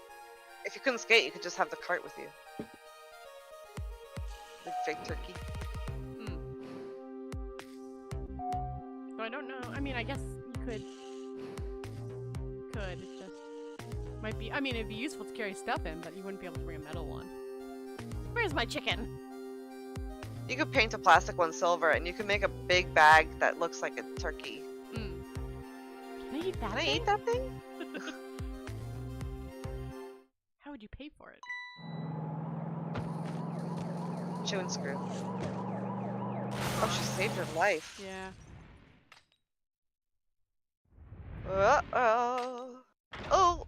If you couldn't skate, you could just have the cart with you. Big fake turkey. So I don't know. I mean, I guess you could. It just might be. I mean, it'd be useful to carry stuff in, but you wouldn't be able to bring a metal one. Where's my chicken? You could paint a plastic one silver, and you can make a big bag that looks like a turkey. Mm. Can I eat that? Can I eat that thing? How would you pay for it? Chew and screw. Oh, she saved her life. Yeah. Uh-oh. Oh!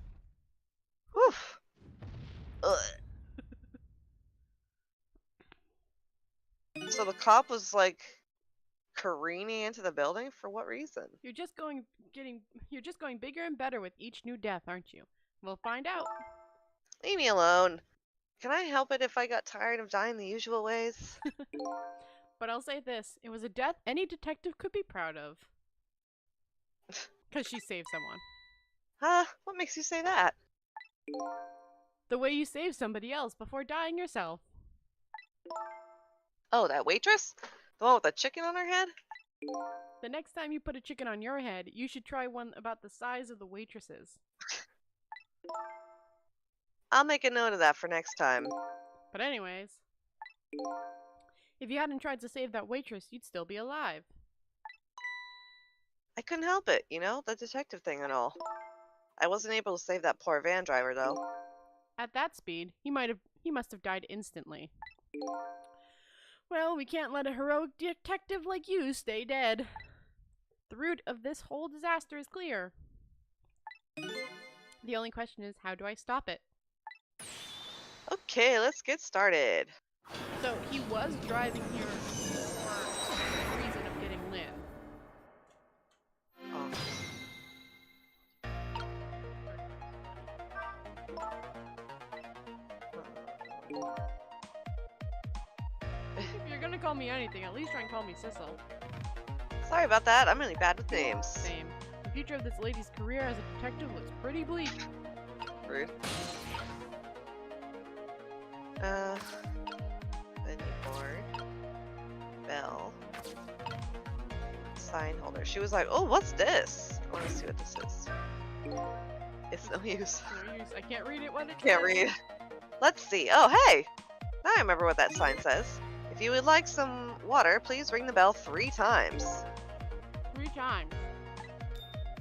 Woof! Ugh. So the cop was like careening into the building for what reason? You're just going bigger and better with each new death, aren't you? We'll find out. Leave me alone. Can I help it if I got tired of dying the usual ways? But I'll say this, it was a death any detective could be proud of. Because she saved someone. Huh? What makes you say that? The way you saved somebody else before dying yourself. Oh, that waitress? The one with the chicken on her head? The next time you put a chicken on your head, you should try one about the size of the waitress's. I'll make a note of that for next time. But anyways, if you hadn't tried to save that waitress, you'd still be alive. I couldn't help it, you know, the detective thing and all. I wasn't able to save that poor van driver, though. At that speed, he must have died instantly. Well, we can't let a heroic detective like you stay dead. The root of this whole disaster is clear. The only question is, how do I stop it? Okay, let's get started. So, he was driving here for the reason of getting Lynn. Oh. If you're gonna call me anything, at least try and call me Sissel. Sorry about that, I'm really bad with names. Same. The future of this lady's career as a detective looks pretty bleak. Rude. Venue board. Bell. Sign holder. She was like, oh, what's this? I want to see what this is. It's no use. No use. I can't read it when it Can't says. read. Let's see. Oh, hey! Now I remember what that sign says. If you would like some water, please ring the bell 3 times. 3 times.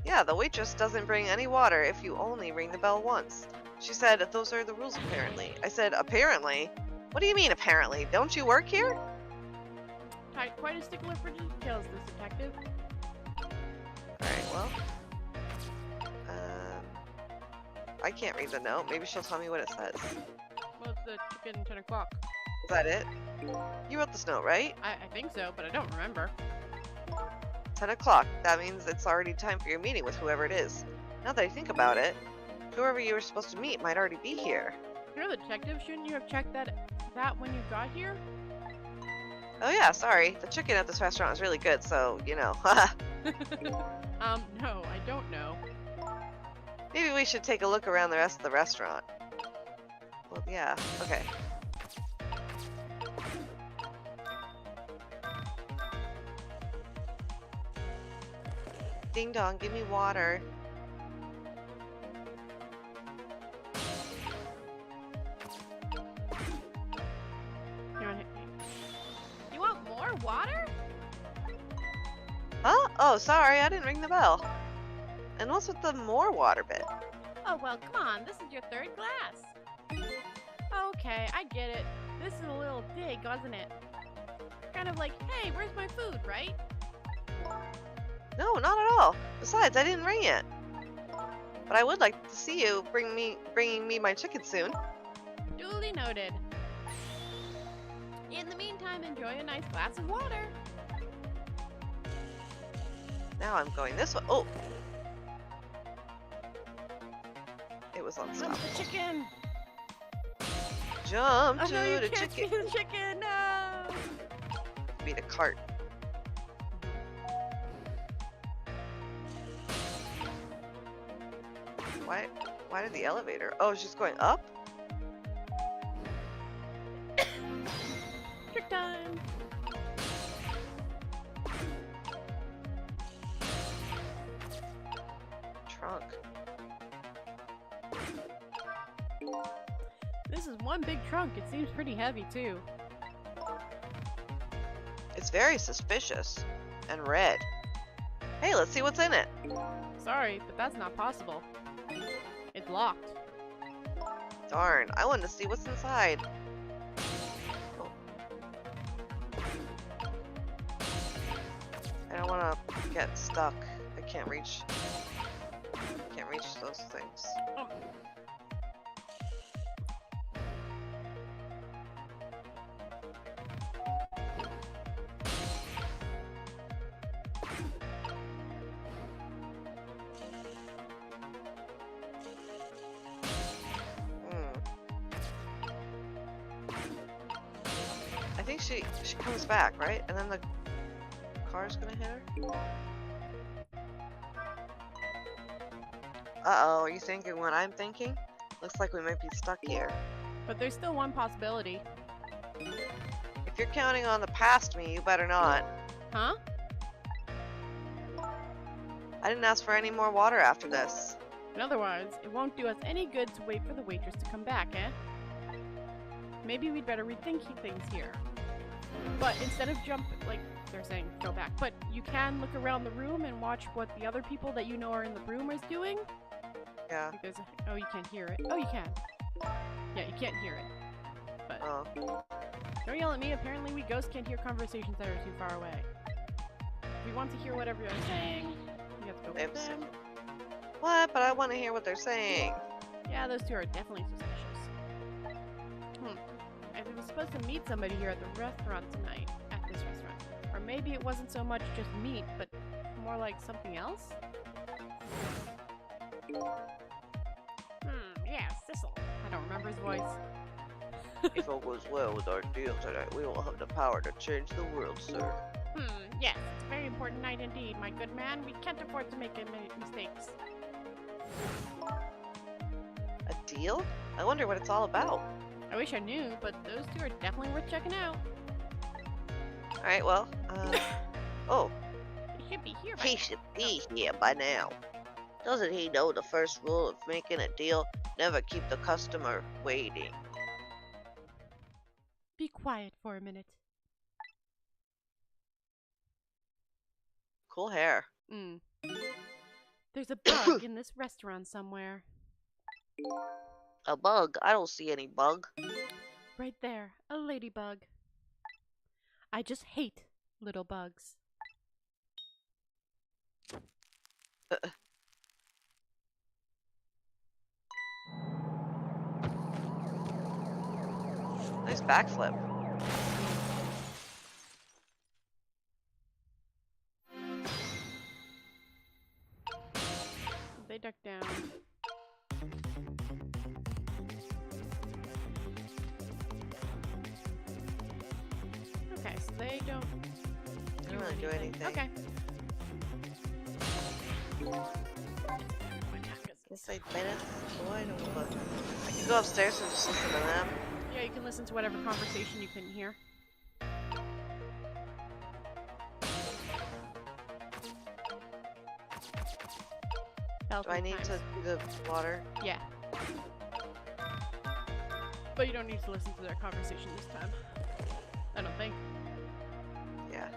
Yeah, the waitress doesn't bring any water if you only ring the bell once. She said, those are the rules apparently. I said, apparently? What do you mean apparently? Don't you work here? Quite a stickler for details, this detective. Alright, well. I can't read the note. Maybe she'll tell me what it says. Well, it's the chicken 10 o'clock. Is that it? You wrote this note, right? I think so, but I don't remember. 10 o'clock. That means it's already time for your meeting with whoever it is. Now that I think about it, whoever you were supposed to meet might already be here. You're the detective. Shouldn't you have checked that when you got here? Oh yeah, sorry. The chicken at this restaurant is really good, so, you know. No, I don't know. Maybe we should take a look around the rest of the restaurant. Well, yeah, okay. Ding dong, give me water. You want more water? Huh? Oh, sorry, I didn't ring the bell. And what's with the more water bit? Oh, well, come on. This is your third glass. Okay, I get it. This is a little dig, wasn't it? Kind of like, hey, where's my food, right? No, not at all. Besides, I didn't ring it. But I would like to see you bringing me my chicken soon. Duly noted. In the meantime, enjoy a nice glass of water. Now I'm going this way. Oh! It was on Jump stop. the chicken! Jump Oh to no, you the can't chicken. see the chicken! No! Be the cart. Why did the elevator? Oh, it's just going up? Trick time! Trunk. This is one big trunk. It seems pretty heavy, too. It's very suspicious. And red. Hey, let's see what's in it. Sorry, but that's not possible. It's locked. Darn, I wanted to see what's inside. Oh. I don't want to get stuck. I can't reach those things. Oh. I think she comes back, right? And then the car's gonna hit her? Uh-oh, are you thinking what I'm thinking? Looks like we might be stuck here. But there's still one possibility. If you're counting on the past me, you better not. Huh? I didn't ask for any more water after this. In other words, it won't do us any good to wait for the waitress to come back, eh? Maybe we'd better rethink things here. But instead of like they're saying, go back. But you can look around the room and watch what the other people that you know are in the room is doing. Yeah. Like oh, you can't hear it. Oh, you can. Yeah, you can't hear it. But Oh. don't yell at me. Apparently, we ghosts can't hear conversations that are too far away. If we want to hear what everyone's saying, we have to go with them. What? But I want to hear what they're saying. Yeah, those two are definitely suspicious. I was supposed to meet somebody here at the restaurant tonight, at this restaurant. Or maybe it wasn't so much just meat, but more like something else? Yeah, Sissel. I don't remember his voice. If all goes well with our deal tonight, we will have the power to change the world, sir. Yes, it's a very important night indeed, my good man. We can't afford to make any mistakes. A deal? I wonder what it's all about. I wish I knew, but those two are definitely worth checking out. Alright, well, oh. He should be here by He should be here by now. Doesn't he know the first rule of making a deal? Never keep the customer waiting. Be quiet for a minute. Cool hair. There's a bug in this restaurant somewhere. A bug? I don't see any bug. Right there, a ladybug. I just hate little bugs. Nice backflip. they don't I don't really do anything. Okay. Inside Venice? Oh, I don't know, but I can go upstairs and just listen to them. Yeah, you can listen to whatever conversation you couldn't hear. Do I need to do the water? Yeah. But you don't need to listen to their conversation this time. I don't think. Yeah.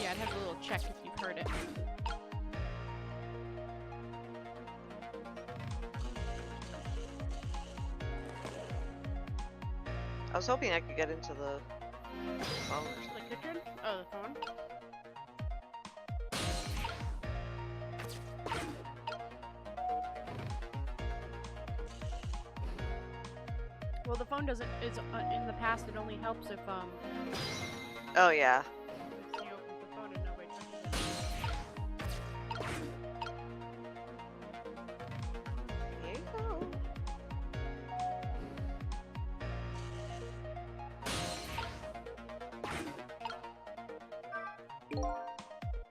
Yeah, it has a little check if you've heard it. I was hoping I could get into the phone. The kitchen? Oh, the phone? Well, the phone doesn't. Is in the past. It only helps if Oh yeah. if you open the phone and nobody touches it. Here you go.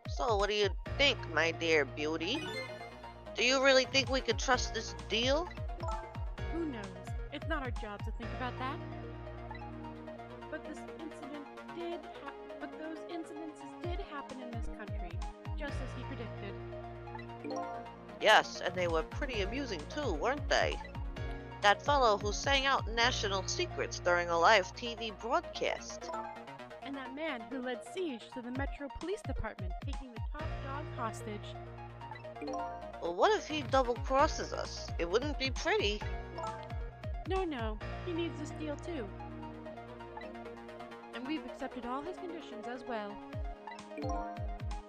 So, what do you think, my dear beauty? Do you really think we could trust this deal? Who knows? It's not our job to think about that. But this incident did but those incidences did happen in this country, just as he predicted. Yes, and they were pretty amusing too, weren't they? That fellow who sang out national secrets during a live TV broadcast. And that man who led siege to the Metro Police Department, taking the top dog hostage. Well, what if he double crosses us? It wouldn't be pretty. No, he needs this deal too. And we've accepted all his conditions as well.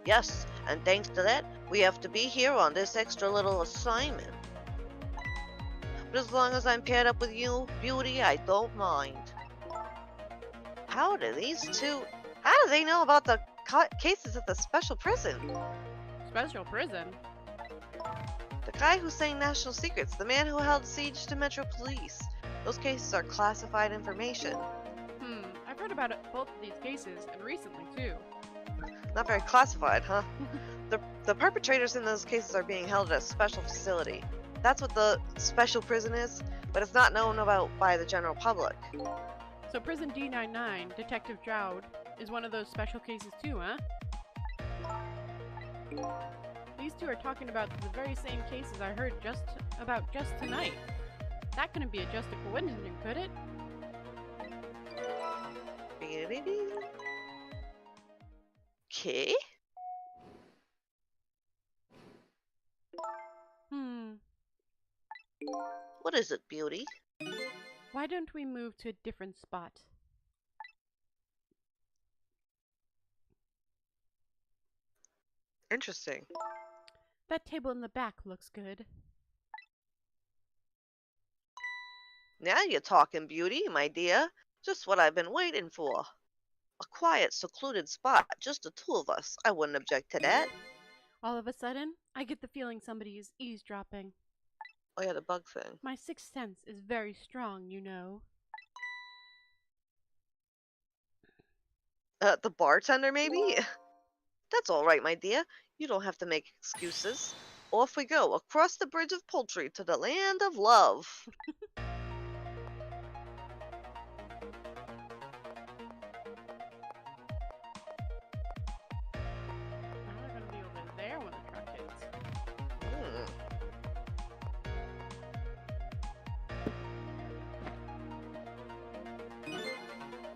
Yes, and thanks to that, we have to be here on this extra little assignment. But as long as I'm paired up with you, Beauty, I don't mind. How do these two... How do they know about the cases at the special prison? Special prison? The guy who sang national secrets, the man who held siege to Metro Police. Those cases are classified information. I've heard about both of these cases, and recently too. Not very classified, huh? The perpetrators in those cases are being held at a special facility. That's what the special prison is, but it's not known about by the general public. So Prison D99, Detective Droud, is one of those special cases too, huh? These two are talking about the very same cases I heard just tonight. That couldn't be just a coincidence, could it? Okay. What is it, Beauty? Why don't we move to a different spot? Interesting. That table in the back looks good. Now you're talking, Beauty, my dear. Just what I've been waiting for. A quiet, secluded spot, just the two of us. I wouldn't object to that. All of a sudden, I get the feeling somebody is eavesdropping. Oh yeah, the bug thing. My sixth sense is very strong, you know. The bartender, maybe? That's all right, my dear. You don't have to make excuses. Off we go, across the bridge of Poultry to the land of love. Now they're gonna be over there when the truck hits.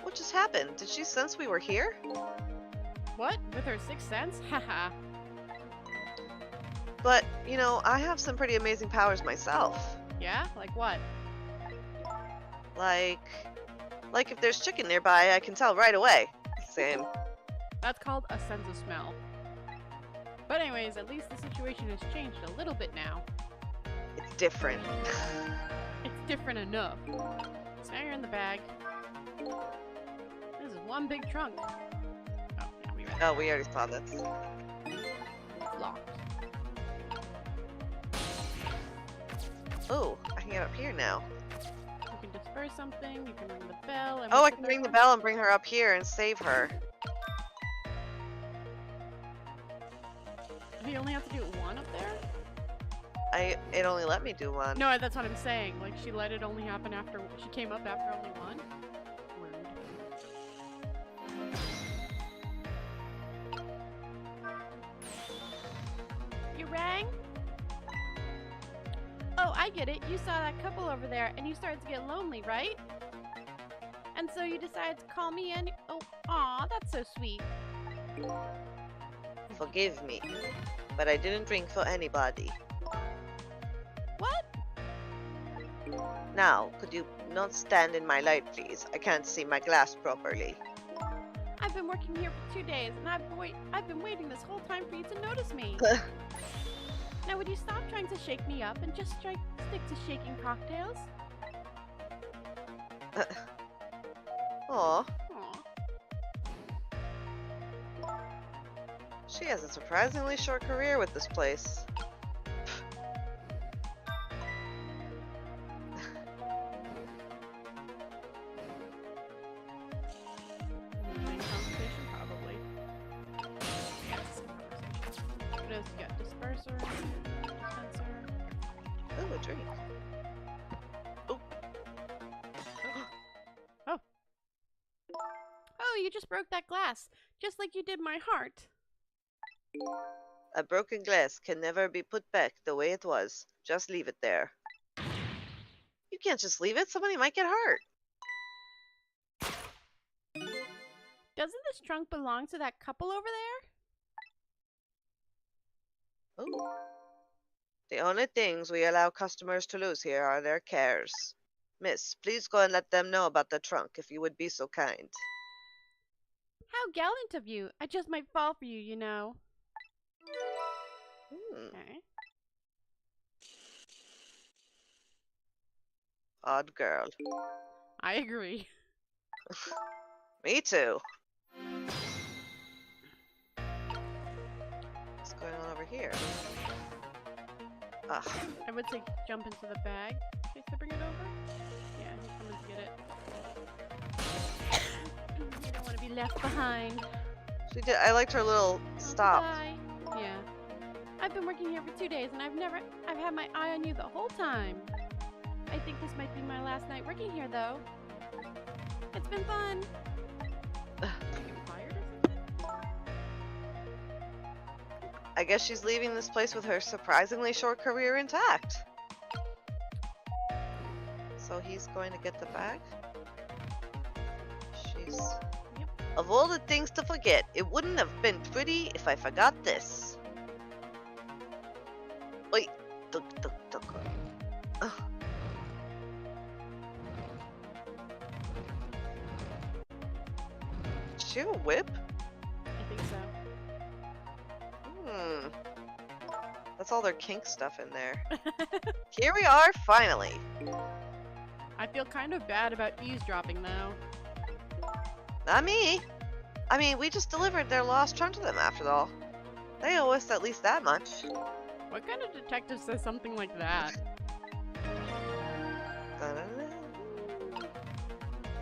What just happened? Did she sense we were here? What? With her sixth sense? Haha. But, you know, I have some pretty amazing powers myself. Yeah? Like what? Like if there's chicken nearby, I can tell right away. Same. That's called a sense of smell. But anyways, at least the situation has changed a little bit now. It's different. It's different enough. So now you're in the bag. This is one big trunk. Oh, yeah, we read Oh, we already saw this. It's locked. Oh, I can get up here now. You can disperse something, you can ring the bell. And Oh, what's I the can third ring the one? bell and bring her up here and save her. We only have to do one up there? It only let me do one. No, that's what I'm saying. Like, she let it only happen after she came up after only one? Rude. You rang? Oh, I get it. You saw that couple over there and you started to get lonely, right? And so you decided to call me and oh, aw, that's so sweet. Forgive me, but I didn't ring for anybody. What? Now, could you not stand in my light, please? I can't see my glass properly. I've been working here for 2 days and I've been waiting this whole time for you to notice me. Now would you stop trying to shake me up and just stick to shaking cocktails? Aw, Aw. she has a surprisingly short career with this place. Main conversation, probably. Yeah, it's the same conversation. What else you got? Disperser, dispenser. Ooh, a drink. Oh, you just broke that glass, just like you did my heart. A broken glass can never be put back the way it was. Just leave it there. You can't just leave it. Somebody might get hurt. Doesn't this trunk belong to that couple over there? Ooh. The only things we allow customers to lose here are their cares. Miss, please go and let them know about the trunk, if you would be so kind. How gallant of you. I just might fall for you, you know. Okay. Odd girl. I agree. Me too. What's going on over here? Ugh. I would say jump into the bag in case they bring it over. Yeah, he's coming to get it. You don't want to be left behind. She did. I liked her little stop. Bye. Yeah. I've been working here for 2 days and I've had my eye on you the whole time. I think this might be my last night working here though. It's been fun. You fired or something? I guess she's leaving this place with her surprisingly short career intact. So he's going to get the bag? She's... Yep. Of all the things to forget, it wouldn't have been pretty if I forgot this. Wait. Duk, duk, duk. Ugh. Does she have a whip? I think so. That's all their kink stuff in there. Here we are, finally. I feel kind of bad about eavesdropping though. Not me. I mean, we just delivered their lost trunk to them after all. They owe us at least that much. What kind of detective says something like that?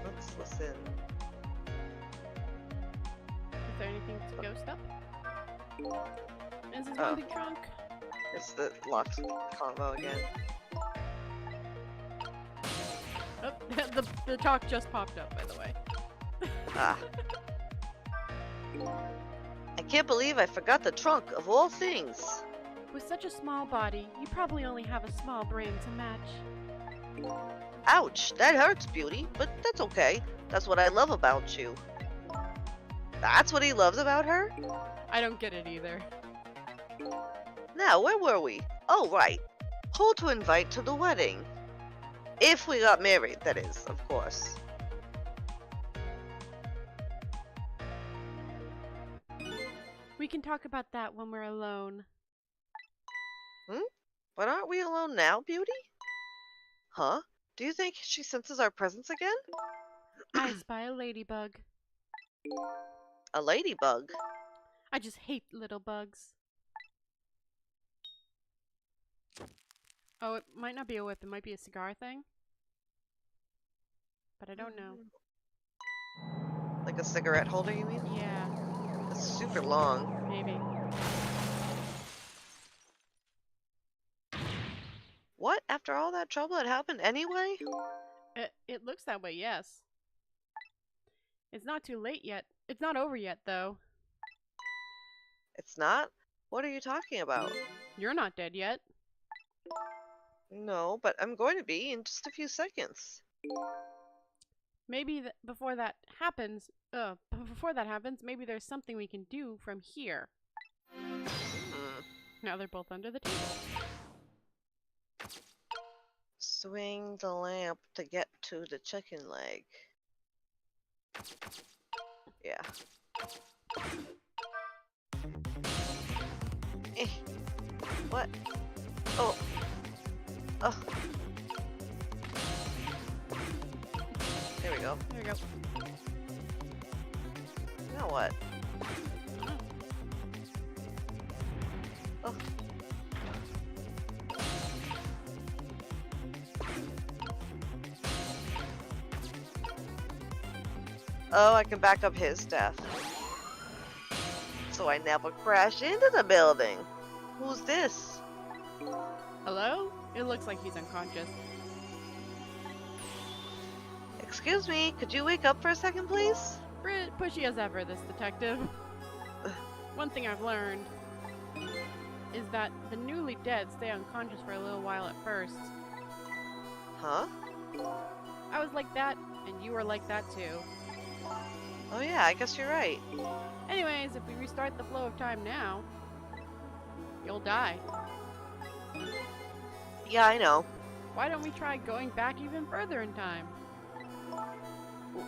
Let's listen. Is there anything to ghost up? Is this Oh. one big trunk? It's the locked combo again. Oh, the talk just popped up, by the way. Ah. I can't believe I forgot the trunk of all things. With such a small body, you probably only have a small brain to match. Ouch, that hurts, Beauty, but that's okay. That's what I love about you. That's what he loves about her? I don't get it either. Now, where were we? Oh, right. Who to invite to the wedding? If we got married, that is, of course. We can talk about that when we're alone. But aren't we alone now, Beauty? Huh? Do you think she senses our presence again? I spy a ladybug. A ladybug? I just hate little bugs. Oh, it might not be a whip, it might be a cigar thing. but I don't know. Like a cigarette holder, you mean? Yeah, It's super long. maybe. What? After all that trouble, it happened anyway? It looks that way, yes. It's not too late yet. It's not over yet, though. It's not? What are you talking about? You're not dead yet. No, but I'm going to be in just a few seconds. Maybe before that happens, maybe there's something we can do from here. Hmm. Now they're both under the table. Swing the lamp to get to the chicken leg. Yeah. Eh. What? Oh. Oh. There we go. There we go. Now what? Oh. Oh, I can back up his death. So I never crash into the building. Who's this? Hello? It looks like he's unconscious. Excuse me, could you wake up for a second, please? Pushy as ever, this detective. One thing I've learned is that the newly dead stay unconscious for a little while at first. Huh? I was like that, and you were like that too. Oh yeah, I guess you're right. Anyways, if we restart the flow of time now, you'll die. Yeah, I know. Why don't we try going back even further in time?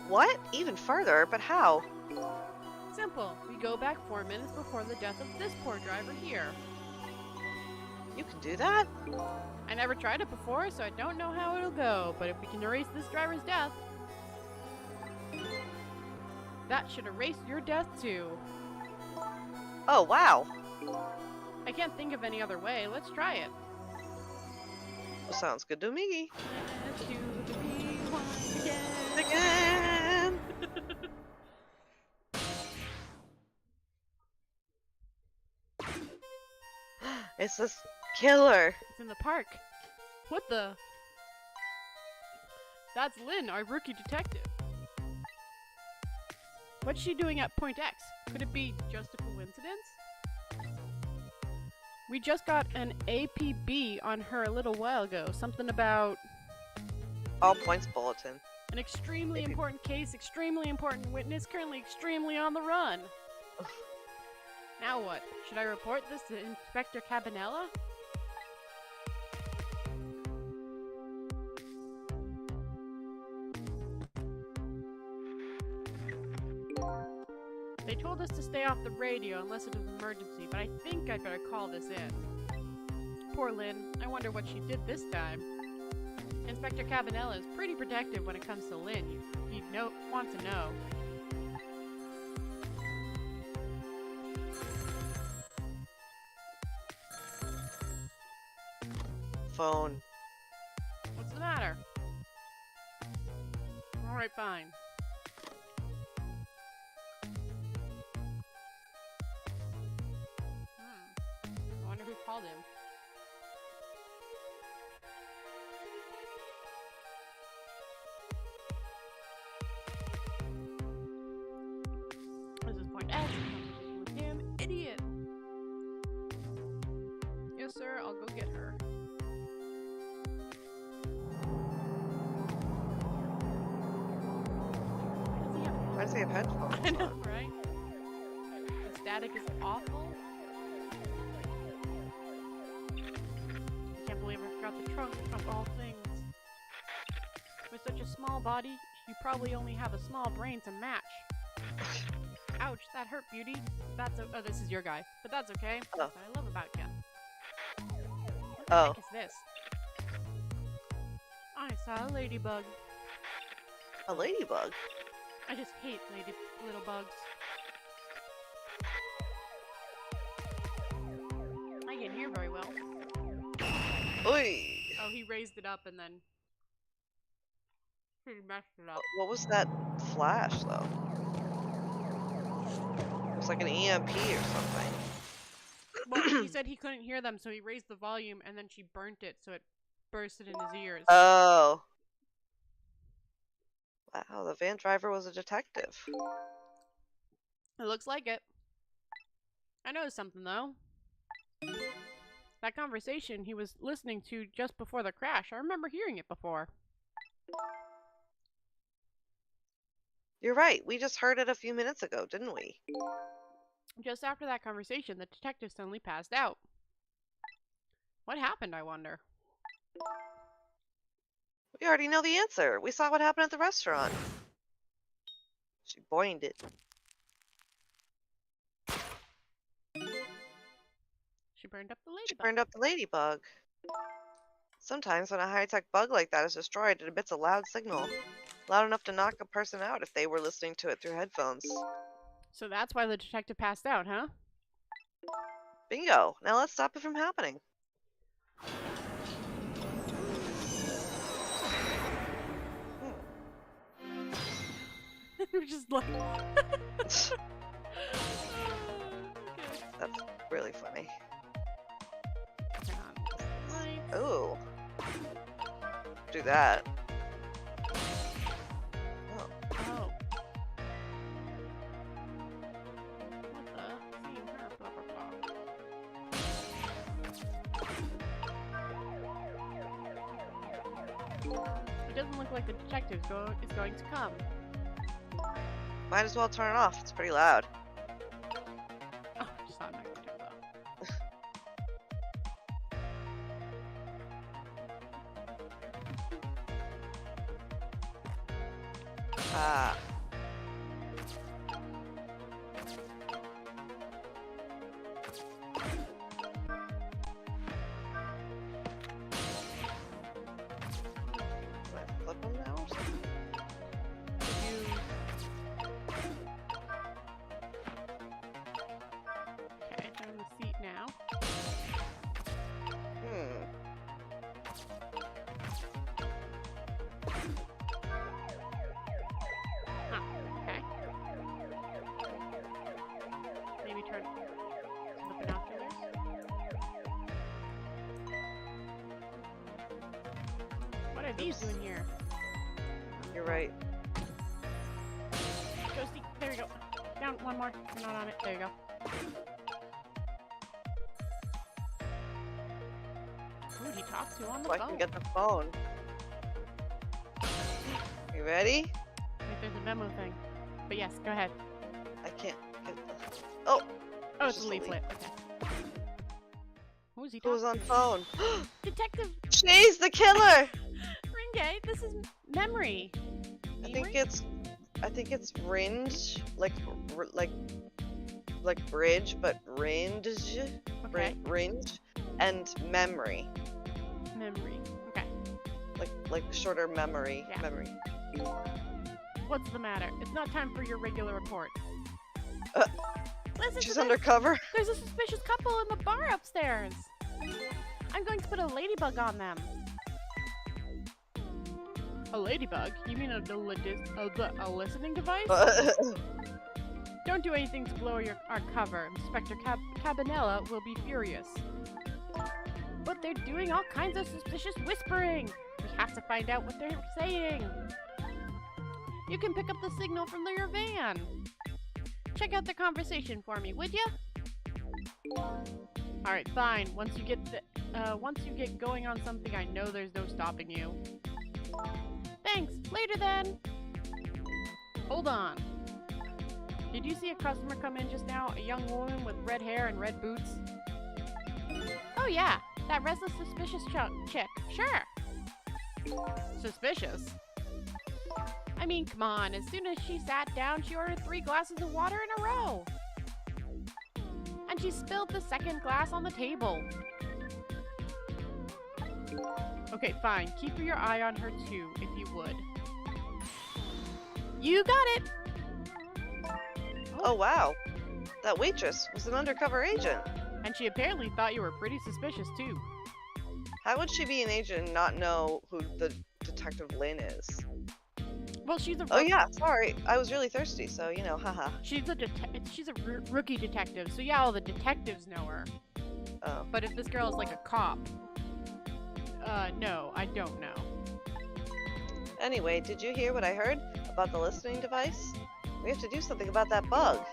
What? Even further? But how? Simple. We go back 4 minutes before the death of this poor driver here. You can do that? I never tried it before, so I don't know how it'll go, but if we can erase this driver's death, that should erase your death too. Oh, wow. I can't think of any other way. Let's try it. Well, sounds good to me. Let's do the rewind again. Again! It's this killer. It's in the park. What the? That's Lynn, our rookie detective. What's she doing at Point X? Could it be just a coincidence? We just got an APB on her a little while ago. Something about All points bulletin. an extremely important case, extremely important witness, currently extremely on the run. Now what? Should I report this to Inspector Cabanella? They told us to stay off the radio unless it was an emergency, but I think I'd better call this in. Poor Lynn. I wonder what she did this time. Inspector Cabanella is pretty protective when it comes to Lynn. He'd want to know. Phone. What's the matter? Alright, fine. I wonder who called him. This is Point X. Conversation with him. Idiot! Yes, sir, I'll go get her. Why does he have headphones? I know, right? The static is awful. I can't believe I forgot the trunk of all things. With such a small body, you probably only have a small brain to match. Ouch, that hurt, Beauty. Oh, this is your guy. But that's okay. Oh. That's what I love about you. What the Oh. heck is this? I saw a ladybug. A ladybug? I just hate little bugs. I can't hear very well. Oi! Oh, he raised it up and then... He messed it up. What was that flash, though? It was like an EMP or something. Well, he said he couldn't hear them, so he raised the volume, and then she burnt it, so it bursted in his ears. Oh. Wow, the van driver was a detective. It looks like it. I noticed something, though. That conversation he was listening to just before the crash, I remember hearing it before. You're right, we just heard it a few minutes ago, didn't we? Just after that conversation, the detective suddenly passed out. What happened, I wonder? We already know the answer. We saw what happened at the restaurant. She boinged it. She burned up the ladybug. She burned up the ladybug. Sometimes when a high-tech bug like that is destroyed, it emits a loud signal. Loud enough to knock a person out if they were listening to it through headphones. So that's why the detective passed out, huh? Bingo! Now let's stop it from happening. We're just like... That's really funny. Turn on the lights. Ooh. Do that. Oh. What the? Seeing her, blah, blah, blah. It doesn't look like the detective is going to come. Might as well turn it off. It's pretty loud. Oh, just thought I might turn it off. Ah. Can I flip them now or something? Okay, I'm in the seat now. Huh, okay. Maybe turn to the binoculars. What are these doing here? You're right. Ghosty, there you go. Down one more. You're not on it. There you go. Who did he talk to on the So I phone? can get the phone. You ready? Wait, there's a memo thing. But yes, go ahead. I can't get the... Oh! Oh, it's just a a leaflet. Okay. Who's he Who was talking on to? phone? Detective She's the killer! Ringay, this is Memory. I think it's Ringe, like bridge, but Ringe, Okay. Ringe, and memory, Memory. Okay. like shorter memory, Yeah. memory. What's the matter? It's not time for your regular report. Uh, Listen She's to this. undercover. There's a suspicious couple in the bar upstairs. I'm going to put a ladybug on them. A ladybug? You mean a listening device? Don't do anything to blow our cover. Inspector Cabanella will be furious. But they're doing all kinds of suspicious whispering. We have to find out what they're saying. You can pick up the signal from your van. Check out the conversation for me, would ya? Alright, fine. Once you get going on something, I know there's no stopping you. Thanks. Later then. Hold on. Did you see a customer come in just now? A young woman with red hair and red boots? Oh yeah, that restless, suspicious chick. Sure. Suspicious? I mean, come on. As soon as she sat down, she ordered 3 glasses of water in a row. And she spilled the second glass on the table. Okay, fine. Keep your eye on her too, if you would. You got it! Oh wow, that waitress was an undercover agent. And she apparently thought you were pretty suspicious too. How would she be an agent and not know who the Detective Lynn is? Well, she's a Oh yeah, sorry. I was really thirsty, so you know, haha. she's a rookie detective, so yeah, all the detectives know her. Oh. But if this girl is like a cop, no, I don't know. Anyway, did you hear what I heard about the listening device? We have to do something about that bug.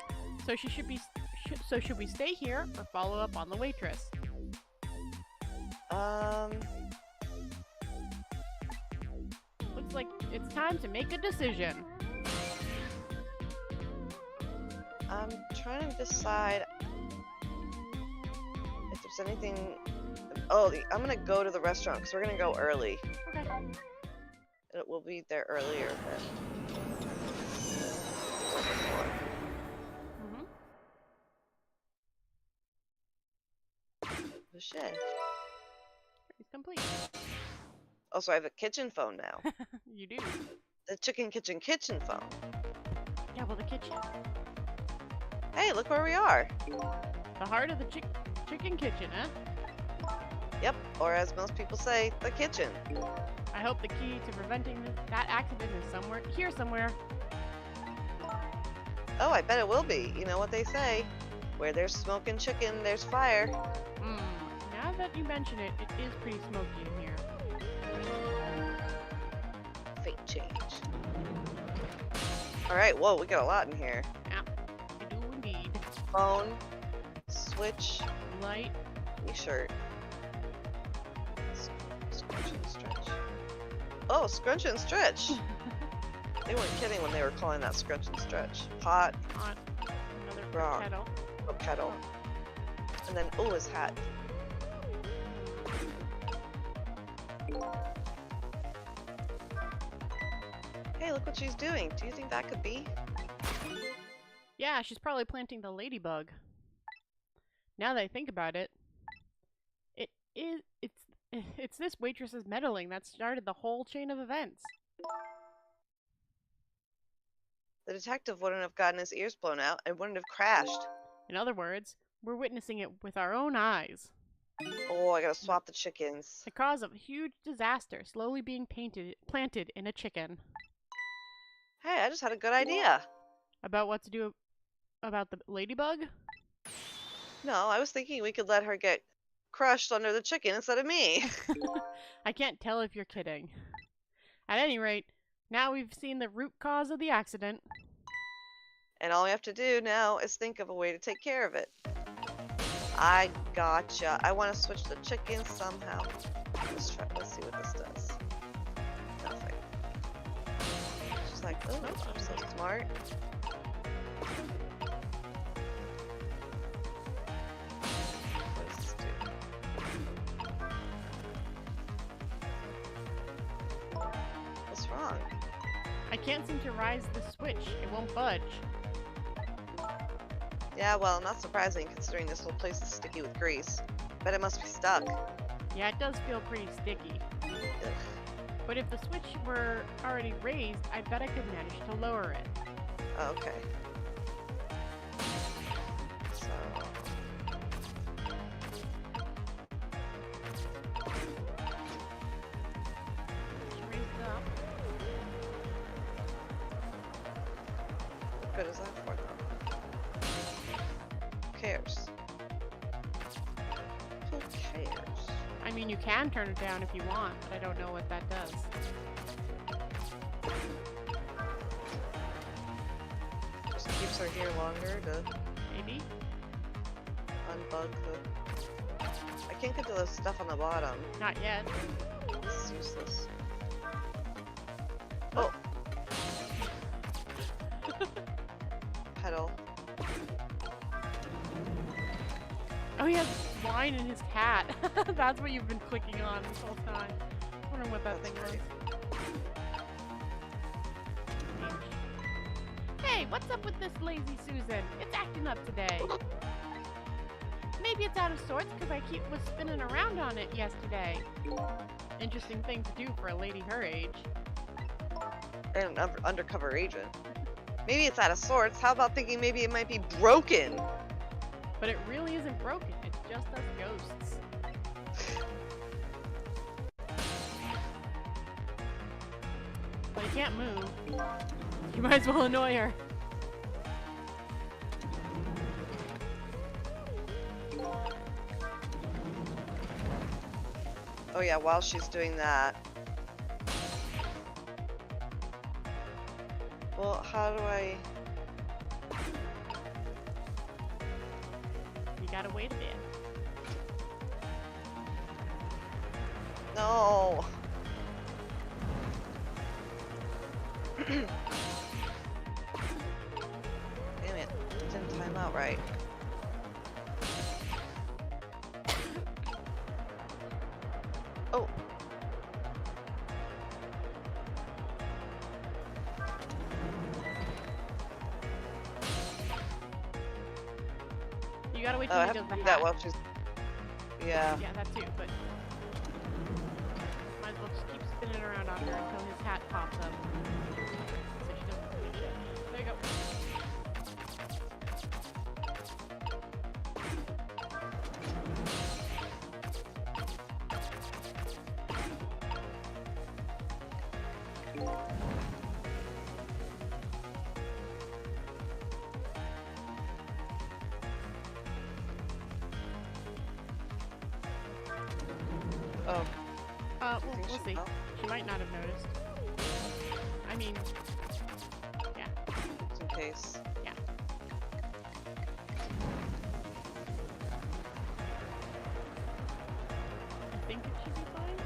So should we stay here or follow up on the waitress? Looks like it's time to make a decision. I'm trying to decide if there's anything. Oh, I'm gonna go to the restaurant because we're gonna go early. Okay. We'll be there earlier than before. Oh shit. It's complete. Also, I have a kitchen phone now. You do. The chicken kitchen phone. Yeah, well, the kitchen. Hey, look where we are. The heart of the chicken kitchen, huh? Yep, or as most people say, the kitchen. I hope the key to preventing that accident is here somewhere. Oh, I bet it will be. You know what they say. Where there's smoking chicken, there's fire. Now that you mention it, it is pretty smoky in here. Fate change. Alright, whoa, we got a lot in here. Yeah, I do indeed. Phone, switch, Light. t-shirt. Scrunch and stretch. Oh, scrunch and stretch! They weren't kidding when they were calling that scrunch and stretch. Pot. On another Wrong. kettle. A kettle. And then, oh, his hat. Hey, look what she's doing. Do you think that could be? Yeah, she's probably planting the ladybug. Now that I think about it, it's this waitress's meddling that started the whole chain of events. The detective wouldn't have gotten his ears blown out and wouldn't have crashed. In other words, we're witnessing it with our own eyes. Oh, I gotta swap the chickens. The cause of a huge disaster slowly being planted in a chicken. Hey, I just had a good idea. About what to do about the ladybug? No, I was thinking we could let her get crushed under the chicken instead of me. I can't tell if you're kidding. At any rate, now we've seen the root cause of the accident. And all we have to do now is think of a way to take care of it. I gotcha. I want to switch the chickens somehow. Let's see what this does. Nothing. She's like, oh, I'm so smart. What does this do? What's wrong? I can't seem to rise the switch. It won't budge. Yeah, well, not surprising considering this whole place is sticky with grease. Bet it must be stuck. Yeah, it does feel pretty sticky. Ugh. But if the switch were already raised, I bet I could manage to lower it. Oh, okay. So... Just raise it up. What good is that for them? Who cares? Who cares? I mean, you can turn it down if you want, but I don't know what that does. Just keeps her here longer to Maybe? unbug the... I can't get to the stuff on the bottom. Not yet. It's useless. Oh! Pedal. Oh, he has wine in his hat. That's what you've been clicking on this whole time. Wondering what that thing was. Hey, what's up with this lazy Susan? It's acting up today. Maybe it's out of sorts because I was spinning around on it yesterday. Interesting thing to do for a lady her age. And an undercover agent. Maybe it's out of sorts. How about thinking maybe it might be broken? But it really isn't broken. It's just us ghosts. Like, can't move. You might as well annoy her. Oh yeah, while she's doing that. Well, how do I... You gotta wait a bit. No! Damn it, it didn't time out right. Oh! You gotta wait Oh, till I he have does to the do hat. that while she's... Yeah. Yeah, that too, but might as well just keep spinning around on her until his hat pops up. So she doesn't finish it. There you go. Oh. Well, think we'll she see. will? She might not have noticed. I mean, yeah, Just in case. yeah. I think it should be fine.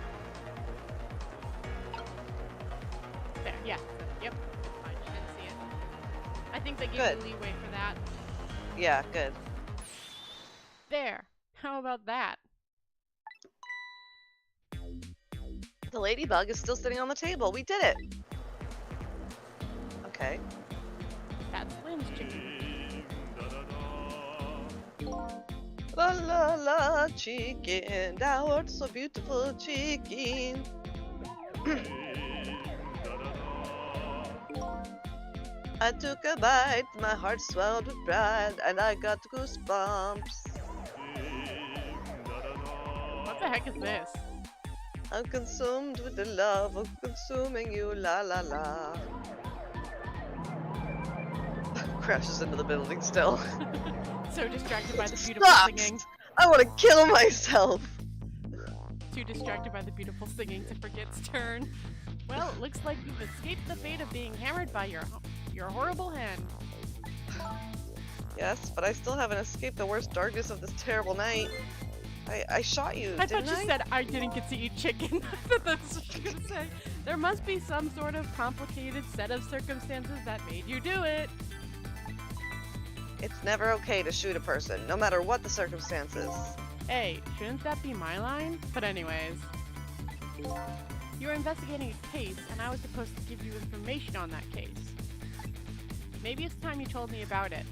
There, yeah. Yep, it's fine. She didn't see it. I think they gave Good. you leeway for that. Yeah, good. There. How about that? The ladybug is still sitting on the table. We did it! Okay. That's Lynn's chicken. La la la, chicken, thou art so beautiful, chicken. I took a bite, my heart swelled with pride, and I got goosebumps. What the heck is this? I'm consumed with the love of consuming you, la la la. Crashes into the building still. So distracted by the beautiful Sucks! singing. I want to kill myself! Too distracted by the beautiful singing to forget its turn. Well, it looks like you've escaped the fate of being hammered by your horrible hen. Yes, but I still haven't escaped the worst darkness of this terrible night. I shot you, I didn't thought you said I didn't get to eat chicken. I thought that's what you were gonna say. There must be some sort of complicated set of circumstances that made you do it. It's never okay to shoot a person, no matter what the circumstances. Hey, shouldn't that be my line? But anyways. You were investigating a case, and I was supposed to give you information on that case. Maybe it's time you told me about it.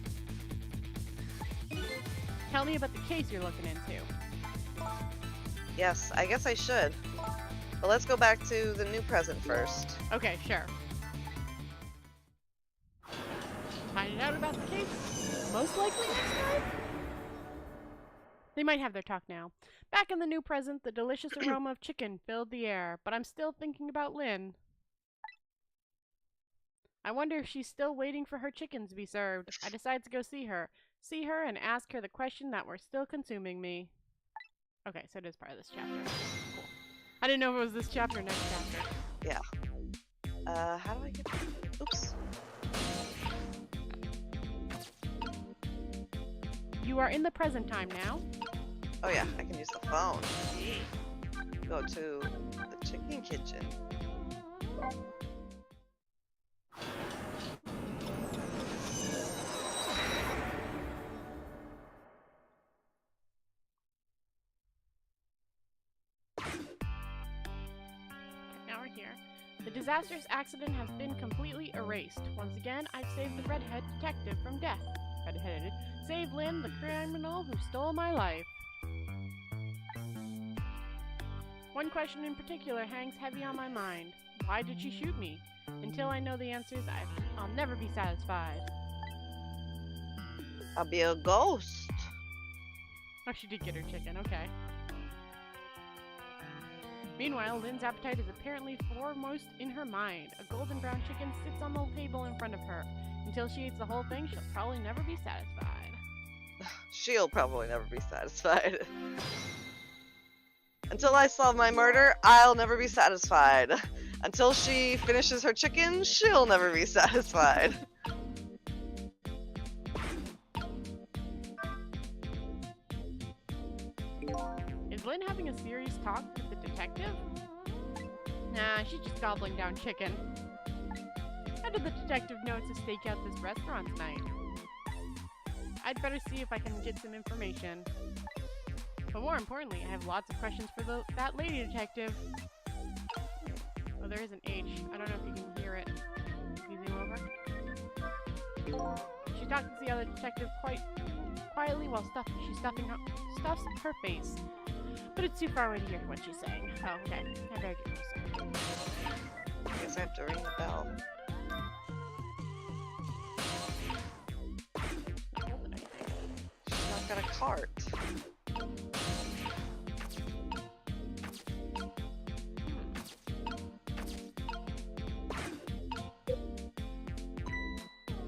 Tell me about the case you're looking into. Yes, I guess I should. But let's go back to the new present first. Okay, sure. Finding out about the case? Most likely next time? They might have their talk now. Back in the new present, the delicious aroma of chicken filled the air, but I'm still thinking about Lynn. I wonder if she's still waiting for her chicken to be served. I decide to go see her and ask her the question that were still consuming me. Okay, so it is part of this chapter. Cool. I didn't know if it was this chapter or next chapter. Yeah. How do I get... Oops. You are in the present time now. Oh yeah, I can use the phone. Go to the chicken kitchen. Now we're here. The disastrous accident has been completely erased. Once again, I've saved the redhead detective from death. Red-headed. Save Lynn, the criminal who stole my life. One question in particular hangs heavy on my mind. Why did she shoot me? Until I know the answers, I'll never be satisfied. I'll be a ghost. Oh, she did get her chicken, okay. Meanwhile, Lynn's appetite is apparently foremost in her mind. A golden brown chicken sits on the table in front of her. Until she eats the whole thing, she'll probably never be satisfied. She'll probably never be satisfied. Until I solve my murder, I'll never be satisfied. Until she finishes her chicken, she'll never be satisfied. Is Lynn having a serious talk with the detective? Nah, she's just gobbling down chicken. How did the detective know to stake out this restaurant tonight? I'd better see if I can get some information. But more importantly, I have lots of questions for that lady detective. Oh, there is an H. I don't know if you can hear it. Can you zoom over? She talks to the other detective quite quietly while she stuffs her face. But it's too far away to hear what she's saying. Oh, okay. I better get closer. I guess I have to ring the bell. She's not got a cart.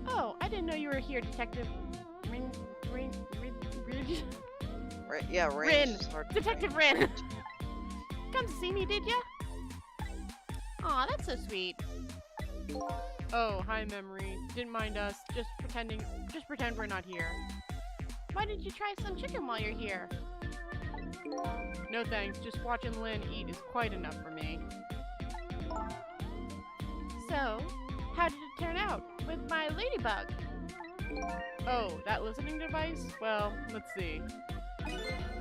Oh, I didn't know you were here, Detective Rin. Yeah, Rin. Detective Rin. Come to see me, did ya? Aw, that's so sweet. Oh, hi, Memory. Didn't mind us. Just pretend we're not here. Why didn't you try some chicken while you're here? No thanks. Just watching Lynn eat is quite enough for me. So, how did it turn out with my ladybug? Oh, that listening device? Well, let's see.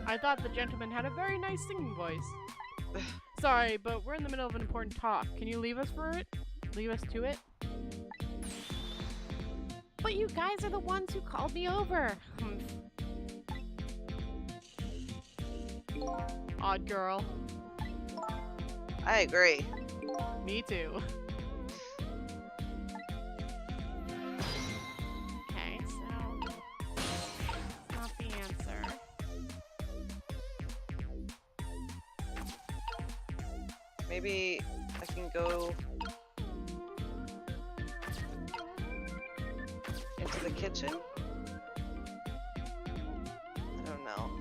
I thought the gentleman had a very nice singing voice. Sorry, but we're in the middle of an important talk. Can you leave us to it? But you guys are the ones who called me over. Odd girl. I agree. Me too. Okay, so not the answer. Maybe I can go into the kitchen? I don't know.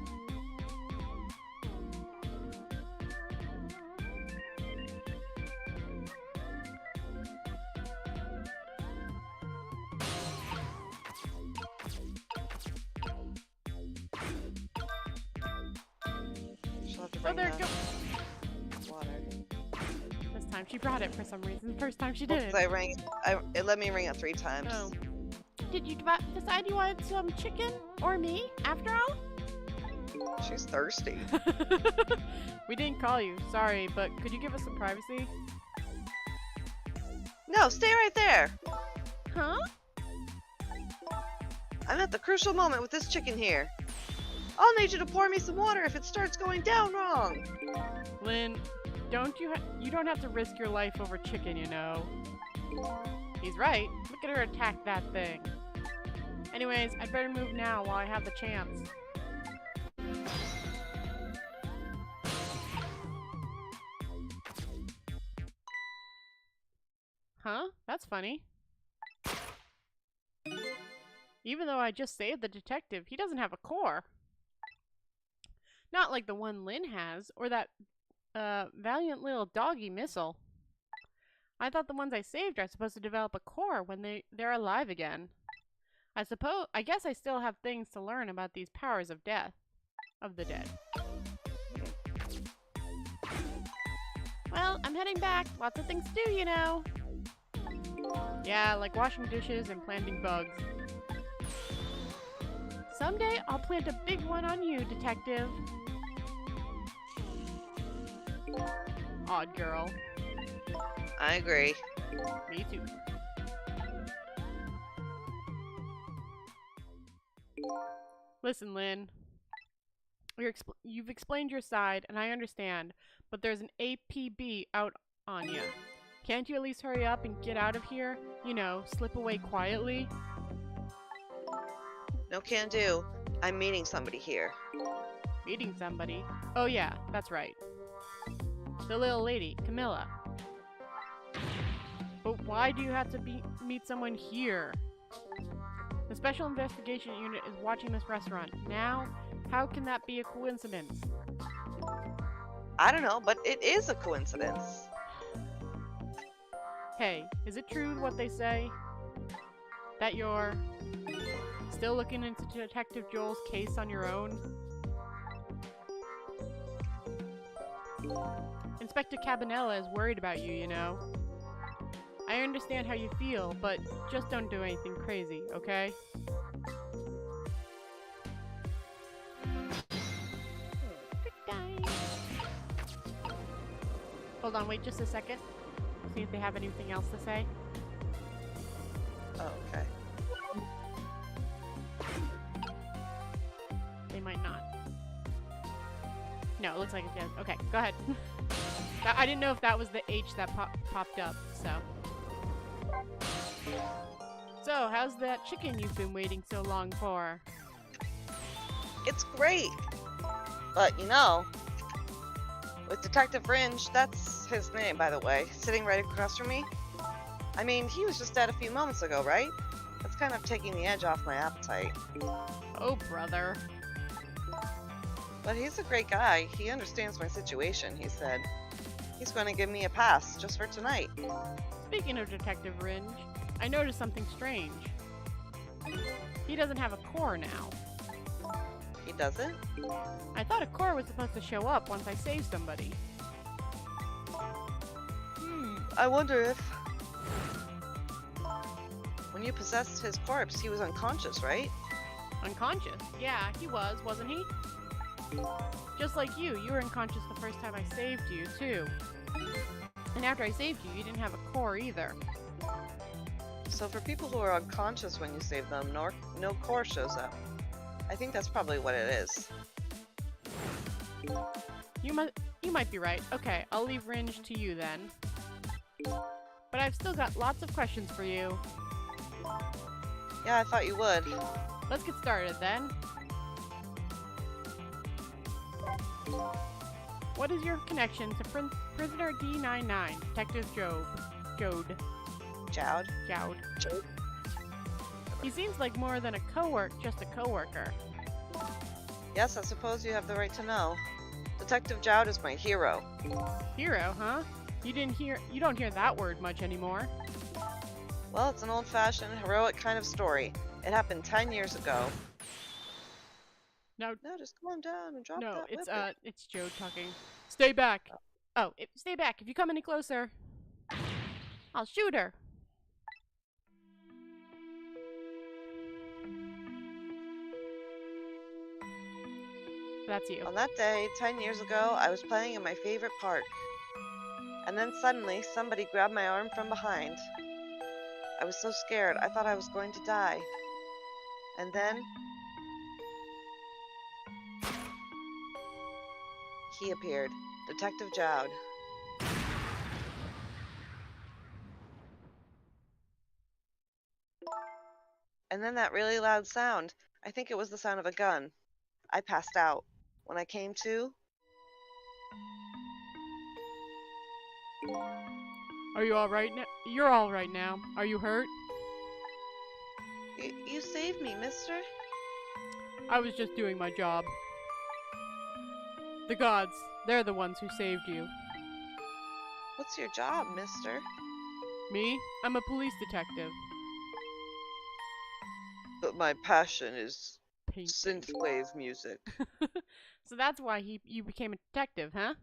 She'll have to bring there it the goes. water. This time she brought it for some reason. First time she did. It let me ring it 3 times. Oh. Did you decide you wanted some chicken or me after all? She's thirsty. We didn't call you. Sorry, but could you give us some privacy? No, stay right there. Huh? I'm at the crucial moment with this chicken here. I'll need you to pour me some water if it starts going down wrong. Lynn, you don't have to risk your life over chicken, you know. He's right. Look at her attack that thing. Anyways, I'd better move now while I have the chance. Huh? That's funny. Even though I just saved the detective, he doesn't have a core. Not like the one Lynn has, or that valiant little doggy missile. I thought the ones I saved are supposed to develop a core when they're alive again. I guess I still have things to learn about these powers of the dead. Well, I'm heading back. Lots of things to do, you know. Yeah, like washing dishes and planting bugs. Someday I'll plant a big one on you, detective. Odd girl. I agree. Me too. Listen, Lynn. You've explained your side, and I understand, but there's an APB out on you. Can't you at least hurry up and get out of here? You know, slip away quietly? No can do. I'm meeting somebody here. Meeting somebody? Oh yeah, that's right. The little lady, Camilla. But why do you have to meet someone here? The Special Investigation Unit is watching this restaurant. Now, how can that be a coincidence? I don't know, but it is a coincidence. Hey, is it true what they say? That you're still looking into Detective Joel's case on your own? Inspector Cabanela is worried about you, you know. I understand how you feel, but just don't do anything crazy, okay? Hold on, wait just a second. See if they have anything else to say. Oh, okay. They might not. No, it looks like it does. Okay, go ahead. I didn't know if that was the H that popped up, so. So, how's that chicken you've been waiting so long for? It's great. But, you know, with Detective Fringe, that's his name, by the way, sitting right across from me. I mean, he was just dead a few moments ago, right? That's kind of taking the edge off my appetite. Oh, brother. But he's a great guy. He understands my situation, he said. He's going to give me a pass just for tonight. Speaking of Detective Fringe, I noticed something strange. He doesn't have a core now. He doesn't? I thought a core was supposed to show up once I saved somebody. I wonder if... When you possessed his corpse, he was unconscious, right? Unconscious? Yeah, he was, wasn't he? Just like you were unconscious the first time I saved you, too. And after I saved you, you didn't have a core either. So for people who are unconscious when you save them, no core shows up. I think that's probably what it is. You might be right. Okay, I'll leave Ringe to you then. But I've still got lots of questions for you. Yeah, I thought you would. Let's get started then. What is your connection to Prisoner D99, Detective Jode? Jowd? Jowd. He seems like more than just a coworker. Yes, I suppose you have the right to know. Detective Jowd is my hero. Hero, huh? You don't hear that word much anymore. Well, it's an old-fashioned, heroic kind of story. It happened 10 years ago. No, just calm down and drop no, that it's whippet. it's Jode talking. Stay back. Stay back. If you come any closer, I'll shoot her. That's you. On that day, 10 years ago, I was playing in my favorite park. And then suddenly, somebody grabbed my arm from behind. I was so scared, I thought I was going to die. And then... he appeared. Detective Jowd. And then that really loud sound. I think it was the sound of a gun. I passed out. When I came to... Are you all right now? You're all right now. Are you hurt? You saved me, mister. I was just doing my job. The gods, they're the ones who saved you. What's your job, mister? Me? I'm a police detective. But my passion is Paint. synthwave music. So that's why you became a detective, huh?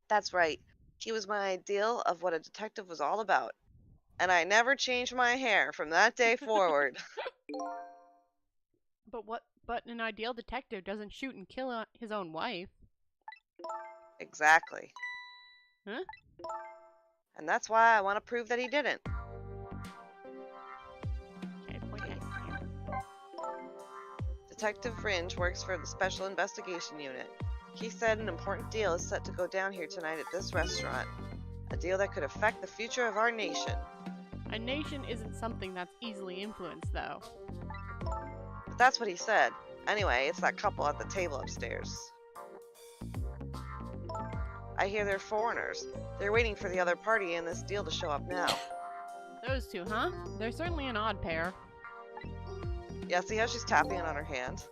That's right. He was my ideal of what a detective was all about. And I never changed my hair from that day forward. But an ideal detective doesn't shoot and kill his own wife. Exactly. Huh? And that's why I want to prove that he didn't. Okay, point at him. Detective Fringe works for the Special Investigation Unit. He said an important deal is set to go down here tonight at this restaurant. A deal that could affect the future of our nation. A nation isn't something that's easily influenced, though. But that's what he said. Anyway, it's that couple at the table upstairs. I hear they're foreigners. They're waiting for the other party in this deal to show up now. Those two, huh? They're certainly an odd pair. Yeah, see how she's tapping it on her hand?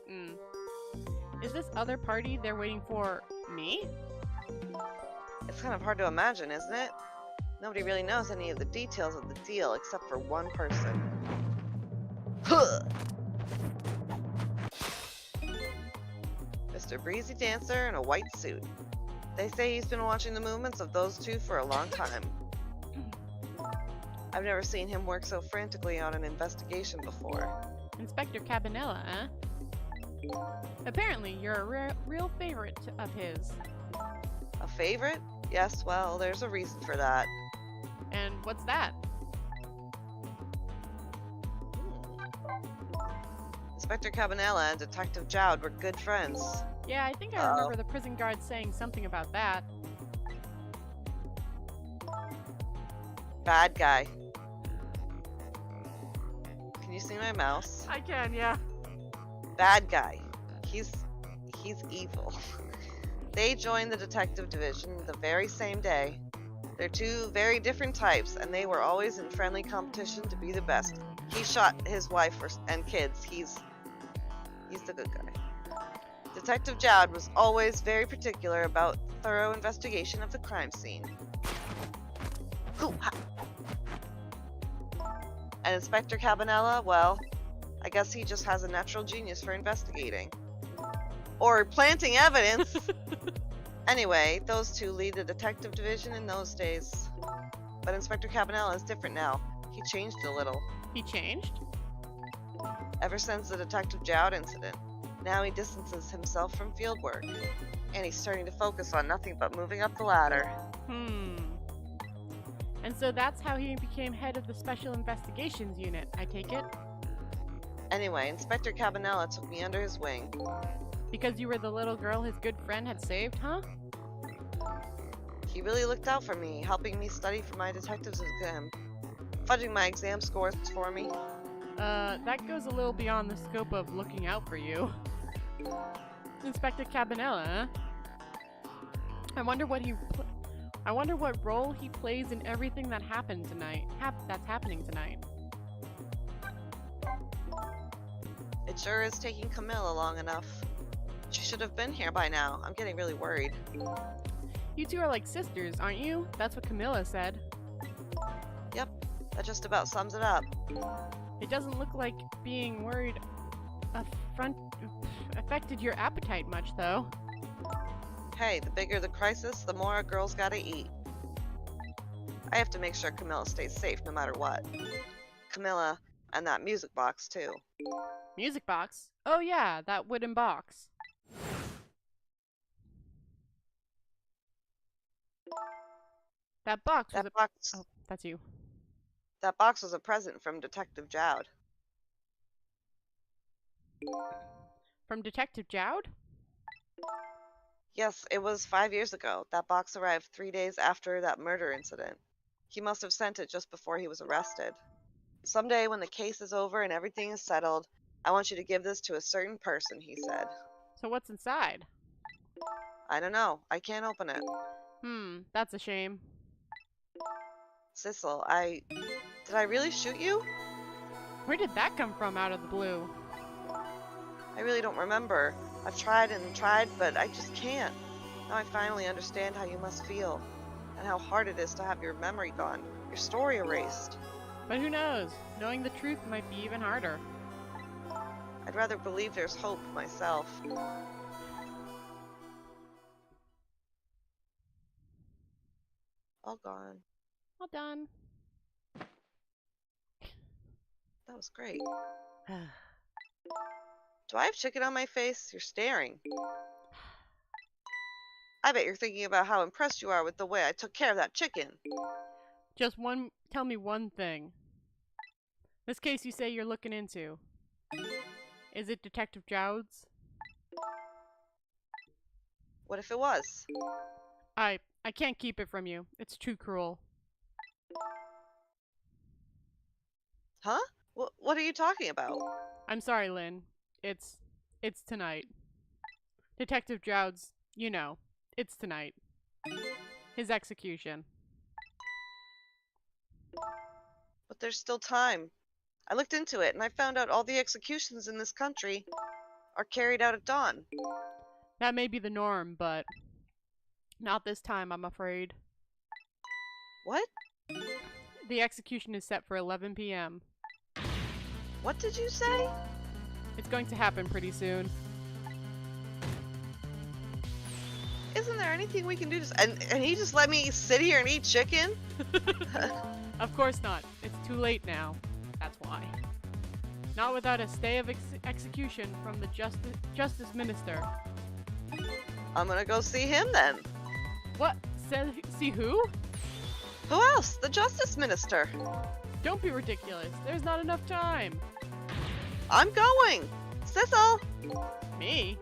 Is this other party they're waiting for me? It's kind of hard to imagine, isn't it? Nobody really knows any of the details of the deal except for one person. Huh! Mr. Breezy Dancer in a white suit. They say he's been watching the movements of those two for a long time. I've never seen him work so frantically on an investigation before. Inspector Cabanela, eh? Apparently, you're a real favorite of his. A favorite? Yes, well, there's a reason for that. And what's that? Inspector Cabanela and Detective Jowd were good friends. Yeah, I think I remember the prison guard saying something about that. Bad guy. Can you see my mouse? I can, yeah. Bad guy. He's evil. They joined the detective division the very same day. They're two very different types, and they were always in friendly competition to be the best. He shot his wife and kids. He's the good guy. Detective Jowd was always very particular about thorough investigation of the crime scene. Hoo-ha! And Inspector Cabanela, well, I guess he just has a natural genius for investigating. Or planting evidence! Anyway, those two lead the detective division in those days. But Inspector Cabanela is different now. He changed a little. He changed? Ever since the Detective Jowd incident. Now he distances himself from field work. And he's starting to focus on nothing but moving up the ladder. And so that's how he became head of the Special Investigations Unit, I take it? Anyway, Inspector Cabanela took me under his wing. Because you were the little girl his good friend had saved, huh? He really looked out for me, helping me study for my detective's exam. Fudging my exam scores for me. That goes a little beyond the scope of looking out for you. Inspector Cabanela, huh? I wonder what role he plays in everything that happened tonight. That's happening tonight. It sure is taking Camilla long enough. She should have been here by now. I'm getting really worried. You two are like sisters, aren't you? That's what Camilla said. Yep, that just about sums it up. It doesn't look like being worried affected your appetite much, though. Hey, the bigger the crisis, the more a girl's gotta eat. I have to make sure Camilla stays safe no matter what. Camilla, and that music box, too. Music box? Oh yeah, that wooden box. That box was Oh, that's you. That box was a present from Detective Jowd. From Detective Jowd? Yes, it was 5 years ago. That box arrived 3 days after that murder incident. He must have sent it just before he was arrested. Someday when the case is over and everything is settled, I want you to give this to a certain person, he said. So what's inside? I don't know. I can't open it. That's a shame. Sissel, did I really shoot you? Where did that come from out of the blue? I really don't remember. I've tried and tried, but I just can't. Now I finally understand how you must feel, and how hard it is to have your memory gone, your story erased. But who knows? Knowing the truth might be even harder. I'd rather believe there's hope myself. All gone. All done. That was great. Do I have chicken on my face? You're staring. I bet you're thinking about how impressed you are with the way I took care of that chicken. Tell me one thing. This case you say you're looking into. Is it Detective Jowd's? What if it was? I can't keep it from you. It's too cruel. Huh? What are you talking about? I'm sorry, Lynn. It's tonight. Detective Jowd's, you know, it's tonight. His execution. But there's still time. I looked into it and I found out all the executions in this country are carried out at dawn. That may be the norm, but not this time, I'm afraid. What? The execution is set for 11 p.m. What did you say? It's going to happen pretty soon. Isn't there anything we can do to and he just let me sit here and eat chicken? Of course not. It's too late now. That's why. Not without a stay of execution from the Justice Minister. I'm gonna go see him then. What? See who? Who else? The Justice Minister. Don't be ridiculous. There's not enough time. I'm going. Sissel, Me?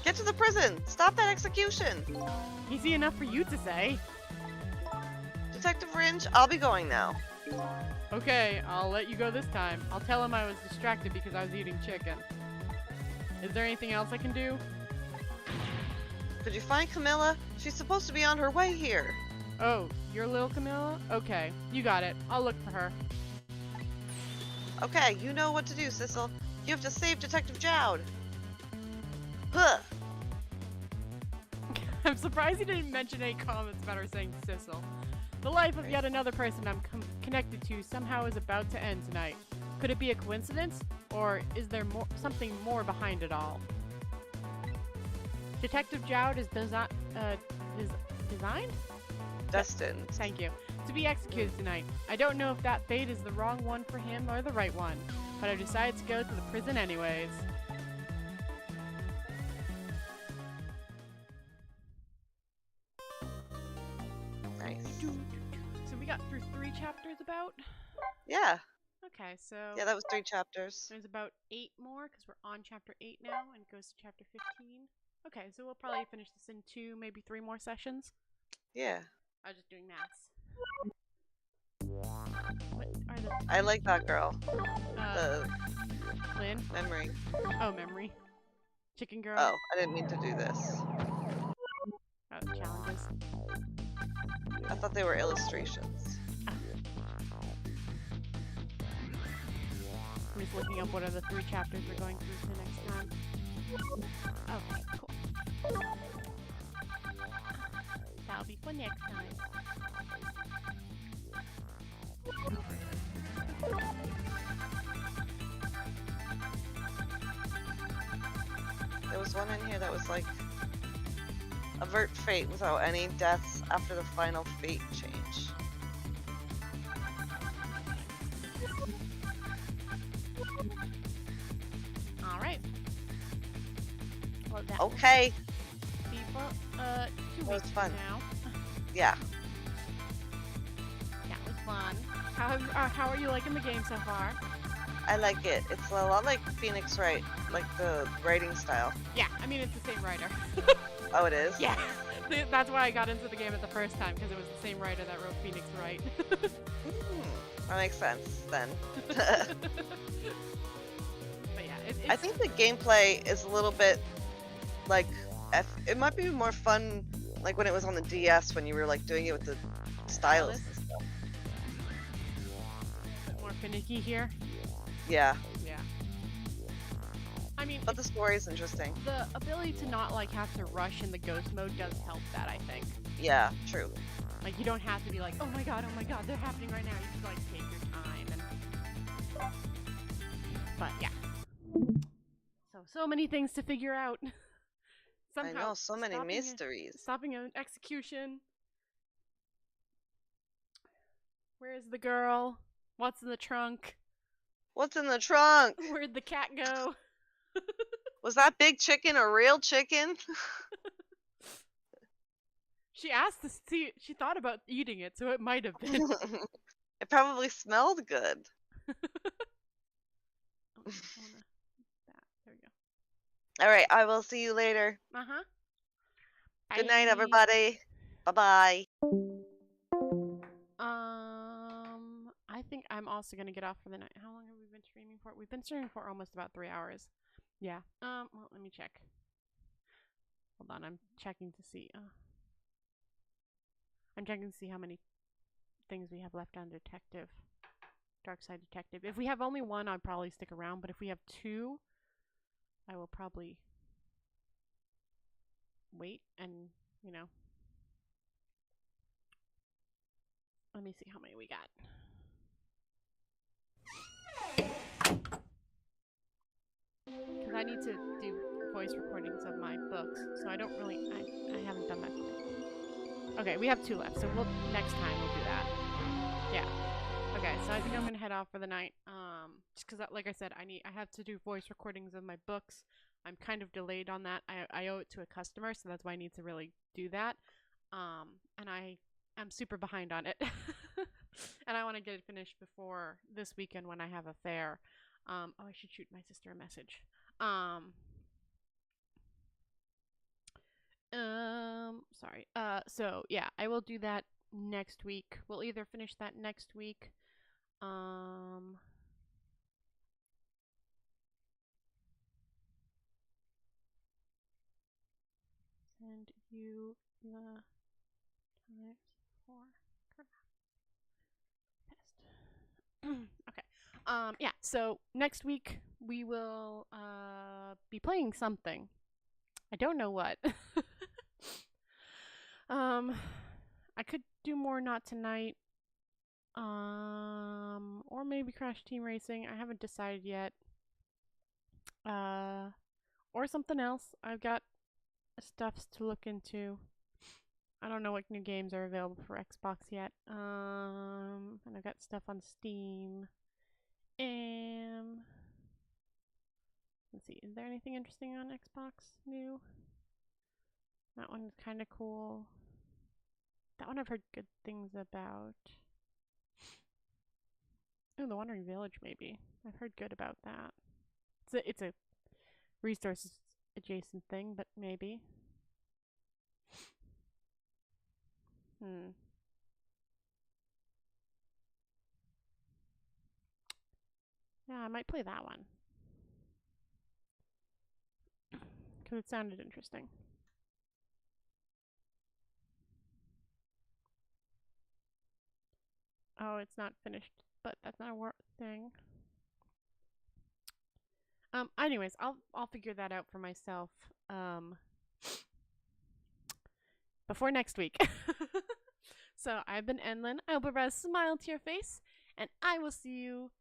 get to the prison. Stop that execution. Easy enough for you to say. Detective Ringe, I'll be going now. Okay, I'll let you go this time. I'll tell him I was distracted because I was eating chicken. Is there anything else I can do? Could you find Camilla? She's supposed to be on her way here. Oh, you're little Camilla? Okay, you got it. I'll look for her. Okay, you know what to do, Sissel. You have to save Detective Jowd. Huh. I'm surprised you didn't mention any comments about her saying Sissel. The life of yet another person I'm connected to somehow is about to end tonight. Could it be a coincidence, or is there something more behind it all? Detective Jowd is designed? Destined. Thank you. To be executed tonight. I don't know if that fate is the wrong one for him or the right one, but I decided to go to the prison anyways. Nice. So we got through 3 chapters about? Yeah. Okay, so Yeah, that was 3 chapters. there's about 8 more, because we're on chapter 8 now, and it goes to chapter 15. Okay, so we'll probably finish this in 2, maybe 3 more sessions. Yeah. I was just doing maths. What are the... I like that girl. Uh, Lynn? Memory. Oh, memory. Chicken girl? Oh, I didn't mean to do this. Oh, challenges. I thought they were illustrations. I'm just looking up what are the 3 chapters we're going through for next time. Okay, cool. That'll be for next time. There was one in here that was like avert fate without any deaths after the final fate change. Alright. Well, that Okay. will be for 2 That was weeks fun. from now. Yeah. That was fun. How are you liking the game so far? I like it. It's a lot like Phoenix Wright, like the writing style. Yeah, I mean it's the same writer. Oh, it is? Yeah, that's why I got into the game at the first time, because it was the same writer that wrote Phoenix Wright. That makes sense then. But yeah, it's I think the gameplay is a little bit like it might be more fun like when it was on the DS when you were like doing it with the stylus and stuff. more finicky here. Yeah, Yeah. I mean, but the story is interesting. the ability to not like have to rush in the ghost mode does help that, I think. Yeah, true. Like you don't have to be like, oh my god, they're happening right now. You can like take your time and. But yeah. So many things to figure out. I know, so many mysteries. Stopping an execution. Where's the girl? What's in the trunk? What's in the trunk? Where'd the cat go? Was that big chicken a real chicken? She asked to see. She thought about eating it, so it might have been. It probably smelled good. Oh, there we go. All right, I will see you later. Uh-huh. Good night, Bye. everybody. Bye-bye. I think I'm also gonna get off for the night. How long have we been streaming for? We've been streaming for almost about 3 hours. Yeah. Well, let me check. Hold on, I'm checking to see. I'm checking to see how many things we have left on Detective. Dark Side Detective. If we have only one, I'd probably stick around, but if we have two, I will probably wait and, you know. Let me see how many we got. Because I need to do voice recordings of my books, so I don't really, I haven't done that. Okay, we have 2 left, so next time we'll do that. Yeah. Okay, so I think I'm gonna head off for the night. Just because, like I said, I have to do voice recordings of my books. I'm kind of delayed on that. I owe it to a customer, so that's why I need to really do that. And I'm super behind on it, and I want to get it finished before this weekend when I have a fair. Oh, I should shoot my sister a message. Sorry. So yeah, I will do that next week. We'll either finish that next week. Send you the times for test. Okay. Yeah, so next week we will be playing something. I don't know what. I could do more Not Tonight. Or maybe Crash Team Racing. I haven't decided yet. Or something else. I've got stuff to look into. I don't know what new games are available for Xbox yet. And I've got stuff on Steam. And let's see, is there anything interesting on Xbox new? That one's kind of cool. That one I've heard good things about. Oh, The Wandering Village, maybe. I've heard good about that. It's a resources adjacent thing, but maybe. Yeah, I might play that one. Because it sounded interesting. Oh, it's not finished, but that's not a thing. Anyways, I'll figure that out for myself. Before next week. So I've been Enlin. I hope it brought a smile to your face, and I will see you